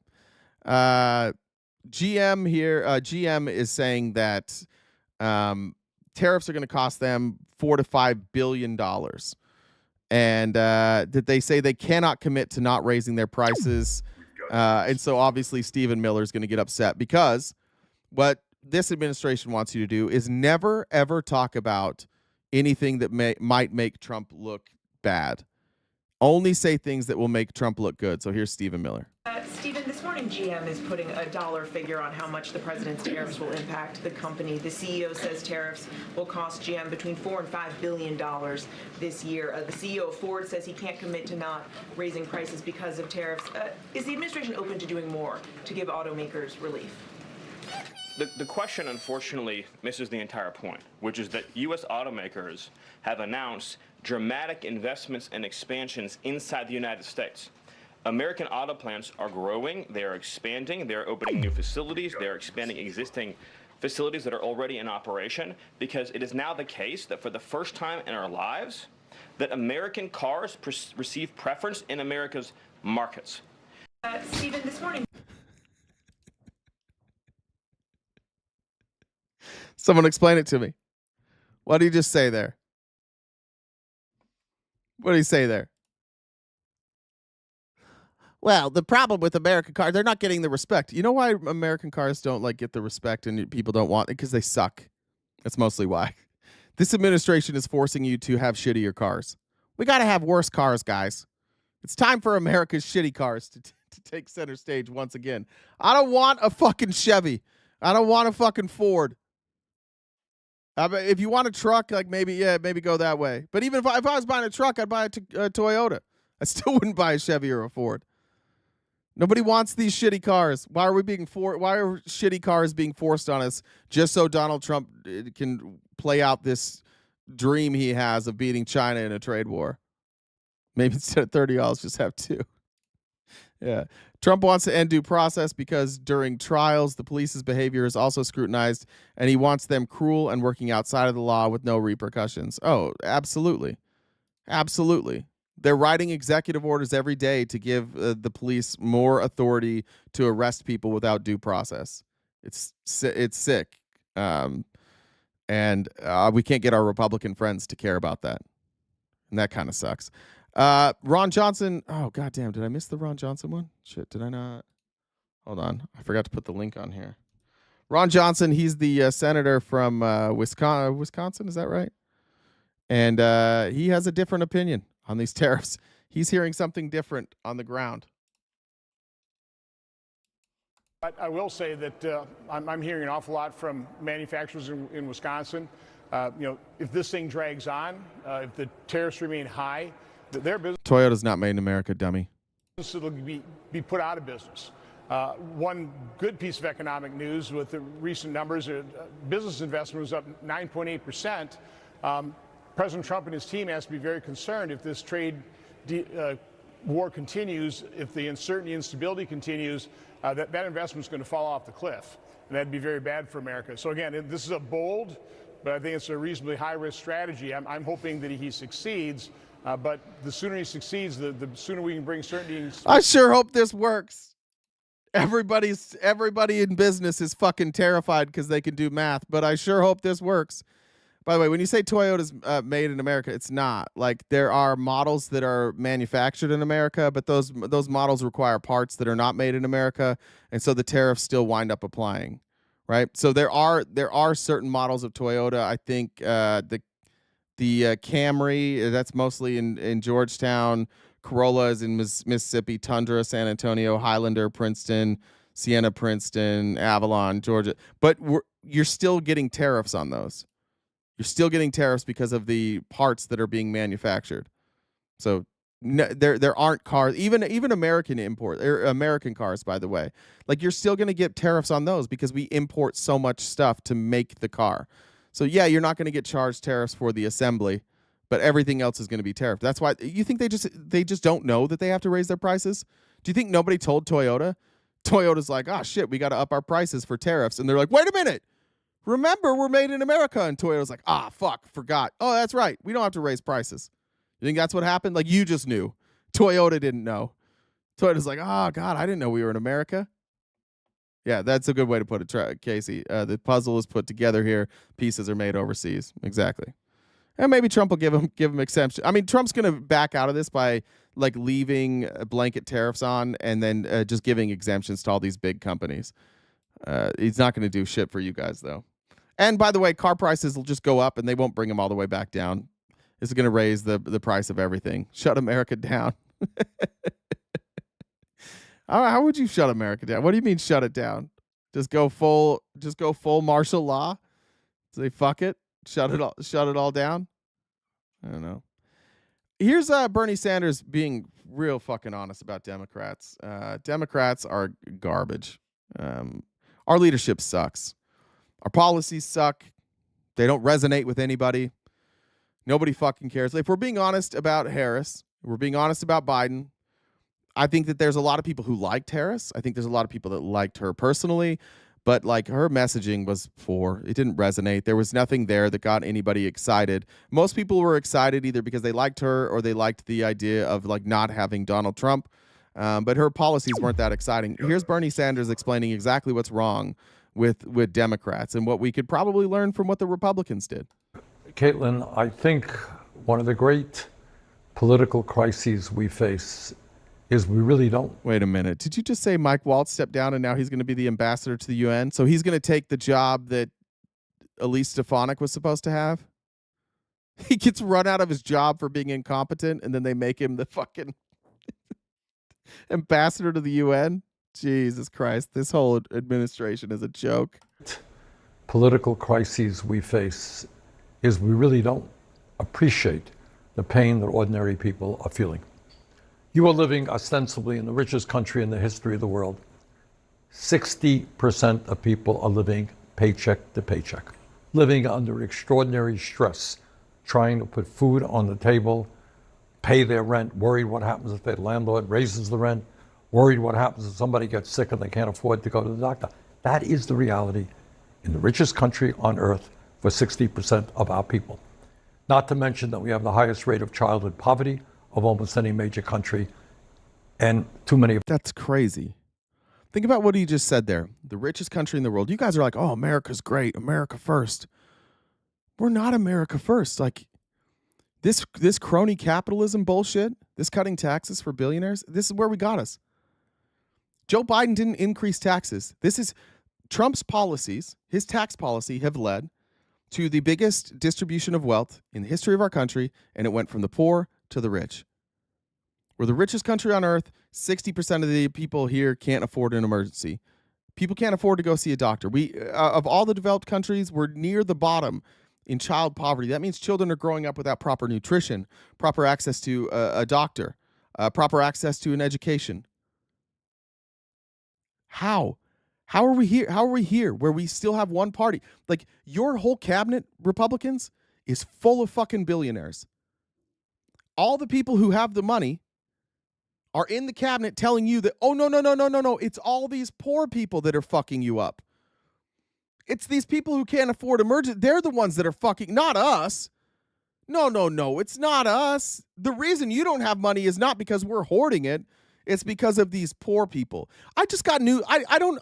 GM here, GM is saying that tariffs are going to cost them $4 to $5 billion. And that they say they cannot commit to not raising their prices. And so obviously Stephen Miller is going to get upset because what this administration wants you to do is never, ever talk about anything that might make Trump look bad. Only say things that will make Trump look good. So here's Stephen Miller. Stephen, this morning GM is putting a dollar figure on how much the president's tariffs will impact the company. The CEO says tariffs will cost GM between $4 and $5 billion this year. The CEO of Ford says he can't commit to not raising prices because of tariffs. Is the administration open to doing more to give automakers relief? The question, unfortunately, misses the entire point, which is that U.S. automakers have announced dramatic investments and expansions inside the United States. American auto plants are growing, they are expanding, they're opening new facilities, they're expanding existing facilities that are already in operation, because it is now the case that for the first time in our lives, that American cars receive preference in America's markets. Stephen, this morning. Someone explain it to me. What did he just say there? What did he say there? Well, the problem with American cars, they're not getting the respect. You know why American cars don't like get the respect and people don't want it? Because they suck. That's mostly why. This administration is forcing you to have shittier cars. We got to have worse cars, guys. It's time for America's shitty cars to take center stage once again. I don't want a fucking Chevy. I don't want a fucking Ford. If you want a truck, like maybe go that way. But even if I was buying a truck, I'd buy a Toyota. I still wouldn't buy a Chevy or a Ford. Nobody wants these shitty cars. Why are shitty cars being forced on us just so Donald Trump can play out this dream he has of beating China in a trade war? Maybe instead of $30, just have 2. Yeah. Trump wants to end due process because during trials, the police's behavior is also scrutinized, and he wants them cruel and working outside of the law with no repercussions. Oh, absolutely. Absolutely. They're writing executive orders every day to give the police more authority to arrest people without due process. It's sick. And we can't get our Republican friends to care about that. And that kind of sucks. Ron Johnson. Oh, goddamn. Did I miss the Ron Johnson one? Shit, did I not? Hold on. I forgot to put the link on here. Ron Johnson, he's the senator from Wisconsin. Is that right? And he has a different opinion on these tariffs. He's hearing something different on the ground. I will say that I'm hearing an awful lot from manufacturers in Wisconsin. If this thing drags on, if the tariffs remain high, their business Toyota's not made in America, dummy. will be put out of business. One good piece of economic news with the recent numbers, business investment was up 9.8%. President Trump and his team has to be very concerned if this trade war continues, if the uncertainty and instability continues, that investment is going to fall off the cliff. And that'd be very bad for America. So again, this is a bold, but I think it's a reasonably high-risk strategy. I'm hoping that he succeeds, but the sooner he succeeds, the sooner we can bring certainty. I sure hope this works. Everybody in business is fucking terrified because they can do math, but I sure hope this works. By the way, when you say Toyota's made in America, it's not. Like, there are models that are manufactured in America, but those models require parts that are not made in America, and so the tariffs still wind up applying, right? So there are certain models of Toyota. I think the Camry, that's mostly in Georgetown. Corolla is in Mississippi. Tundra, San Antonio. Highlander, Princeton. Sienna, Princeton. Avalon, Georgia. But you're still getting tariffs on those. You're still getting tariffs because of the parts that are being manufactured. So there aren't cars, even American cars, by the way. Like, you're still going to get tariffs on those because we import so much stuff to make the car. So yeah, you're not going to get charged tariffs for the assembly, but everything else is going to be tariffed. That's why you think they just don't know that they have to raise their prices. Do you think nobody told Toyota? Toyota's like, oh shit, we got to up our prices for tariffs, and they're like, wait a minute. Remember, we're made in America. And Toyota's like, fuck, forgot. Oh, that's right. We don't have to raise prices. You think that's what happened? Like, you just knew. Toyota didn't know. Toyota's like, oh, God, I didn't know we were in America. Yeah, that's a good way to put it, Casey. The puzzle is put together here. Pieces are made overseas. Exactly. And maybe Trump will give him exemption. I mean, Trump's going to back out of this by, like, leaving blanket tariffs on and then just giving exemptions to all these big companies. He's not going to do shit for you guys, though. And by the way, car prices will just go up and they won't bring them all the way back down. This is going to raise the price of everything. Shut America down. How would you shut America down? What do you mean shut it down? Just go full martial law? Say fuck it? Shut it all down? I don't know. Here's Bernie Sanders being real fucking honest about Democrats. Democrats are garbage. Our leadership sucks. Our policies suck. They don't resonate with anybody. Nobody fucking cares. If we're being honest about Harris, we're being honest about Biden, I think that there's a lot of people who liked Harris. I think there's a lot of people that liked her personally, but like, her messaging was poor. It didn't resonate. There was nothing there that got anybody excited. Most people were excited either because they liked her or they liked the idea of, like, not having Donald Trump. But her policies weren't that exciting. Here's Bernie Sanders explaining exactly what's wrong with Democrats and what we could probably learn from what the Republicans did. Caitlin, I think one of the great political crises we face is we really don't. Wait a minute. Did you just say Mike Waltz stepped down and now he's going to be the ambassador to the UN? So he's going to take the job that Elise Stefanik was supposed to have? He gets run out of his job for being incompetent, and then they make him the fucking ambassador to the UN? Jesus Christ. This whole administration is a joke. Political crises we face is we really don't appreciate the pain that ordinary people are feeling. You are living ostensibly in the richest country in the history of the world. 60% of people are living paycheck to paycheck, living under extraordinary stress, trying to put food on the table, pay their rent, worried what happens if their landlord raises the rent, worried what happens if somebody gets sick and they can't afford to go to the doctor. That is the reality in the richest country on earth for 60% of our people. Not to mention that we have the highest rate of childhood poverty of almost any major country, and too many of— That's crazy. Think about what he just said there. The richest country in the world. You guys are like, oh, America's great. America first. We're not America first. Like this crony capitalism bullshit, this cutting taxes for billionaires, this is where we got us. Joe Biden didn't increase taxes. This is Trump's policies. His tax policy have led to the biggest distribution of wealth in the history of our country, and it went from the poor to the rich. We're the richest country on earth. 60% of the people here can't afford an emergency. People can't afford to go see a doctor. We, of all the developed countries, we're near the bottom in child poverty. That means children are growing up without proper nutrition, proper access to a doctor, proper access to an education. How? How are we here? How are we here where we still have one party? Like your whole cabinet, Republicans, is full of fucking billionaires. All the people who have the money are in the cabinet telling you that, oh, no, it's all these poor people that are fucking you up. It's these people who can't afford emergency. They're the ones that are fucking, not us. No, it's not us. The reason you don't have money is not because we're hoarding it. It's because of these poor people. I just got new, I don't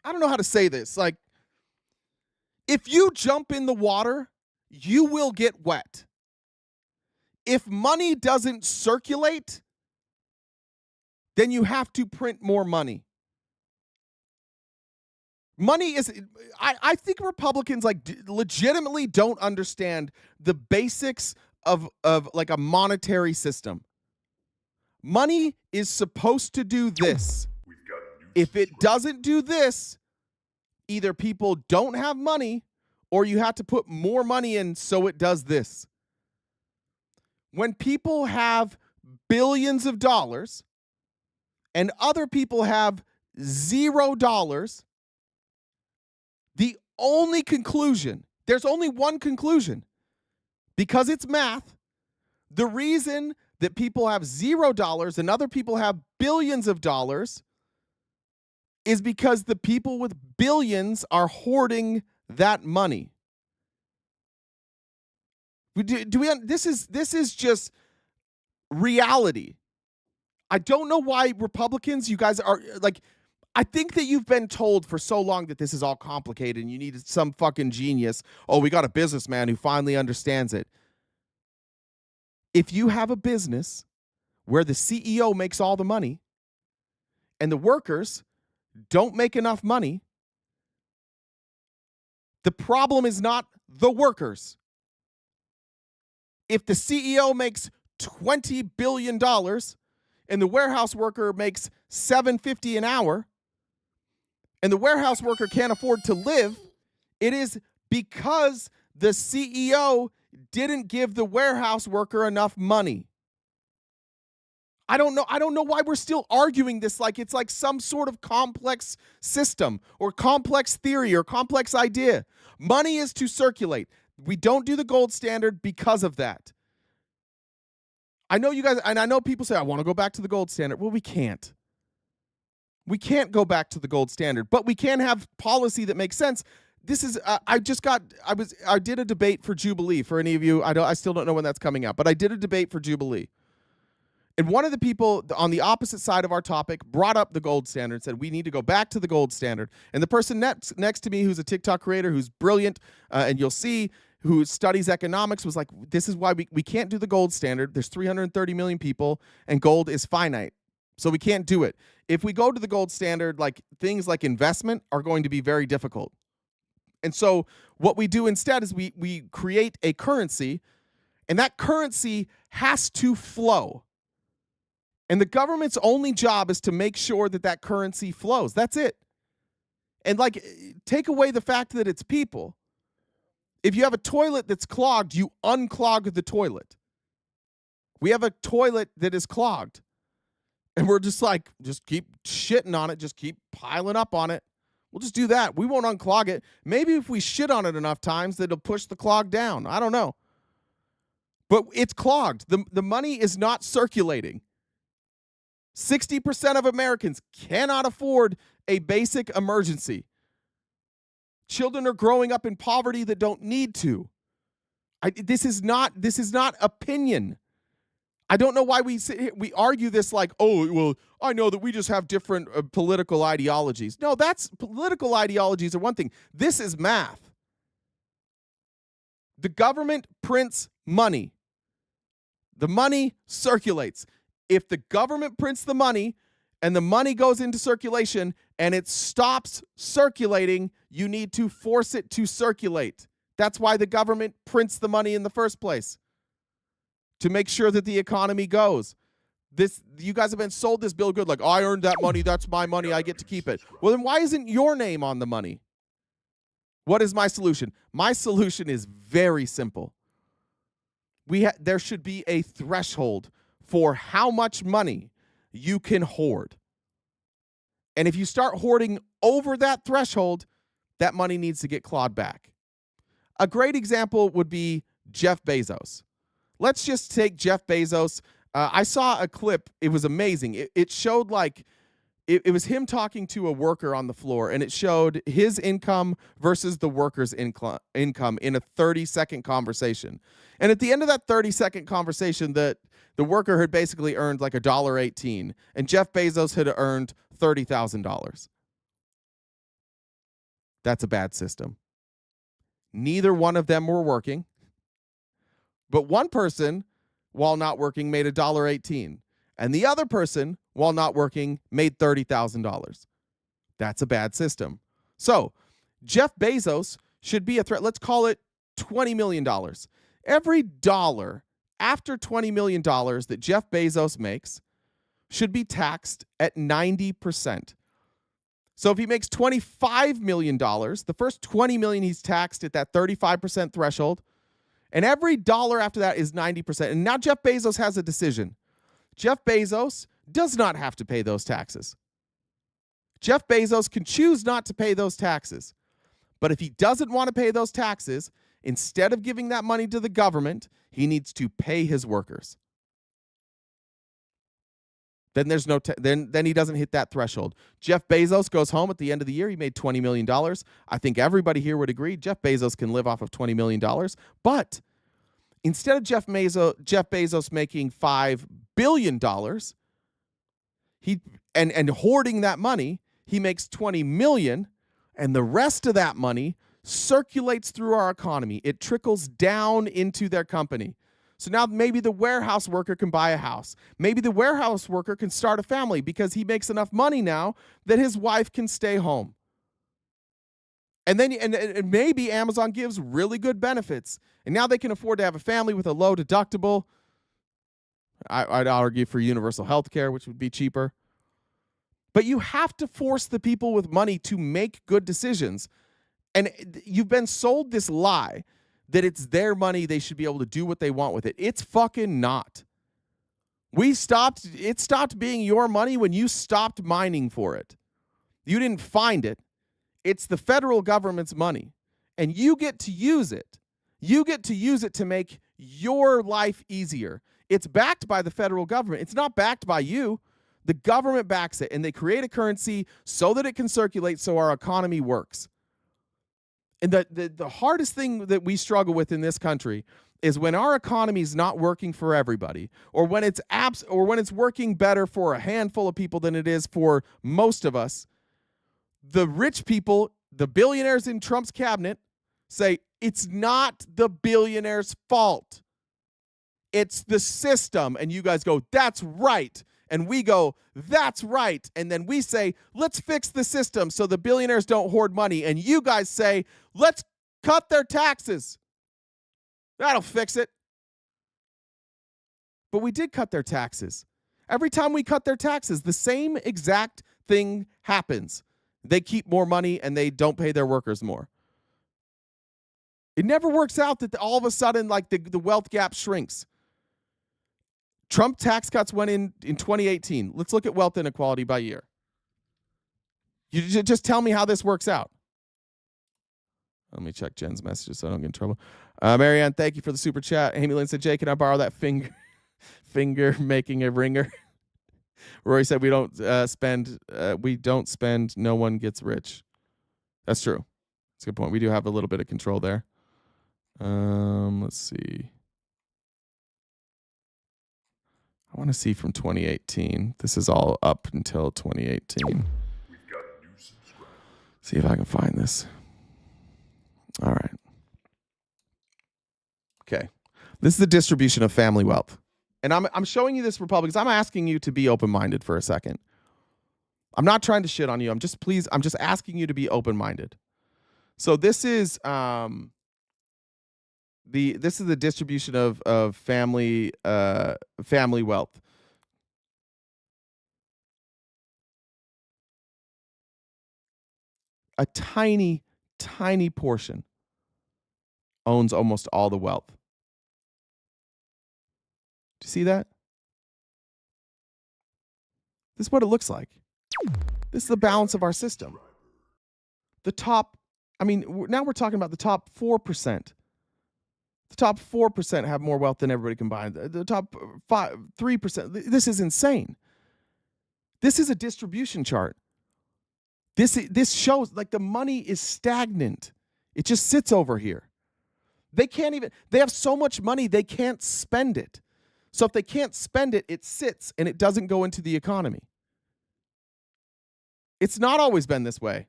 know how to say this. Like, if you jump in the water, you will get wet. If money doesn't circulate, then you have to print more money. Money is, I think Republicans like legitimately don't understand the basics of like a monetary system. Money is supposed to do this. If it doesn't do this, either people don't have money or you have to put more money in so it does this. When people have billions of dollars and other people have $0, the only conclusion, there's only one conclusion, because it's math, the reason that people have $0 and other people have billions of dollars is because the people with billions are hoarding that money. This is just reality. I don't know why Republicans, you guys are like, I think that you've been told for so long that this is all complicated and you need some fucking genius. Oh, we got a businessman who finally understands it. If you have a business where the CEO makes all the money and the workers don't make enough money, the problem is not the workers. If the CEO makes $20 billion and the warehouse worker makes $7.50 an hour and the warehouse worker can't afford to live, it is because the CEO didn't give the warehouse worker enough money. I don't know why we're still arguing this like it's like some sort of complex system or complex theory or complex idea. Money is to circulate. We don't do the gold standard because of that. I know you guys, and I know people say, I want to go back to the gold standard. Well, we can't. We can't go back to the gold standard, but we can have policy that makes sense. This is, I did a debate for Jubilee. For any of you, I still don't know when that's coming out, but I did a debate for Jubilee. And one of the people on the opposite side of our topic brought up the gold standard, said we need to go back to the gold standard. And the person next to me, who's a TikTok creator, who's brilliant, and you'll see, who studies economics, was like, this is why we can't do the gold standard. There's 330 million people, and gold is finite. So we can't do it. If we go to the gold standard, like things like investment are going to be very difficult. And so what we do instead is we create a currency, and that currency has to flow. And the government's only job is to make sure that that currency flows. That's it. And like, take away the fact that it's people. If you have a toilet that's clogged, you unclog the toilet. We have a toilet that is clogged. And we're just like, just keep shitting on it. Just keep piling up on it. We'll just do that. We won't unclog it. Maybe if we shit on it enough times, that it'll push the clog down. I don't know. But it's clogged. The money is not circulating. 60% of Americans cannot afford a basic emergency. Children are growing up in poverty that don't need to. This is not opinion. I don't know why we argue this like, oh, well, I know that we just have different political ideologies. No, that's political ideologies are one thing. This is math. The government prints money. The money circulates. If the government prints the money and the money goes into circulation and it stops circulating, you need to force it to circulate. That's why the government prints the money in the first place, to make sure that the economy goes. You guys have been sold this bill good, like, oh, I earned that money, that's my money, I get to keep it. Well, then why isn't your name on the money? What is my solution? My solution is very simple. There should be a threshold for how much money you can hoard. And if you start hoarding over that threshold, that money needs to get clawed back. A great example would be Jeff Bezos. Let's just take Jeff Bezos. I saw a clip. It was amazing. It showed like, it was him talking to a worker on the floor, and it showed his income versus the worker's income in a 30-second conversation. And at the end of that 30-second conversation, the worker had basically earned like $1.18, and Jeff Bezos had earned $30,000. That's a bad system. Neither one of them were working, but one person, while not working, made $1.18, and the other person, while not working, made $30,000. That's a bad system. So Jeff Bezos should be a threat. Let's call it $20 million. Every dollar after $20 million that Jeff Bezos makes should be taxed at 90%. So if he makes $25 million, the first $20 million he's taxed at that 35% threshold, and every dollar after that is 90%. And now Jeff Bezos has a decision. Jeff Bezos does not have to pay those taxes. Jeff Bezos can choose not to pay those taxes. But if he doesn't want to pay those taxes, instead of giving that money to the government, he needs to pay his workers. Then there's no then he doesn't hit that threshold. Jeff Bezos goes home at the end of the year. He made $20 million. I think everybody here would agree Jeff Bezos can live off of $20 million. But instead of Jeff Bezos making $5 billion, and hoarding that money, he makes $20 million, and the rest of that money circulates through our economy. It trickles down into their company. So now maybe the warehouse worker can buy a house. Maybe the warehouse worker can start a family because he makes enough money now that his wife can stay home. And then and maybe Amazon gives really good benefits. And now they can afford to have a family with a low deductible. I'd argue for universal health care, which would be cheaper. But you have to force the people with money to make good decisions. And you've been sold this lie that it's their money, they should be able to do what they want with it. It's fucking not. It stopped being your money when you stopped mining for it. You didn't find it. It's the federal government's money. And you get to use it. You get to use it to make your life easier. It's backed by the federal government. It's not backed by you. The government backs it, and they create a currency so that it can circulate so our economy works. And the hardest thing that we struggle with in this country is when our economy is not working for everybody, or when it's working better for a handful of people than it is for most of us, the rich people, the billionaires in Trump's cabinet, say it's not the billionaire's fault. It's the system. And you guys go, that's right. And we go, that's right. And then we say, let's fix the system so the billionaires don't hoard money. And you guys say, let's cut their taxes. That'll fix it. But we did cut their taxes. Every time we cut their taxes, the same exact thing happens. They keep more money and they don't pay their workers more. It never works out that all of a sudden, like the wealth gap shrinks. Trump tax cuts went in 2018. Let's look at wealth inequality by year. You just tell me how this works out. Let me check Jen's messages so I don't get in trouble. Marianne, thank you for the super chat. Amy Lynn said, Jay, can I borrow that finger making a ringer? Rory said, we don't spend, no one gets rich. That's true. That's a good point. We do have a little bit of control there. Let's see. I want to see from 2018. This is all up until 2018. We've got new subscribers. See if I can find this. All right. Okay. This is the distribution of family wealth. And I'm showing you this, Republicans. I'm asking you to be open-minded for a second. I'm not trying to shit on you. I'm just asking you to be open-minded. So this is the distribution of family wealth. A tiny portion owns almost all the wealth. Do you see that? This is what it looks like. This is the balance of our system. The top, now we're talking about the top 4%. The top 4% have more wealth than everybody combined. The top 3%. This is insane. This is a distribution chart. This shows like the money is stagnant. It just sits over here. They have so much money, they can't spend it. So if they can't spend it, it sits and it doesn't go into the economy. It's not always been this way.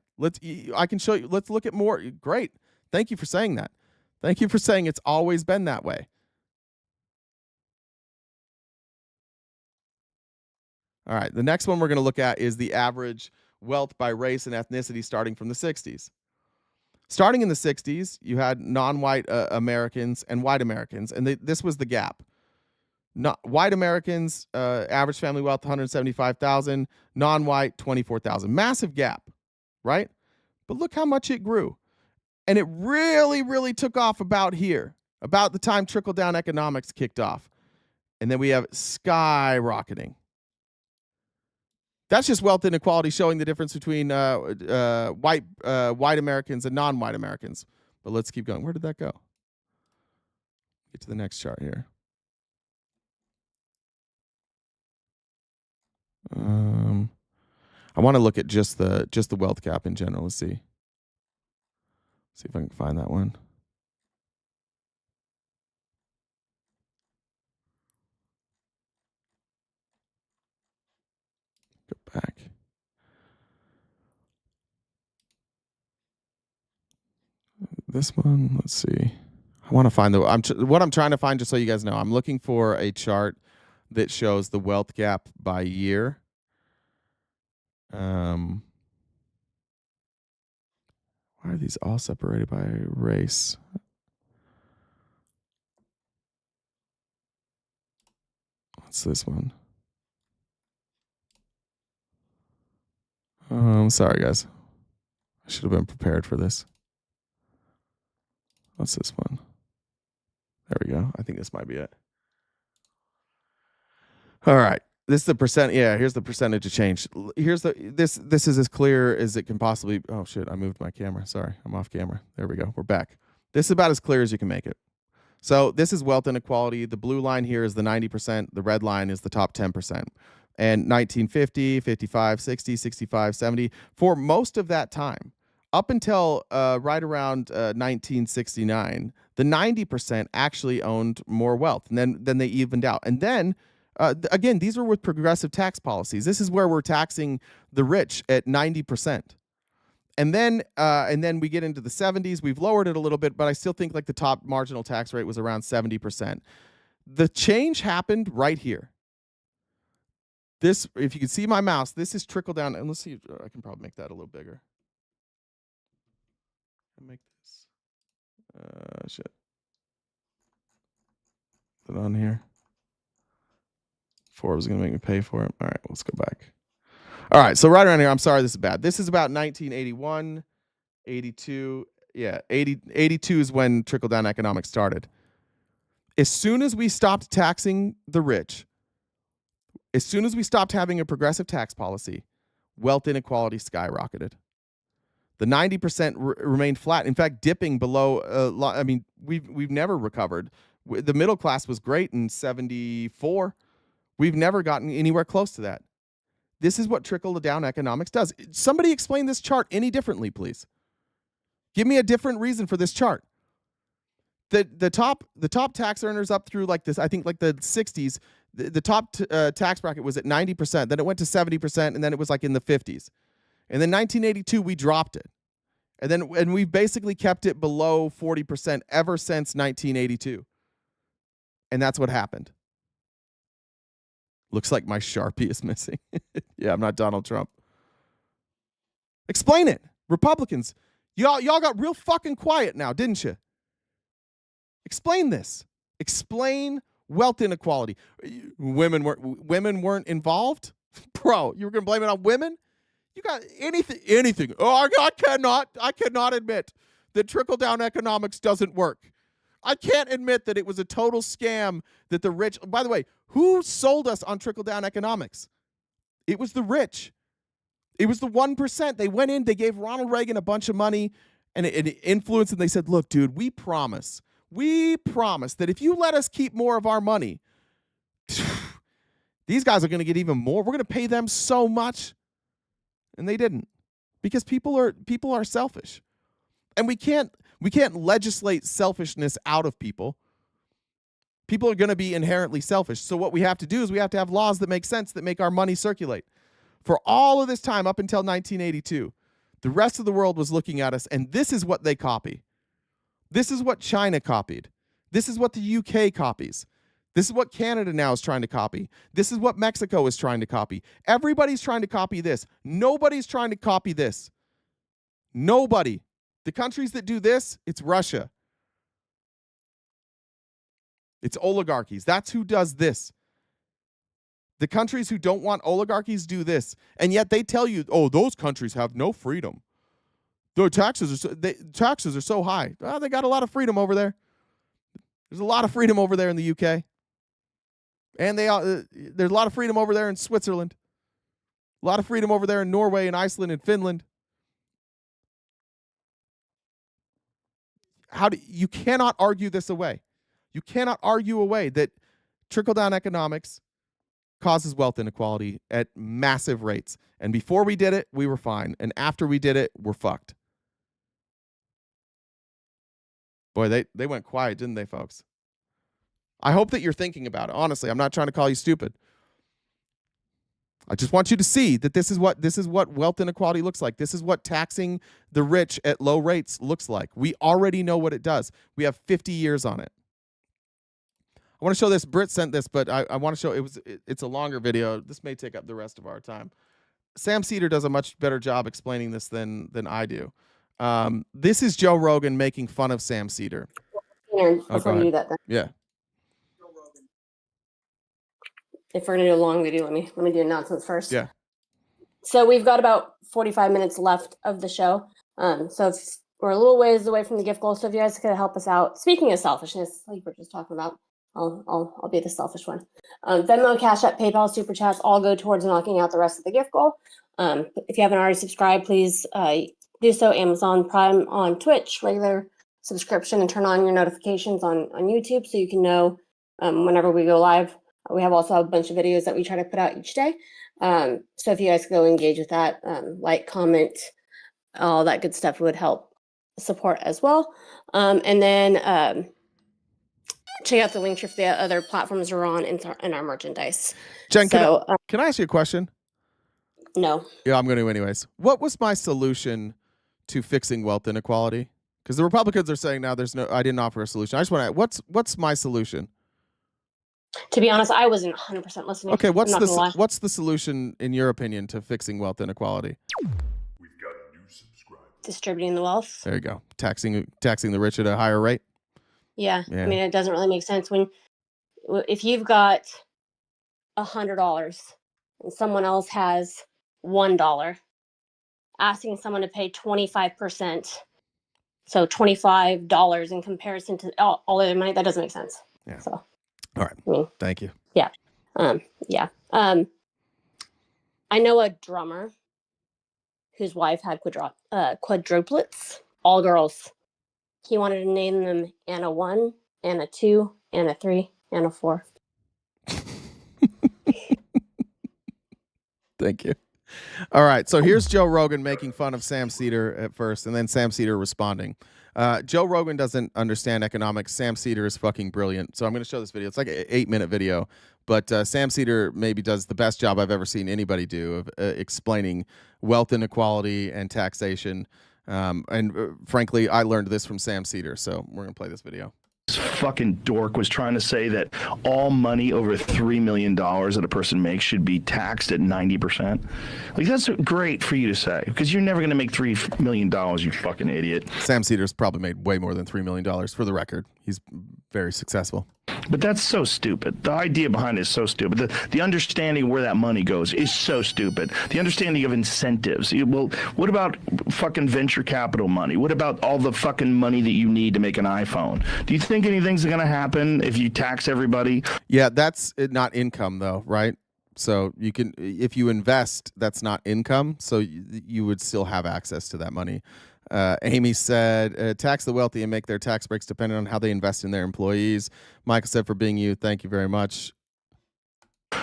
I can show you. Let's look at more. Great. Thank you for saying that. Thank you for saying it's always been that way. All right. The next one we're going to look at is the average wealth by race and ethnicity starting from the 60s. Starting in the 60s, you had non-white Americans and white Americans, and this was the gap. White Americans, average family wealth, $175,000. Non-white, $24,000. Massive gap, right? But look how much it grew. And it really, really took off about here, about the time trickle-down economics kicked off. And then we have skyrocketing. That's just wealth inequality showing the difference between white Americans and non-white Americans. But let's keep going. Where did that go? Get to the next chart here. I want to look at just the wealth gap in general. Let's see. See if I can find that one. Go back. This one, let's see. I want to find what I'm trying to find, just so you guys know. I'm looking for a chart that shows the wealth gap by year. Why are these all separated by race? What's this one? Sorry, guys. I should have been prepared for this. What's this one? There we go. I think this might be it. All right. This is the percent. Yeah, here's the percentage of change. Here's this is as clear as it can possibly. Oh shit, I moved my camera. Sorry, I'm off camera. There we go. We're back. This is about as clear as you can make it. So this is wealth inequality. The blue line here is the 90%. The red line is the top 10%. And 1950, 55, 60, 65, 70, for most of that time, up until right around 1969, The 90% actually owned more wealth, and then they evened out. And then, again, these are with progressive tax policies. This is where we're taxing the rich at 90%. And then we get into the 70s. We've lowered it a little bit, but I still think like the top marginal tax rate was around 70%. The change happened right here. This, if you can see my mouse, this is trickle down. And let's see, I can probably make that a little bigger. Make this. Shit. Is it on here? Forbes is going to make me pay for it. All right, let's go back. All right, so right around here, I'm sorry this is bad. This is about 1981, 82. Yeah, 82 is when trickle-down economics started. As soon as we stopped taxing the rich, as soon as we stopped having a progressive tax policy, wealth inequality skyrocketed. The 90% remained flat. In fact, dipping below. I mean, we've never recovered. The middle class was great in 74. We've never gotten anywhere close to that. This is what trickle-down economics does. Somebody explain this chart any differently, please. Give me a different reason for this chart. The top tax earners up through like this, I think like the 60s, the top tax bracket was at 90%. Then it went to 70%, and then it was like in the 50s. And then 1982, we dropped it. And we've basically kept it below 40% ever since 1982. And that's what happened. Looks like my Sharpie is missing. Yeah, I'm not Donald Trump. Explain it. Republicans, y'all got real fucking quiet now, didn't you? Explain this. Explain wealth inequality. Women weren't involved? Bro, you were going to blame it on women? You got anything. Oh, I cannot admit that trickle-down economics doesn't work. I can't admit that it was a total scam that the rich, by the way, who sold us on trickle-down economics? It was the rich. It was the 1%. They went in, they gave Ronald Reagan a bunch of money and it influenced, and they said, look, dude, we promise that if you let us keep more of our money, these guys are going to get even more. We're going to pay them so much. And they didn't, because people are selfish. And we can't legislate selfishness out of people. People are going to be inherently selfish. So what we have to do is we have to have laws that make sense, that make our money circulate. For all of this time, up until 1982, the rest of the world was looking at us, and this is what they copy. This is what China copied. This is what the UK copies. This is what Canada now is trying to copy. This is what Mexico is trying to copy. Everybody's trying to copy this. Nobody's trying to copy this. Nobody. The countries that do this, it's Russia. It's oligarchies. That's who does this. The countries who don't want oligarchies do this. And yet they tell you, oh, those countries have no freedom. Their taxes are so high. Oh, they got a lot of freedom over there. There's a lot of freedom over there in the UK. And there's a lot of freedom over there in Switzerland. A lot of freedom over there in Norway and Iceland and Finland. You cannot argue this away. You cannot argue away that trickle-down economics causes wealth inequality at massive rates. And before we did it, we were fine. And after we did it, we're fucked. Boy, they went quiet, didn't they, folks? I hope that you're thinking about it. Honestly, I'm not trying to call you stupid. I just want you to see that this is what wealth inequality looks like. This is what taxing the rich at low rates looks like. We already know what it does. We have 50 years on it. I want to show this. Britt sent this, but I want to show it's a longer video. This may take up the rest of our time. Sam Cedar does a much better job explaining this than I do. This is Joe Rogan making fun of Sam Cedar. Before you do that, then. Yeah. If we're gonna do a long video, let me do announcements first. Yeah. So we've got about 45 minutes left of the show. So if we're a little ways away from the gift goal, so if you guys could help us out. Speaking of selfishness, like we're just talking about, I'll be the selfish one. Venmo, Cash App, PayPal, Super Chats all go towards knocking out the rest of the gift goal. If you haven't already subscribed, please do so. Amazon Prime on Twitch, regular subscription, and turn on your notifications on YouTube so you can know whenever we go live. We also have a bunch of videos that we try to put out each day. So if you guys go engage with that, like, comment, all that good stuff would help support as well. And then check out the link for the other platforms we're on in our merchandise. Jen, So, can I ask you a question? No. Yeah, I'm going to anyways. What was my solution to fixing wealth inequality? Because the Republicans are saying now I didn't offer a solution. I just want to, what's my solution? To be honest, I wasn't 100% listening. Okay, I'm not gonna lie. what's the solution in your opinion to fixing wealth inequality? Distributing the wealth. There you go. Taxing the rich at a higher rate. Yeah. Yeah. I mean, it doesn't really make sense if you've got $100 and someone else has $1, asking someone to pay 25%, so $25 in comparison to all their money, that doesn't make sense. Yeah. So, all right. I mean, thank you. Yeah. Yeah. I know a drummer whose wife had quadruplets, all girls. He wanted to name them Anna 1, Anna 2, Anna 3, Anna 4. Thank you. All right. So here's Joe Rogan making fun of Sam Cedar at first, and then Sam Cedar responding. Joe Rogan doesn't understand economics. Sam Cedar is fucking brilliant. So I'm going to show this video. It's like an 8-minute video, but Sam Cedar maybe does the best job I've ever seen anybody do of explaining wealth inequality and taxation. Frankly, I learned this from Sam Cedar. So we're going to play this video. This fucking dork was trying to say that all money over $3 million that a person makes should be taxed at 90%. Like, that's great for you to say, because you're never going to make $3 million, you fucking idiot. Sam Cedar's probably made way more than $3 million for the record. He's very successful. But that's so stupid. The idea behind it is so stupid. The understanding of where that money goes is so stupid. The understanding of incentives. Well, what about fucking venture capital money? What about all the fucking money that you need to make an iPhone? Do you think anything's going to happen if you tax everybody? Yeah, that's not income though, right? So you can, if you invest, that's not income. So you would still have access to that money. Amy said, tax the wealthy and make their tax breaks dependent on how they invest in their employees. Michael said, for being you, thank you very much.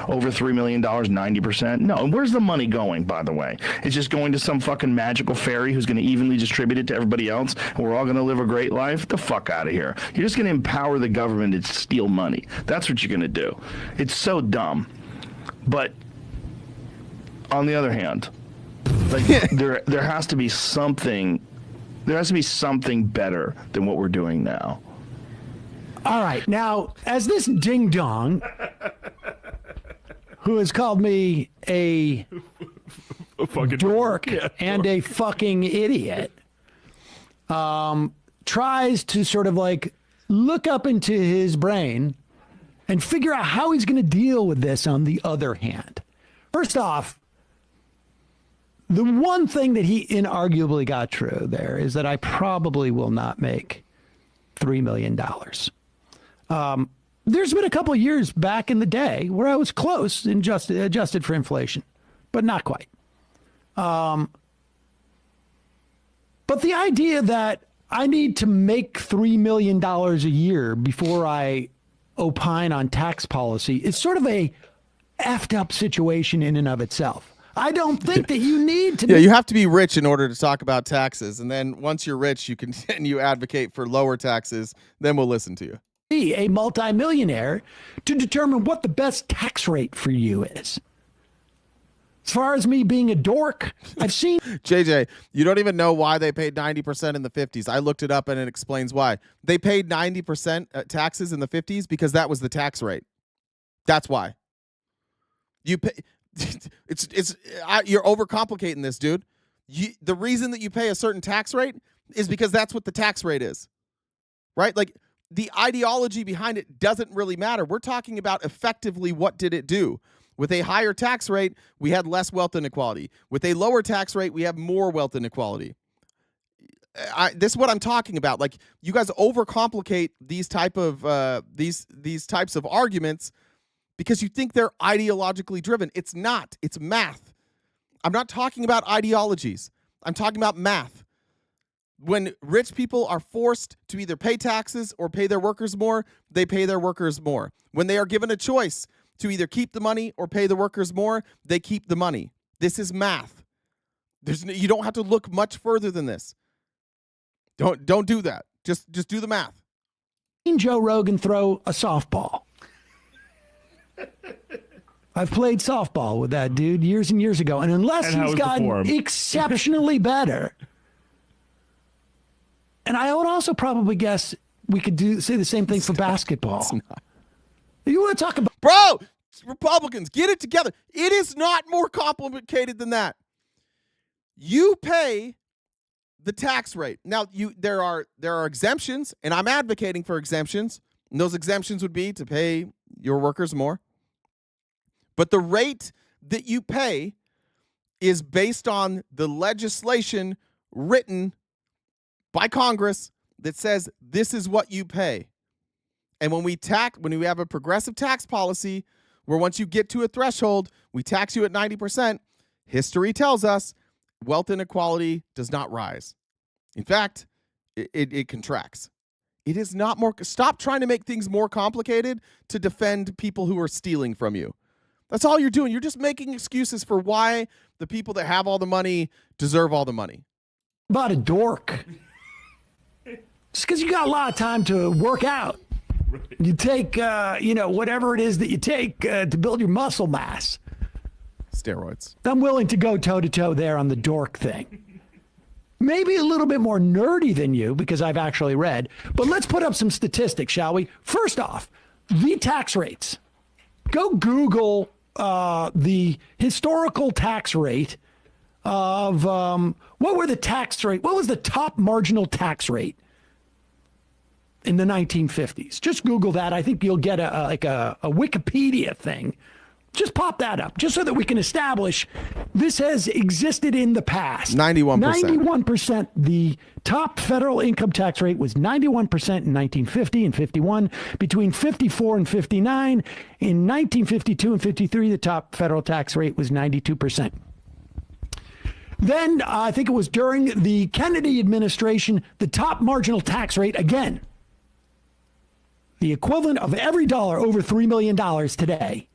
Over $3 million, 90%? No, and where's the money going, by the way? It's just going to some fucking magical fairy who's going to evenly distribute it to everybody else, and we're all going to live a great life? Get the fuck out of here. You're just going to empower the government to steal money. That's what you're going to do. It's so dumb. But on the other hand, like there has to be something. There has to be something better than what we're doing now. All right. Now, as this ding-dong, who has called me a fucking dork and a fucking idiot, tries to sort of like look up into his brain and figure out how he's going to deal with this on the other hand. First off, the one thing that he inarguably got true there is that I probably will not make $3 million. There's been a couple of years back in the day where I was close and adjusted for inflation, but not quite. But the idea that I need to make $3 million a year before I opine on tax policy is sort of a effed up situation in and of itself. I don't think that you need to. Yeah, you have to be rich in order to talk about taxes. And then once you're rich, you can and you advocate for lower taxes. Then we'll listen to you. Be a multimillionaire to determine what the best tax rate for you is. As far as me being a dork, I've seen. JJ, you don't even know why they paid 90% in the 50s. I looked it up and it explains why. They paid 90% taxes in the 50s because that was the tax rate. That's why. You pay. You're overcomplicating this, dude. The reason that you pay a certain tax rate is because that's what the tax rate is, right? Like the ideology behind it doesn't really matter. We're talking about effectively what did it do. With a higher tax rate, we had less wealth inequality. With a lower tax rate, we have more wealth inequality. This is what I'm talking about. Like you guys overcomplicate these type of these types of arguments because you think they're ideologically driven. It's not. It's math. I'm not talking about ideologies. I'm talking about math. When rich people are forced to either pay taxes or pay their workers more, they pay their workers more. When they are given a choice to either keep the money or pay the workers more, they keep the money. This is math. You don't have to look much further than this. Don't do that. Just do the math. Seen Joe Rogan throw a softball. I've played softball with that dude years and years ago, and unless And how he's was the gotten form? exceptionally better, and I would also probably guess we could say the same thing for basketball. You want to talk about Bro, Republicans, get it together. It is not more complicated than that. You pay the tax rate. Now, there are exemptions, and I'm advocating for exemptions. And those exemptions would be to pay your workers more. But the rate that you pay is based on the legislation written by Congress that says this is what you pay. And when we have a progressive tax policy where once you get to a threshold, we tax you at 90%, history tells us wealth inequality does not rise. In fact, it contracts. It is not more. Stop trying to make things more complicated to defend people who are stealing from you. That's all you're doing. You're just making excuses for why the people that have all the money deserve all the money. about a dork? Just because you got a lot of time to work out. You take, whatever it is that you take to build your muscle mass. Steroids. I'm willing to go toe-to-toe there on the dork thing. Maybe a little bit more nerdy than you because I've actually read. But let's put up some statistics, shall we? First off, the tax rates. Go Google the historical tax rate of what was the top marginal tax rate in the 1950s? Just Google that. I think you'll get a Wikipedia thing. Just pop that up, just so that we can establish this has existed in the past. 91%. 91%. The top federal income tax rate was 91% in 1950 and 51. Between 54 and 59, in 1952 and 53, the top federal tax rate was 92%. Then I think it was during the Kennedy administration, the top marginal tax rate again, the equivalent of every dollar over $3 million today,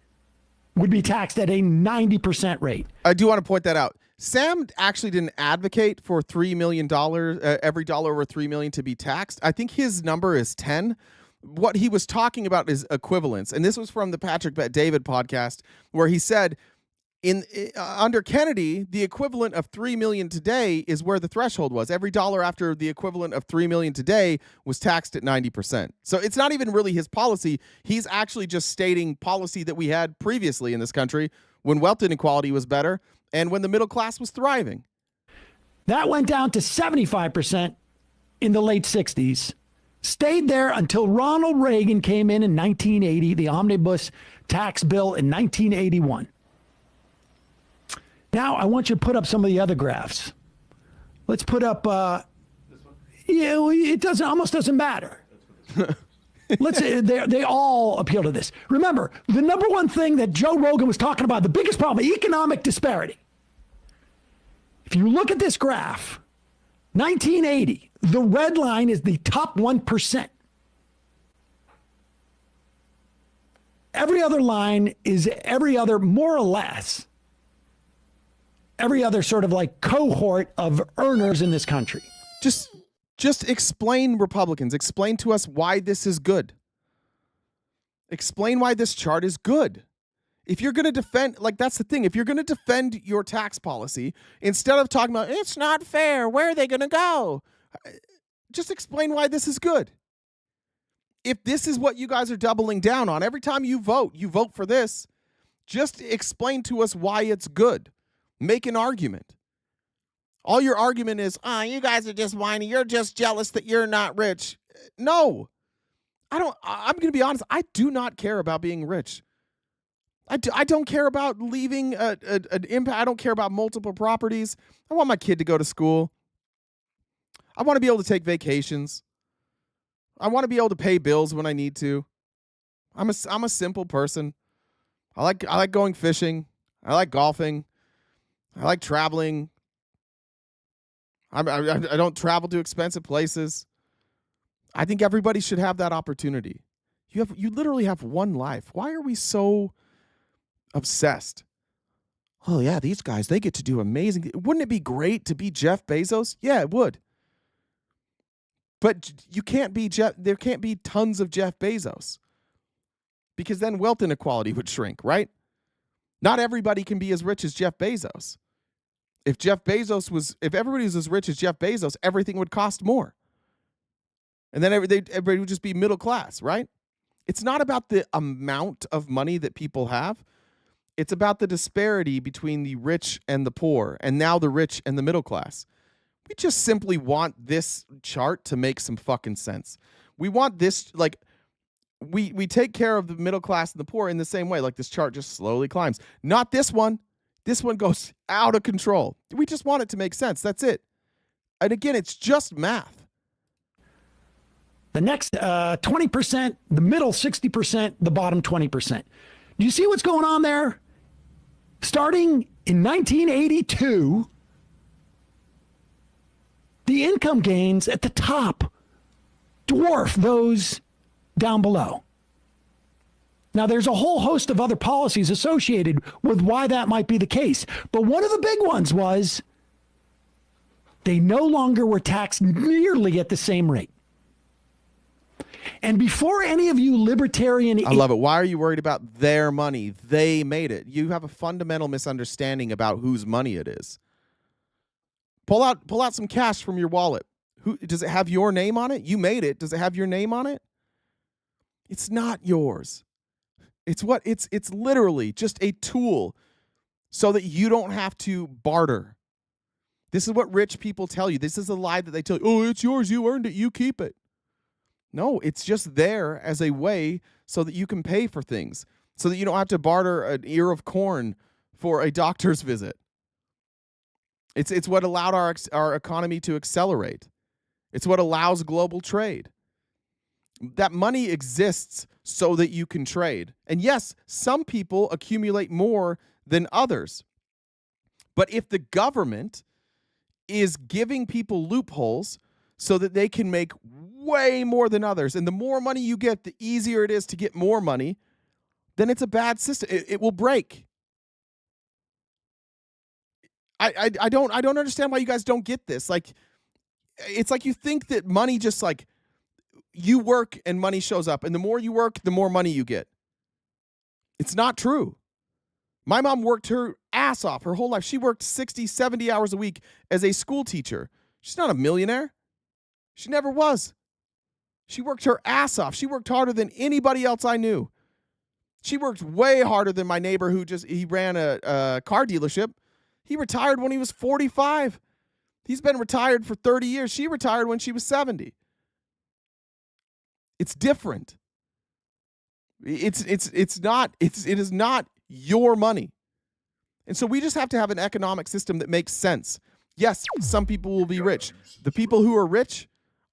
would be taxed at a 90% rate. I do want to point that out. Sam actually didn't advocate for $3 million, every dollar over $3 million to be taxed. I think his number is 10. What he was talking about is equivalence. And this was from the Patrick Bet-David podcast, where he said, under Kennedy, the equivalent of $3 million today is where the threshold was. Every dollar after the equivalent of $3 million today was taxed at 90%. So it's not even really his policy. He's actually just stating policy that we had previously in this country when wealth inequality was better and when the middle class was thriving. That went down to 75% in the late 60s. Stayed there until Ronald Reagan came in 1980, the omnibus tax bill in 1981. Now, I want you to put up some of the other graphs. Let's put up, it almost doesn't matter. They all appeal to this. Remember, the number one thing that Joe Rogan was talking about, the biggest problem, economic disparity. If you look at this graph, 1980, the red line is the top 1%. Every other line is every other, more or less, every other sort of like cohort of earners in this country. Just explain, Republicans. Explain to us why this is good. Explain why this chart is good. If you're going to defend, that's the thing. If you're going to defend your tax policy, instead of talking about, it's not fair, where are they going to go? Just explain why this is good. If this is what you guys are doubling down on, every time you vote for this, just explain to us why it's good. Make an argument. All your argument is, you guys are just whiny. You're just jealous that you're not rich. No, I'm going to be honest. I do not care about being rich. I don't care about leaving an impact. I don't care about multiple properties. I want my kid to go to school. I want to be able to take vacations. I want to be able to pay bills when I need to. I'm a simple person. I like going fishing. I like golfing. I like traveling. I don't travel to expensive places. I think everybody should have that opportunity. You literally have one life. Why are we so obsessed? Oh yeah, these guys, they get to do amazing. Wouldn't it be great to be Jeff Bezos? Yeah, it would. But you can't be there can't be tons of Jeff Bezos, because then wealth inequality would shrink, right? Not everybody can be as rich as Jeff Bezos. If everybody was as rich as Jeff Bezos, everything would cost more. And then everybody would just be middle class, right? It's not about the amount of money that people have. It's about the disparity between the rich and the poor, and now the rich and the middle class. We just simply want this chart to make some fucking sense. We want this, like, we take care of the middle class and the poor in the same way. Like, this chart just slowly climbs. Not this one. This one goes out of control. We just want it to make sense. That's it. And again, it's just math. The next 20%, the middle 60%, the bottom 20%. Do you see what's going on there? Starting in 1982, the income gains at the top dwarf those down below. Now, there's a whole host of other policies associated with why that might be the case. But one of the big ones was they no longer were taxed nearly at the same rate. And before any of you libertarian... I love it. Why are you worried about their money? They made it. You have a fundamental misunderstanding about whose money it is. Pull out some cash from your wallet. Does it have your name on it? You made it. Does it have your name on it? It's not yours. It's literally just a tool so that you don't have to barter. This is what rich people tell you. This is a lie that they tell you. Oh, it's yours. You earned it. You keep it. No, it's just there as a way so that you can pay for things, so that you don't have to barter an ear of corn for a doctor's visit. It's what allowed our economy to accelerate. It's what allows global trade. That money exists so that you can trade. And yes, some people accumulate more than others. But if the government is giving people loopholes so that they can make way more than others, and the more money you get, the easier it is to get more money, then it's a bad system. It will break. I don't understand why you guys don't get this. Like, it's like you think that money just, like, you work and money shows up, and the more you work, the more money you get. It's not true. My mom worked her ass off her whole life. She worked 60, 70 hours a week as a school teacher. She's not a millionaire. She never was. She worked her ass off. She worked harder than anybody else I knew. She worked way harder than my neighbor he ran a car dealership. He retired when he was 45. He's been retired for 30 years. She retired when she was 70. It's different. It is not your money. And so we just have to have an economic system that makes sense. Yes, some people will be rich. The people who are rich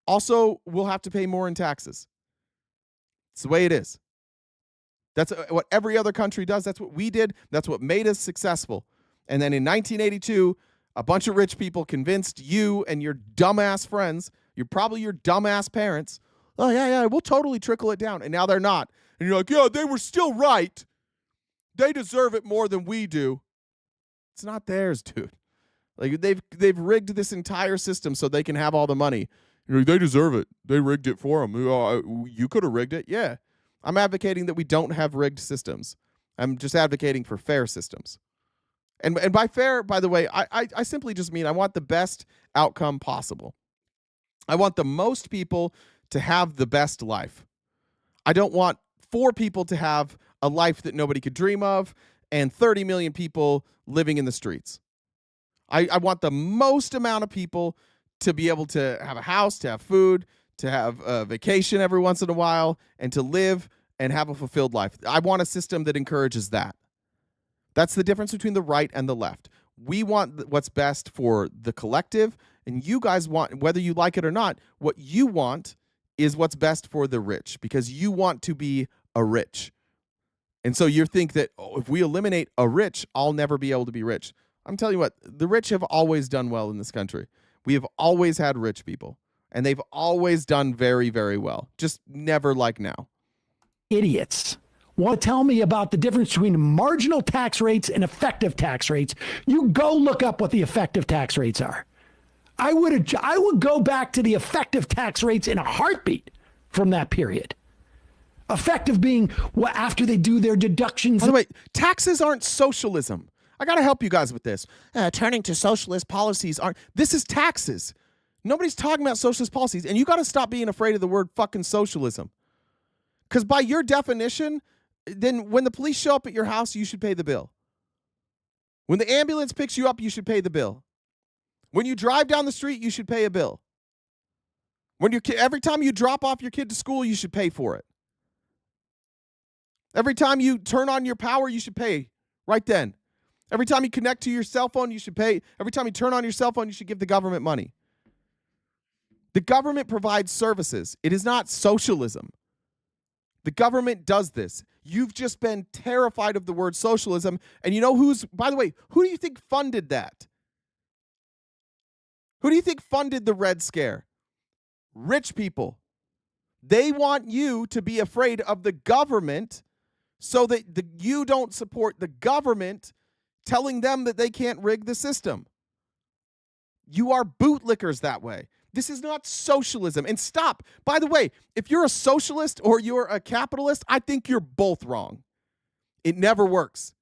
also will have to pay more in taxes. It's the way it is. That's what every other country does. That's what we did. That's what made us successful. And then in 1982, a bunch of rich people convinced you and your dumbass friends, probably your dumbass parents, oh, yeah, we'll totally trickle it down. And now they're not. And you're like, yeah, they were still right. They deserve it more than we do. It's not theirs, dude. Like, they've rigged this entire system so they can have all the money. You're like, they deserve it. They rigged it for them. You could have rigged it. Yeah. I'm advocating that we don't have rigged systems. I'm just advocating for fair systems. And by fair, by the way, I simply just mean I want the best outcome possible. I want the most people to have the best life. I don't want 4 people to have a life that nobody could dream of and 30 million people living in the streets. I want the most amount of people to be able to have a house, to have food, to have a vacation every once in a while, and to live and have a fulfilled life. I want a system that encourages that. That's the difference between the right and the left. We want what's best for the collective, and you guys want, whether you like it or not, what you want is what's best for the rich, because you want to be a rich. And so you think that, oh, if we eliminate a rich, I'll never be able to be rich. I'm telling you what, the rich have always done well in this country. We have always had rich people, and they've always done very, very well. Just never like now. Idiots want to tell me about the difference between marginal tax rates and effective tax rates. You go look up what the effective tax rates are. I would go back to the effective tax rates in a heartbeat from that period. Effective being after they do their deductions. By the way, taxes aren't socialism. I got to help you guys with this. Turning to socialist policies aren't. This is taxes. Nobody's talking about socialist policies, and you got to stop being afraid of the word fucking socialism. Because by your definition, then when the police show up at your house, you should pay the bill. When the ambulance picks you up, you should pay the bill. When you drive down the street, you should pay a bill. Every time you drop off your kid to school, you should pay for it. Every time you turn on your power, you should pay right then. Every time you connect to your cell phone, you should pay. Every time you turn on your cell phone, you should give the government money. The government provides services. It is not socialism. The government does this. You've just been terrified of the word socialism. And you know by the way, who do you think funded that? Who do you think funded the Red Scare? Rich people. They want you to be afraid of the government so that you don't support the government telling them that they can't rig the system. You are bootlickers that way. This is not socialism. And stop. By the way, if you're a socialist or you're a capitalist, I think you're both wrong. It never works.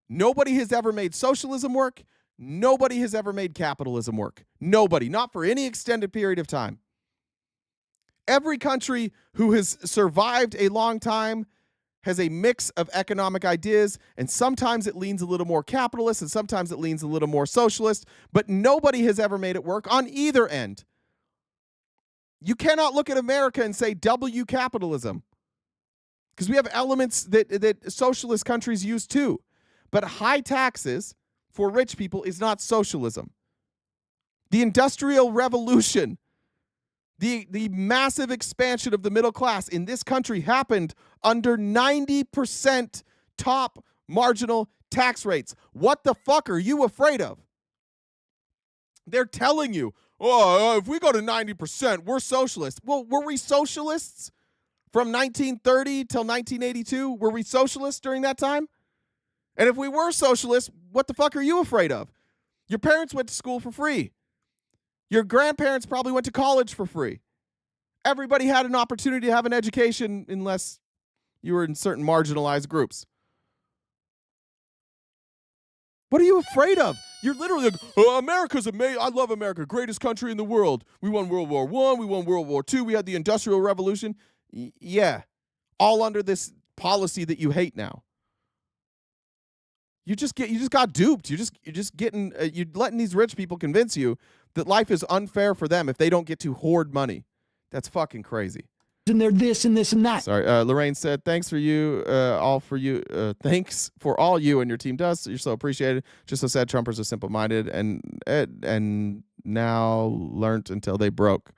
Nobody has ever made socialism work. Nobody has ever made capitalism work. Nobody. Not for any extended period of time. Every country who has survived a long time has a mix of economic ideas, and sometimes it leans a little more capitalist, and sometimes it leans a little more socialist, but nobody has ever made it work on either end. You cannot look at America and say W capitalism, because we have elements that socialist countries use too. But high taxes for rich people is not socialism. The Industrial Revolution, the massive expansion of the middle class in this country happened under 90% top marginal tax rates. What the fuck are you afraid of? They're telling you, if we go to 90%, we're socialists. Well, were we socialists from 1930 till 1982? Were we socialists during that time? And if we were socialists, what the fuck are you afraid of? Your parents went to school for free. Your grandparents probably went to college for free. Everybody had an opportunity to have an education unless you were in certain marginalized groups. What are you afraid of? You're literally like, America's amazing. I love America. Greatest country in the world. We won World War I. We won World War II. We had the Industrial Revolution. Yeah. All under this policy that you hate now. You just got duped. You're letting these rich people convince you that life is unfair for them if they don't get to hoard money. That's fucking crazy. And they're this and this and that. Sorry, Lorraine said, thanks for you, thanks for all you and your team does. You're so appreciated. Just so sad Trumpers are simple-minded and now learned until they broke.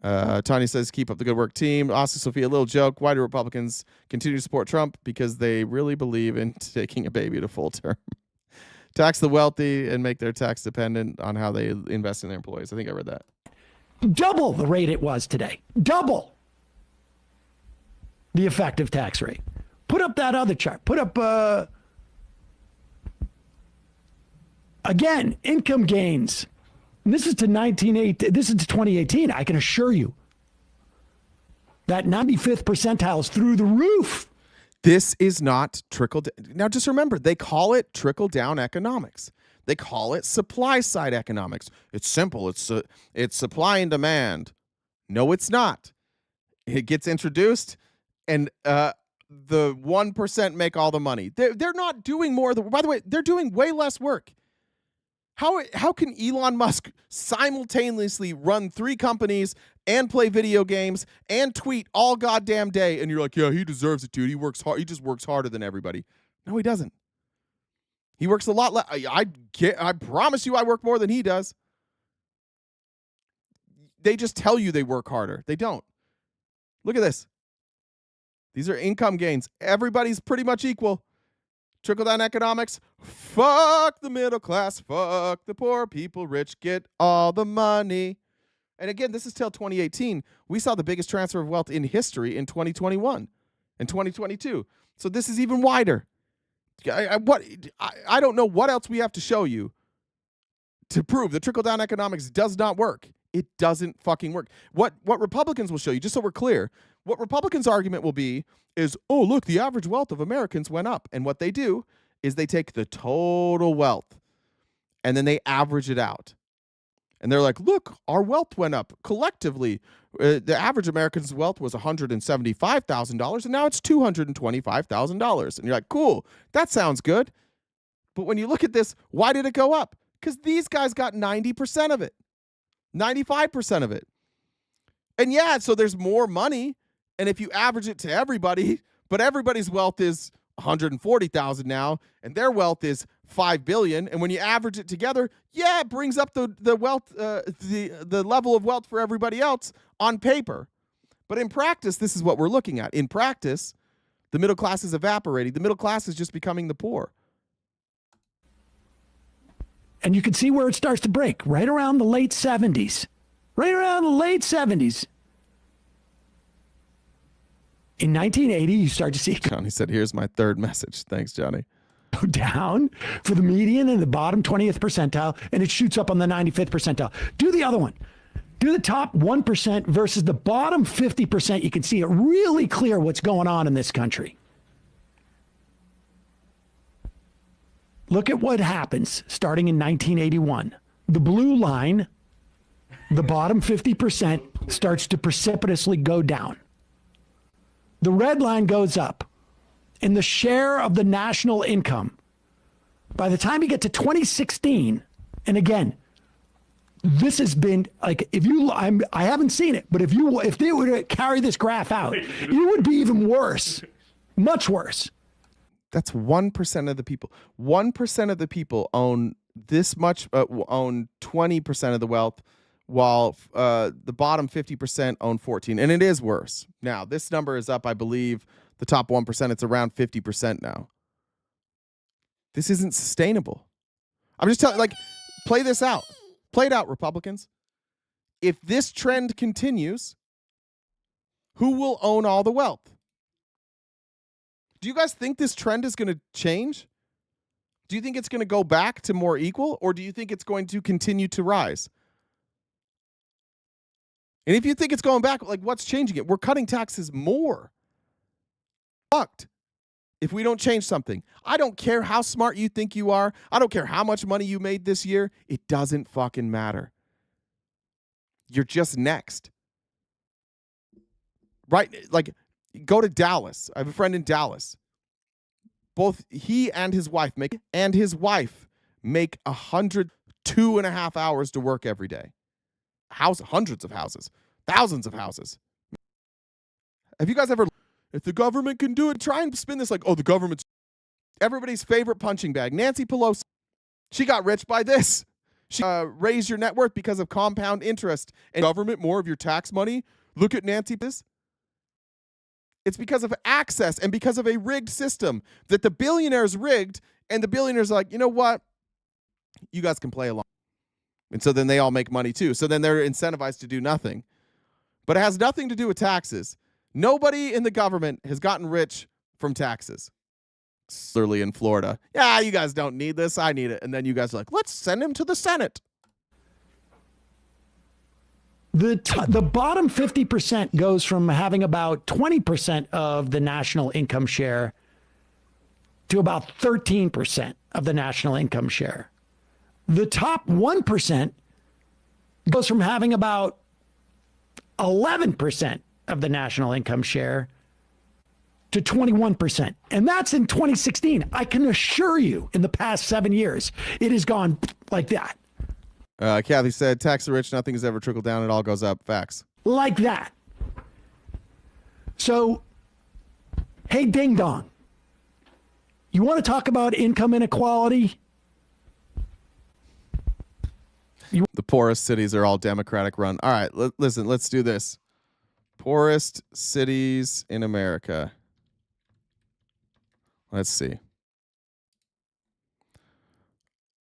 Tanya says, keep up the good work, team. Austin Sophia, a little joke. Why do Republicans continue to support Trump? Because they really believe in taking a baby to full term. Tax the wealthy and make their tax dependent on how they invest in their employees. I think I read that. Double the rate it was today. Double the effective tax rate. Put up that other chart. Put up, again, income gains. And this is to 2018. I can assure you that 95th percentile is through the roof. This is not trickle down. Now, just remember, they call it trickle down economics. They call it supply side economics. It's simple. It's supply and demand. No, it's not. It gets introduced, and the 1% make all the money. They're not doing more. By the way, they're doing way less work. How can Elon Musk simultaneously run 3 companies and play video games and tweet all goddamn day? And you're like, yeah, he deserves it, dude. He works hard. He just works harder than everybody. No, he doesn't. He works a lot less. I promise you I work more than he does. They just tell you they work harder. They don't. Look at this. These are income gains. Everybody's pretty much equal. Trickle-down economics, fuck the middle class, fuck the poor people, rich get all the money. And again, this is till 2018. We saw the biggest transfer of wealth in history in 2021 and 2022. So this is even wider. I don't know what else we have to show you to prove that trickle-down economics does not work. It doesn't fucking work. What Republicans will show you, just so we're clear, what Republicans' argument will be is, oh, look, the average wealth of Americans went up. And what they do is they take the total wealth and then they average it out. And they're like, look, our wealth went up collectively. The average American's wealth was $175,000, and now it's $225,000. And you're like, cool, that sounds good. But when you look at this, why did it go up? Because these guys got 90% of it, 95% of it. And yeah, so there's more money. And if you average it to everybody, but everybody's wealth is 140,000 now, and their wealth is 5 billion. And when you average it together, yeah, it brings up the wealth, the level of wealth for everybody else on paper. But in practice, this is what we're looking at. In practice, the middle class is evaporating. The middle class is just becoming the poor. And you can see where it starts to break right around the late 70s. Right around the late 70s. In 1980, you start to see Johnny said, here's my third message. Thanks, Johnny. Go down for the median and the bottom 20th percentile, and it shoots up on the 95th percentile. Do the other one. Do the top 1% versus the bottom 50%. You can see it really clear what's going on in this country. Look at what happens starting in 1981. The blue line, the bottom 50%, starts to precipitously go down. The red line goes up. And the share of the national income, by the time you get to 2016, and again, this has been like, if you, I haven't seen it, but if they were to carry this graph out, it would be even worse, much worse. That's 1% of the people. 1% of the people own this much, own 20% of the wealth, while the bottom 50% own 14%. And it is worse. Now, this number is up, I believe, the top 1%, it's around 50% now. This isn't sustainable. I'm just telling, like, play this out. Play it out, Republicans. If this trend continues, who will own all the wealth? Do you guys think this trend is going to change? Do you think it's going to go back to more equal, or do you think it's going to continue to rise? And if you think it's going back, like, what's changing it? We're cutting taxes more. Fucked if we don't change something. I don't care how smart you think you are. I don't care how much money you made this year. It doesn't fucking matter. You're just next. Right? Like, go to Dallas. I have a friend in Dallas. Both he and his wife make 102.5 hours to work every day. Hundreds of houses, thousands of houses. Have you guys ever, if the government can do it, try and spin this like, oh, the government's everybody's favorite punching bag. Nancy Pelosi, she got rich by this. She raised your net worth because of compound interest. And government, more of your tax money. Look at Nancy. It's because of access and because of a rigged system that the billionaires rigged, and the billionaires are like, you know what? You guys can play along. And so then they all make money too. So then they're incentivized to do nothing. But it has nothing to do with taxes. Nobody in the government has gotten rich from taxes. Clearly in Florida. Yeah, you guys don't need this. I need it. And then you guys are like, let's send him to the Senate. The bottom 50% goes from having about 20% of the national income share to about 13% of the national income share. The top 1% goes from having about 11% of the national income share to 21%. And that's in 2016. I can assure you, in the past 7 years, it has gone like that. Kathy said, tax the rich, nothing has ever trickled down. It all goes up. Facts. Like that. So, hey, ding dong. You want to talk about income inequality? The poorest cities are all Democratic run. All right, listen, let's do this. Poorest cities in America. Let's see.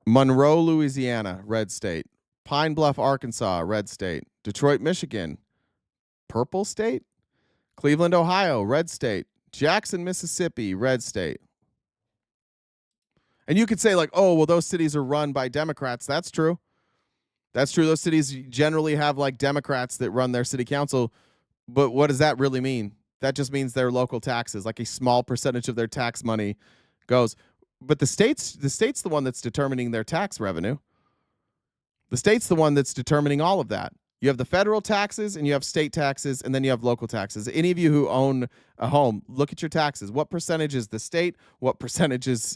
Monroe, Louisiana, red state. Pine Bluff, Arkansas, red state. Detroit, Michigan, purple state. Cleveland, Ohio, red state. Jackson, Mississippi, red state. And you could say like, oh, well, those cities are run by Democrats. That's true. That's true. Those cities generally have like Democrats that run their city council. But what does that really mean? That just means their local taxes, like a small percentage of their tax money goes. But the state's the one that's determining their tax revenue. The state's the one that's determining all of that. You have the federal taxes and you have state taxes and then you have local taxes. Any of you who own a home, look at your taxes. What percentage is the state? What percentage is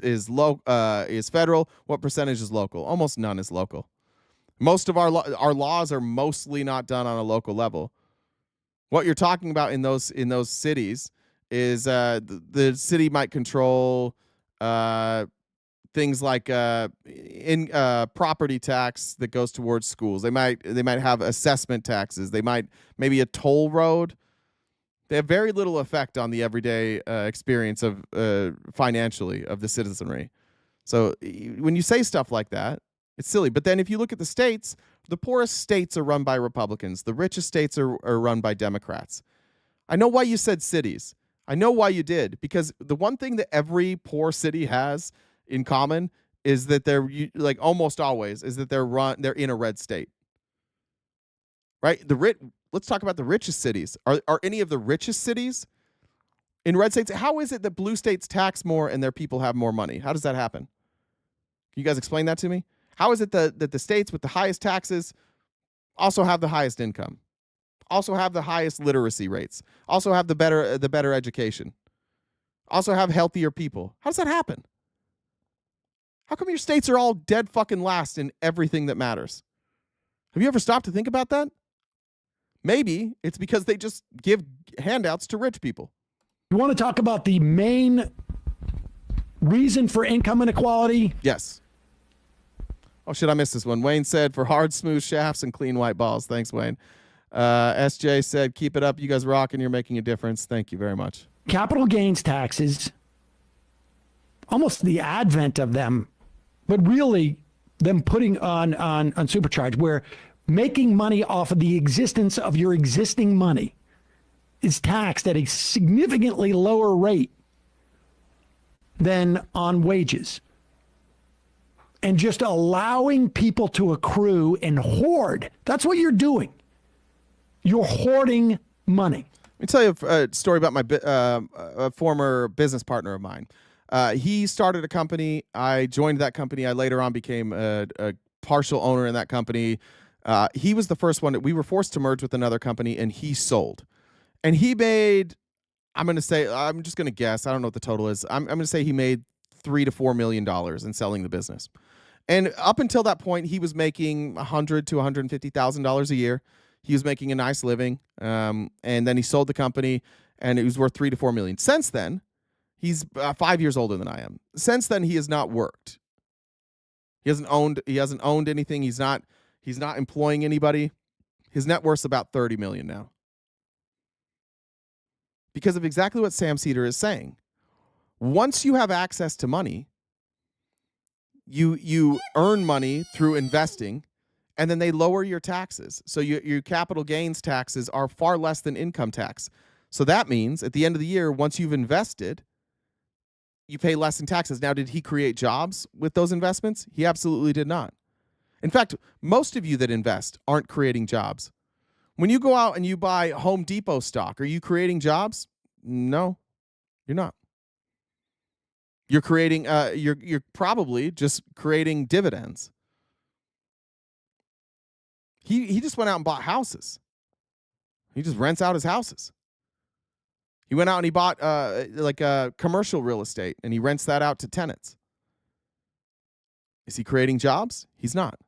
federal? What percentage is local? Almost none is local. Most of our laws are mostly not done on a local level. What you're talking about in those cities is the city might control things like property tax that goes towards schools. They might have assessment taxes. They might maybe a toll road. They have very little effect on the everyday experience of financially of the citizenry. So when you say stuff like that, it's silly. But then if you look at the states, the poorest states are run by Republicans. The richest states are run by Democrats. I know why you said cities. I know why you did, because the one thing that every poor city has in common is that they're like almost always is that they're in a red state. Right? Let's talk about the richest cities. Are any of the richest cities in red states? How is it that blue states tax more and their people have more money? How does that happen? Can you guys explain that to me? How is it that the states with the highest taxes also have the highest income, also have the highest literacy rates, also have the better education, also have healthier people? How does that happen? How come your states are all dead fucking last in everything that matters? Have you ever stopped to think about that? Maybe it's because they just give handouts to rich people. You want to talk about the main reason for income inequality? Yes. Oh, shit, I missed this one. Wayne said, for hard, smooth shafts and clean white balls. Thanks, Wayne. SJ said, keep it up. You guys rock and you're making a difference. Thank you very much. Capital gains taxes, almost the advent of them, but really them putting on supercharge, where making money off of the existence of your existing money is taxed at a significantly lower rate than on wages. And just allowing people to accrue and hoard. That's what you're doing. You're hoarding money. Let me tell you a story about my a former business partner of mine. He started a company. I joined that company. I later on became a partial owner in that company. He was the first one. We were forced to merge with another company, and he sold. And he made, I'm just going to guess. I don't know what the total is. I'm going to say he made $3 to $4 million in selling the business. And up until that point, he was making $100,000 to $150,000 a year. He was making a nice living. And then he sold the company, and it was worth $3 to $4 million. Since then, he's 5 years older than I am. Since then, he has not worked. He hasn't owned anything. He's not employing anybody. His net worth's about $30 million now. Because of exactly what Sam Cedar is saying. Once you have access to money, you earn money through investing, and then they lower your taxes. So your capital gains taxes are far less than income tax. So that means at the end of the year, once you've invested, you pay less in taxes. Now, did he create jobs with those investments? He absolutely did not. In fact, most of you that invest aren't creating jobs. When you go out and you buy Home Depot stock, are you creating jobs? No, you're not. You're creating you're probably just creating dividends. He just went out and bought houses. He just rents out his houses. He went out and he bought commercial real estate, and he rents that out to tenants. Is he creating jobs? He's not.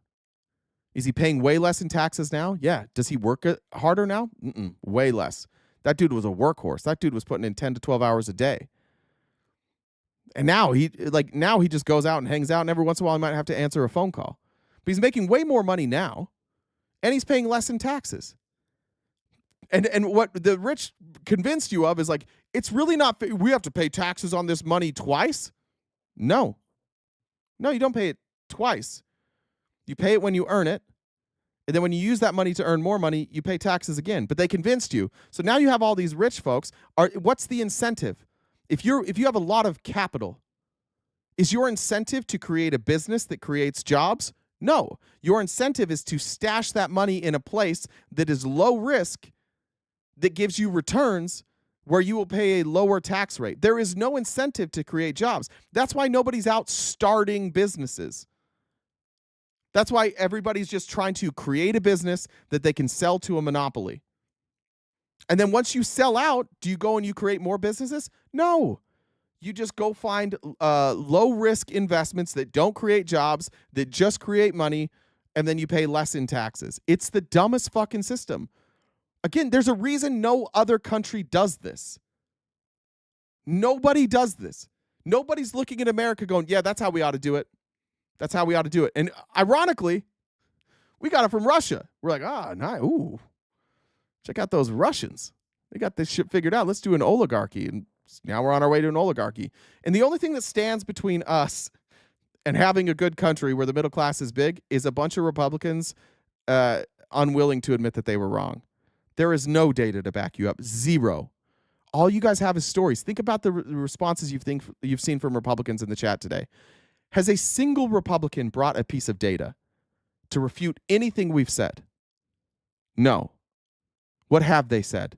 Is he paying way less in taxes now? Yeah. Does he work harder now? Way less. That dude was a workhorse. That dude was putting in 10 to 12 hours a day. And now he just goes out and hangs out, and every once in a while he might have to answer a phone call. But he's making way more money now, and he's paying less in taxes. And what the rich convinced you of is like, it's really not, we have to pay taxes on this money twice. No, you don't pay it twice. You pay it when you earn it. And then when you use that money to earn more money, you pay taxes again. But they convinced you. So now you have all these rich folks. What's the incentive? If you have a lot of capital, is your incentive to create a business that creates jobs? No, your incentive is to stash that money in a place that is low risk, that gives you returns where you will pay a lower tax rate. There is no incentive to create jobs. That's why nobody's out starting businesses. That's why everybody's just trying to create a business that they can sell to a monopoly. And then once you sell out, do you go and you create more businesses? No. You just go find low-risk investments that don't create jobs, that just create money, and then you pay less in taxes. It's the dumbest fucking system. Again, there's a reason no other country does this. Nobody does this. Nobody's looking at America going, yeah, that's how we ought to do it. That's how we ought to do it. And ironically, we got it from Russia. We're like, nice. Ooh, check out those Russians. They got this shit figured out. Let's do an oligarchy. And now we're on our way to an oligarchy. And the only thing that stands between us and having a good country where the middle class is big is a bunch of Republicans unwilling to admit that they were wrong. There is no data to back you up. Zero. All you guys have is stories. Think about the responses you've seen from Republicans in the chat today. Has a single Republican brought a piece of data to refute anything we've said? No. What have they said?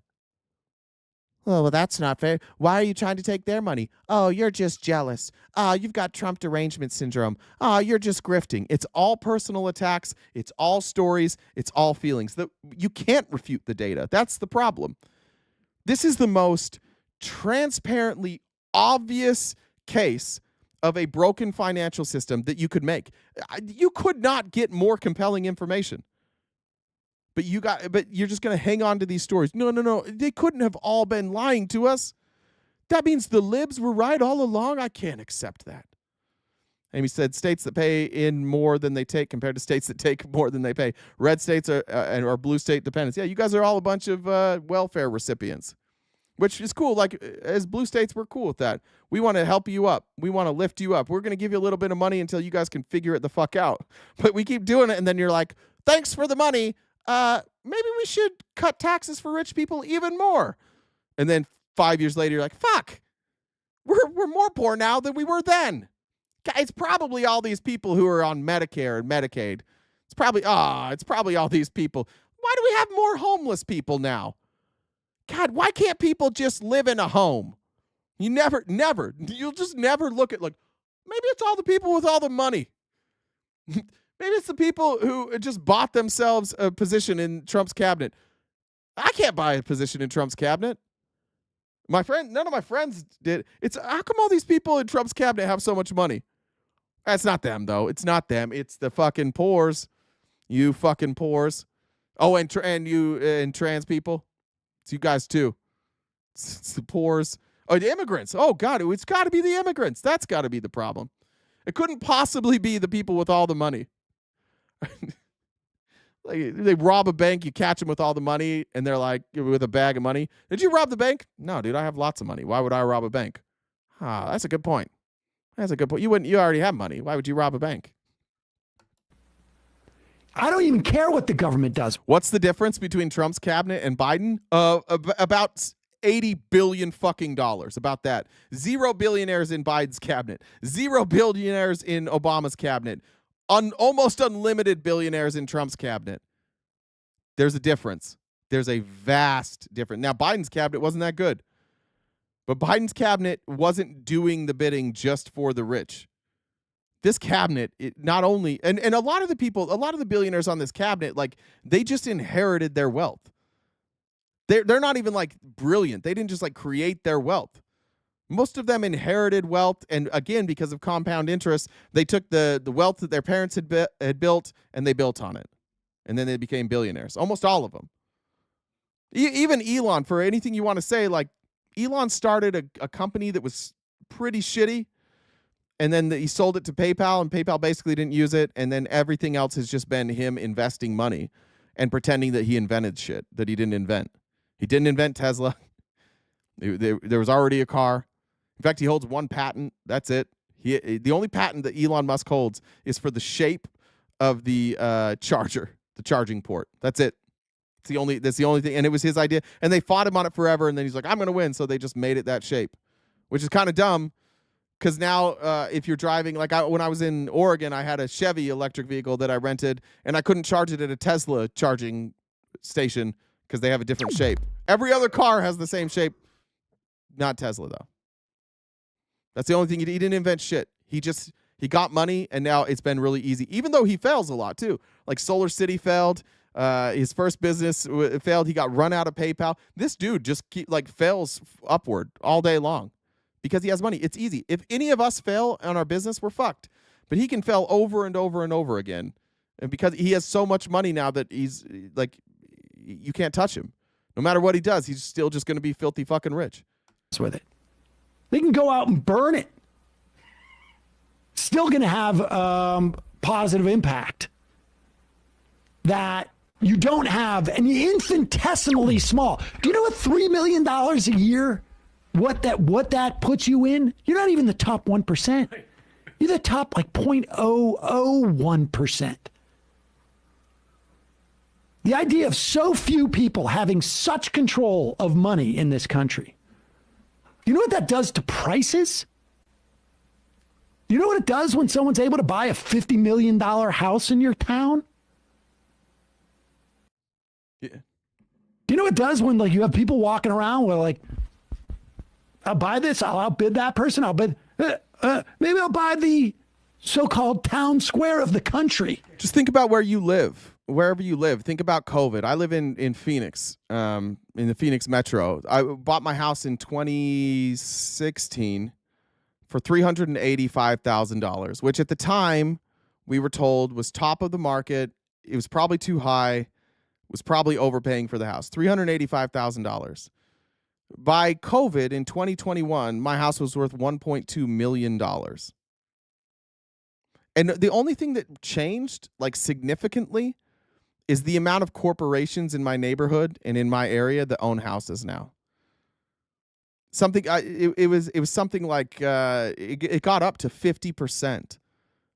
Oh, well, that's not fair. Why are you trying to take their money? Oh, you're just jealous. Oh, you've got Trump derangement syndrome. Oh, you're just grifting. It's all personal attacks. It's all stories. It's all feelings. You can't refute the data. That's the problem. This is the most transparently obvious case of a broken financial system that you could make. You could not get more compelling information. But you're just going to hang on to these stories. No. They couldn't have all been lying to us. That means the libs were right all along. I can't accept that. Amy said states that pay in more than they take compared to states that take more than they pay. Red states are blue state dependents. Yeah, you guys are all a bunch of welfare recipients, which is cool. Like, as blue states, we're cool with that. We want to help you up. We want to lift you up. We're going to give you a little bit of money until you guys can figure it the fuck out. But we keep doing it, and then you're like, thanks for the money. Maybe we should cut taxes for rich people even more. And then 5 years later, you're like, fuck, we're more poor now than we were then. It's probably all these people who are on Medicare and Medicaid. It's probably all these people. Why do we have more homeless people now? God, why can't people just live in a home? You'll just never look at, like, maybe it's all the people with all the money. Maybe it's the people who just bought themselves a position in Trump's cabinet. I can't buy a position in Trump's cabinet. None of my friends did. How come all these people in Trump's cabinet have so much money? That's not them, though. It's not them. It's the fucking poors. You fucking poors. Oh, and trans people. It's you guys too. It's the poors. Oh, the immigrants. Oh God, it's got to be the immigrants. That's got to be the problem. It couldn't possibly be the people with all the money. Like, they rob a bank, you catch them with all the money, and they're like, with a bag of money. Did you rob the bank? No, dude, I have lots of money. Why would I rob a bank? That's a good point. That's a good point. You already have money. Why would you rob a bank? I don't even care what the government does. What's the difference between Trump's cabinet and Biden? About $80 billion fucking dollars. About that. 0 billionaires in Biden's cabinet. 0 billionaires in Obama's cabinet. Almost unlimited billionaires in Trump's cabinet. There's a difference. There's a vast difference. Now, Biden's cabinet wasn't that good. But Biden's cabinet wasn't doing the bidding just for the rich. This cabinet, not only, and a lot of the billionaires on this cabinet, like, they just inherited their wealth. They're not even, like, brilliant. They didn't just, like, create their wealth. Most of them inherited wealth, and again, because of compound interest, they took the wealth that their parents had built, and they built on it. And then they became billionaires. Almost all of them. Even Elon, for anything you want to say, like, Elon started a company that was pretty shitty, and then he sold it to PayPal, and PayPal basically didn't use it, and then everything else has just been him investing money and pretending that he invented shit that he didn't invent. He didn't invent Tesla. There was already a car. In fact, he holds one patent. That's it. The only patent that Elon Musk holds is for the shape of the charger, the charging port. That's it. That's the only thing. And it was his idea. And they fought him on it forever. And then he's like, I'm going to win. So they just made it that shape, which is kind of dumb Because now, if you're driving, like when I was in Oregon, I had a Chevy electric vehicle that I rented, and I couldn't charge it at a Tesla charging station because they have a different shape. Every other car has the same shape. Not Tesla, though. That's the only thing. He didn't invent shit. He got money, and now it's been really easy, even though he fails a lot, too. Like Solar City failed. His first business failed. He got run out of PayPal. This dude just fails upward all day long. Because he has money. It's easy. If any of us fail on our business, we're fucked. But he can fail over and over and over again. And because he has so much money now that he's like, you can't touch him. No matter what he does, he's still just going to be filthy fucking rich. With it. They can go out and burn it. Still going to have positive impact that you don't have, and infinitesimally small. Do you know what $3 million a year, what that puts you in? You're not even the top 1%. You're the top 0.001%. The idea of so few people having such control of money in this country. You know what that does to prices? You know what it does when someone's able to buy a $50 million house in your town? Yeah. Do you know what it does when you have people walking around with I'll buy this, I'll outbid that person, I'll bid, maybe I'll buy the so-called town square of the country. Just think about where you live, wherever you live. Think about COVID. I live in Phoenix, in the Phoenix metro. I bought my house in 2016 for $385,000, which at the time we were told was top of the market. It was probably too high, was probably overpaying for the house. $385,000. By COVID in 2021, my house was worth $1.2 million. And the only thing that changed significantly is the amount of corporations in my neighborhood and in my area that own houses now. It was something it got up to 50%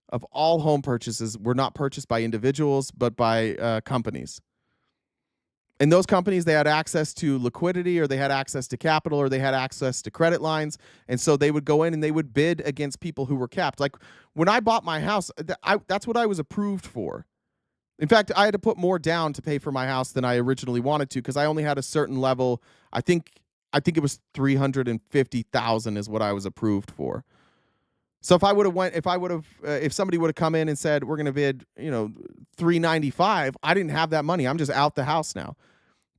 of all home purchases were not purchased by individuals but by companies. And those companies, they had access to liquidity, or they had access to capital, or they had access to credit lines. And so they would go in and they would bid against people who were capped. Like when I bought my house, that's what I was approved for. In fact, I had to put more down to pay for my house than I originally wanted to because I only had a certain level. I think it was $350,000 is what I was approved for. So if somebody would have come in and said we're going to bid, $395, I didn't have that money. I'm just out the house now.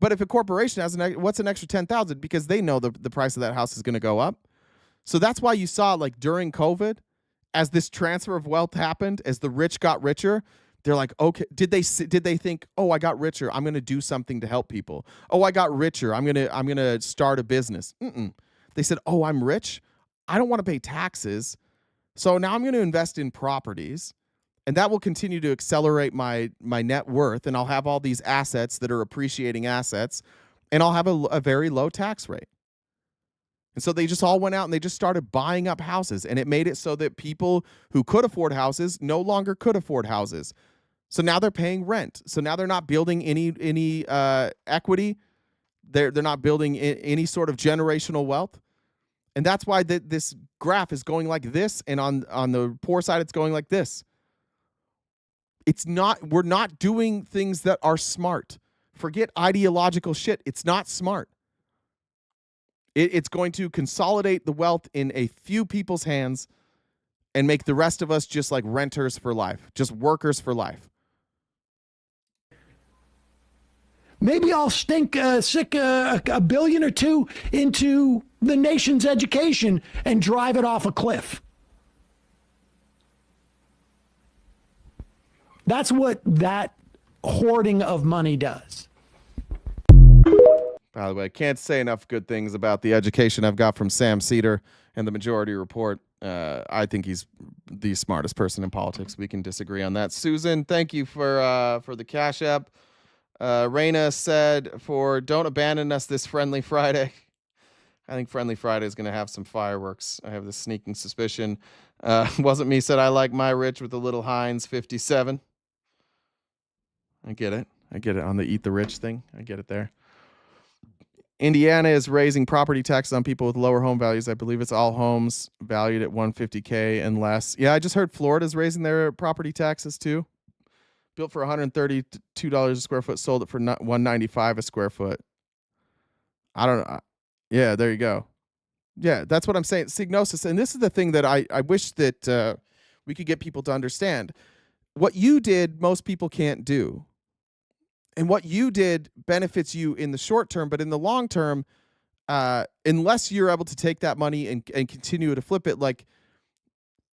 But if a corporation has what's an extra $10,000 because they know the price of that house is going to go up. So that's why you saw during COVID, as this transfer of wealth happened, as the rich got richer, they're like, okay, did they think, oh, I got richer, I'm going to do something to help people. Oh, I got richer, I'm going to start a business. They said, oh, I'm rich, I don't want to pay taxes. So now I'm going to invest in properties, and that will continue to accelerate my net worth, and I'll have all these assets that are appreciating assets, and I'll have a very low tax rate. And so they just all went out and they just started buying up houses, and it made it so that people who could afford houses no longer could afford houses. So now they're paying rent. So now they're not building any equity. They're not building any sort of generational wealth. And that's why this graph is going like this, and on the poor side, it's going like this. We're not doing things that are smart. Forget ideological shit. It's not smart. It's going to consolidate the wealth in a few people's hands and make the rest of us just like renters for life, just workers for life. Maybe I'll sick a billion or two into the nation's education and drive it off a cliff. That's what that hoarding of money does. By the way, I can't say enough good things about the education I've got from Sam Cedar and the Majority Report. I think he's the smartest person in politics. We can disagree on that. Susan, thank you for the Cash App. Raina said don't abandon us this Friendly Friday. I think Friendly Friday is going to have some fireworks. I have this sneaking suspicion. Wasn't me said I like my rich with a little Heinz 57. I get it on the eat the rich thing. I get it there. Indiana is raising property taxes on people with lower home values. I believe it's all homes valued at $150K and less. Yeah, I just heard Florida's raising their property taxes too. Built for $132 a square foot, sold it for $195 a square foot. I don't know. Yeah, there you go. Yeah, that's what I'm saying. Signosis, and this is the thing that I wish that we could get people to understand. What you did, most people can't do. And what you did benefits you in the short term, but in the long term, unless you're able to take that money and continue to flip it, like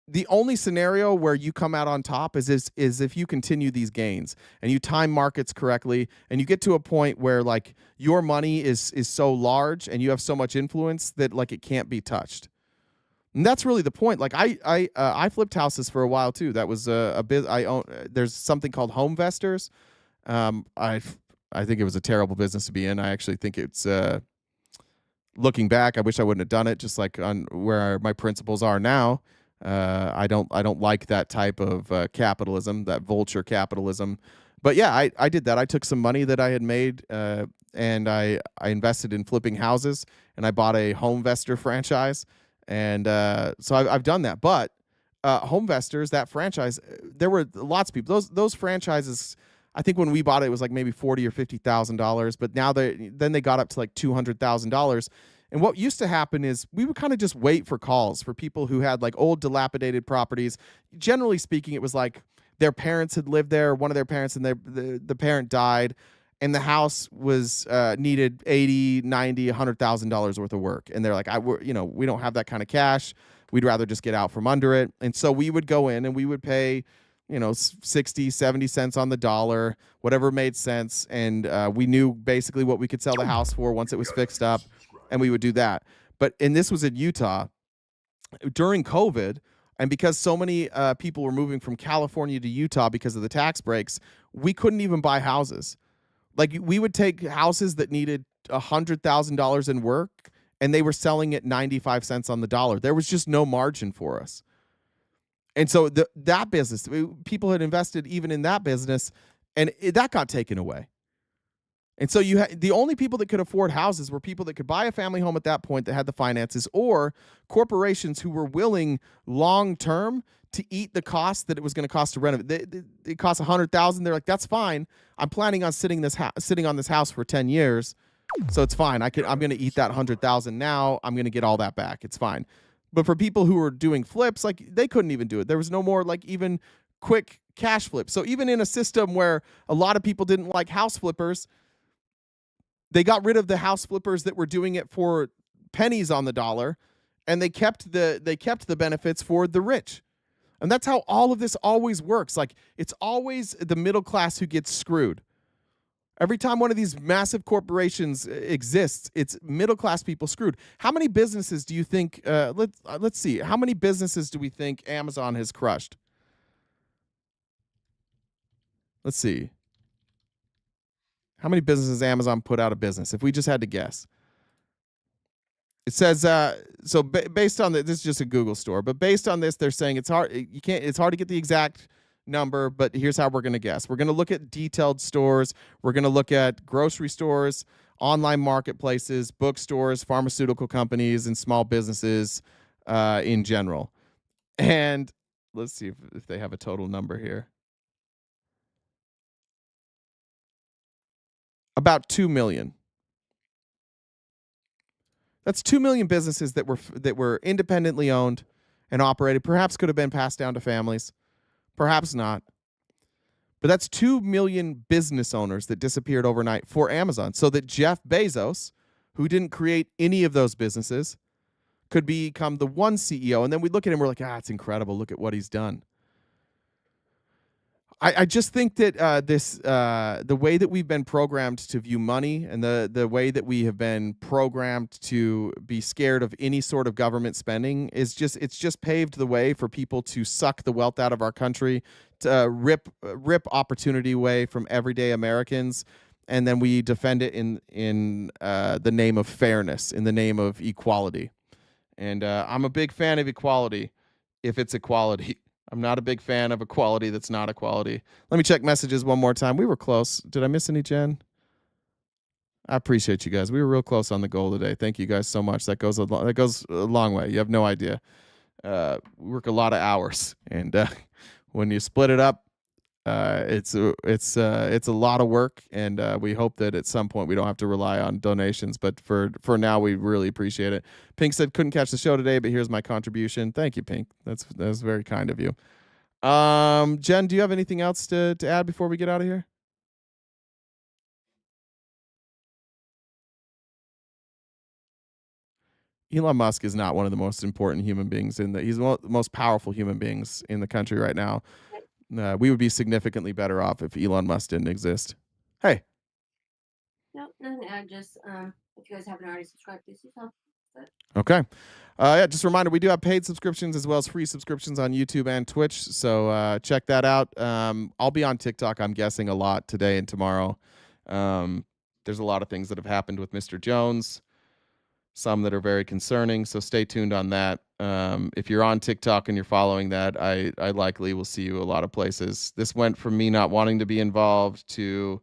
the only scenario where you come out on top is if you continue these gains and you time markets correctly and you get to a point where like your money is so large and you have so much influence that like it can't be touched. And that's really the point. Like I flipped houses for a while too. That was a bit. There's something called home investors. I think it was a terrible business to be in. I actually think it's looking back, I wish I wouldn't have done it. Just like on where my principles are now, I don't like that type of capitalism, that vulture capitalism. But yeah, I did that. I took some money that I had made and I invested in flipping houses, and I bought a home investor franchise, and so I've done that. But home investors, that franchise, there were lots of people. Those franchises. I think when we bought it, it was like maybe $40,000 or $50,000, but now they got up to like $200,000. And what used to happen is we would kind of just wait for calls for people who had like old dilapidated properties. Generally speaking, it was like their parents had lived there, one of their parents, and the parent died, and the house was needed $80,000, $90,000, $100,000 worth of work. And they're like, we don't have that kind of cash. We'd rather just get out from under it. And so we would go in and we would pay 60, 70 cents on the dollar, whatever made sense. And we knew basically what we could sell the house for once it was fixed up, and we would do that. And this was in Utah during COVID. And because so many people were moving from California to Utah because of the tax breaks, we couldn't even buy houses. Like we would take houses that needed $100,000 in work, and they were selling at 95 cents on the dollar. There was just no margin for us. And so that business, people had invested even in that business, and that got taken away. And so the only people that could afford houses were people that could buy a family home at that point that had the finances, or corporations who were willing long term to eat the cost that it was going to cost to renovate. It costs $100,000. They're like, that's fine. I'm planning on sitting on this house for 10 years, so it's fine. I'm going to eat that $100,000 now. I'm going to get all that back. It's fine. But for people who were doing flips, like they couldn't even do it. There was no more like even quick cash flips. So even in a system where a lot of people didn't like house flippers, they got rid of the house flippers that were doing it for pennies on the dollar, and they kept the benefits for the rich. And that's how all of this always works. Like it's always the middle class who gets screwed. Every time one of these massive corporations exists, it's middle-class people screwed. How many businesses do you think, let's see, how many businesses do we think Amazon has crushed? Let's see. How many businesses Amazon put out of business, if we just had to guess? It says, based on this is just a Google store, but based on this, they're saying it's hard to get the exact number, but here's how we're going to guess. We're going to look at detailed stores. We're going to look at grocery stores, online marketplaces, bookstores, pharmaceutical companies, and small businesses in general. And let's see if they have a total number here. About 2 million. That's 2 million businesses that were independently owned and operated. Perhaps could have been passed down to families. Perhaps not. But that's 2 million business owners that disappeared overnight for Amazon, so that Jeff Bezos, who didn't create any of those businesses, could become the one CEO. And then we look at him, we're like, it's incredible. Look at what he's done. I just think that the way that we've been programmed to view money, and the way that we have been programmed to be scared of any sort of government spending it's just paved the way for people to suck the wealth out of our country, to rip opportunity away from everyday Americans, and then we defend it in the name of fairness, in the name of equality. And I'm a big fan of equality if it's equality. I'm not a big fan of equality that's not equality. Let me check messages one more time. We were close. Did I miss any, Jen? I appreciate you guys. We were real close on the goal today. Thank you guys so much. That goes a long way. You have no idea. We work a lot of hours, and when you split it up, it's a lot of work, and we hope that at some point we don't have to rely on donations. But for now, we really appreciate it. Pink said couldn't catch the show today, but here's my contribution. Thank you, Pink. That's very kind of you. Jen, do you have anything else to add before we get out of here? Elon Musk is not one of the most important human beings he's one of the most powerful human beings in the country right now. We would be significantly better off if Elon Musk didn't exist. Hey. No, nothing to add. Just if you guys haven't already subscribed, please do so. Okay. Yeah, just a reminder, we do have paid subscriptions as well as free subscriptions on YouTube and Twitch. So check that out. I'll be on TikTok, I'm guessing, a lot today and tomorrow. There's a lot of things that have happened with Mr. Jones, some that are very concerning. So stay tuned on that. If you're on TikTok and you're following that, I likely will see you a lot of places. This went from me not wanting to be involved to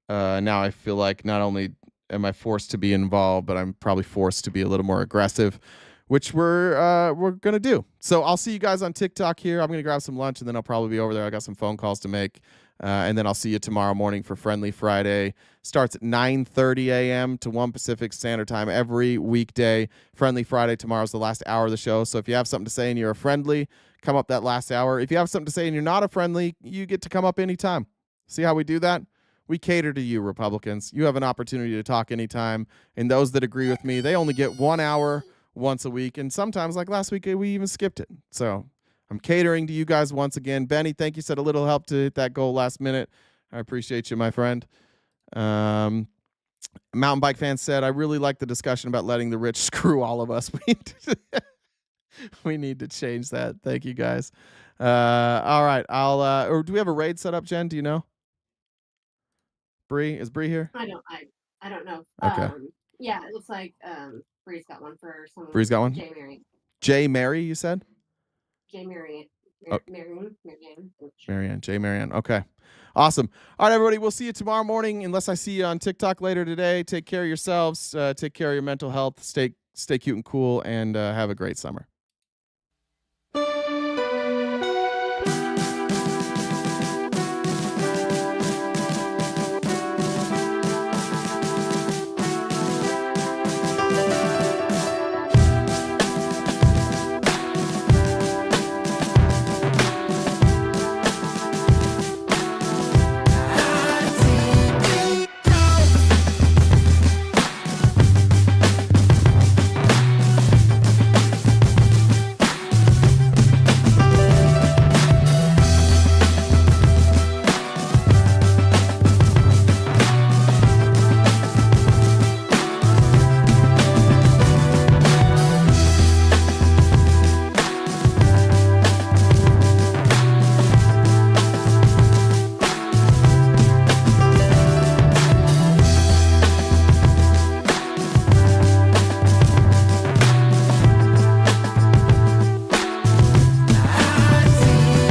now I feel like not only am I forced to be involved, but I'm probably forced to be a little more aggressive, which we're gonna do. So I'll see you guys on TikTok here. I'm gonna grab some lunch and then I'll probably be over there. I got some phone calls to make, and then I'll see you tomorrow morning for Friendly Friday. Starts at 9:30 a.m. to 1 Pacific Standard Time every weekday. Friendly Friday tomorrow's the last hour of the show. So if you have something to say and you're a friendly, come up that last hour. If you have something to say and you're not a friendly, you get to come up anytime. See how we do that? We cater to you, Republicans. You have an opportunity to talk anytime. And those that agree with me, they only get 1 hour once a week. And sometimes, like last week, we even skipped it. So I'm catering to you guys once again. Benny, thank you. Said a little help to hit that goal last minute. I appreciate you, my friend. Mountain Bike Fan said, I really like the discussion about letting the rich screw all of us. We need to change that. Thank you, guys. All right. Or do we have a raid set up, Jen? Do you know? Bree? Is Bree here? I don't know. Okay. Yeah, it looks like Bree's got one for someone. Bree's got one? J. Mary. J. Mary, you said? J. Mary. Oh. Marianne. J. Marianne. Okay. Awesome. All right, everybody. We'll see you tomorrow morning. Unless I see you on TikTok later today. Take care of yourselves. Take care of your mental health. Stay cute and cool, and have a great summer.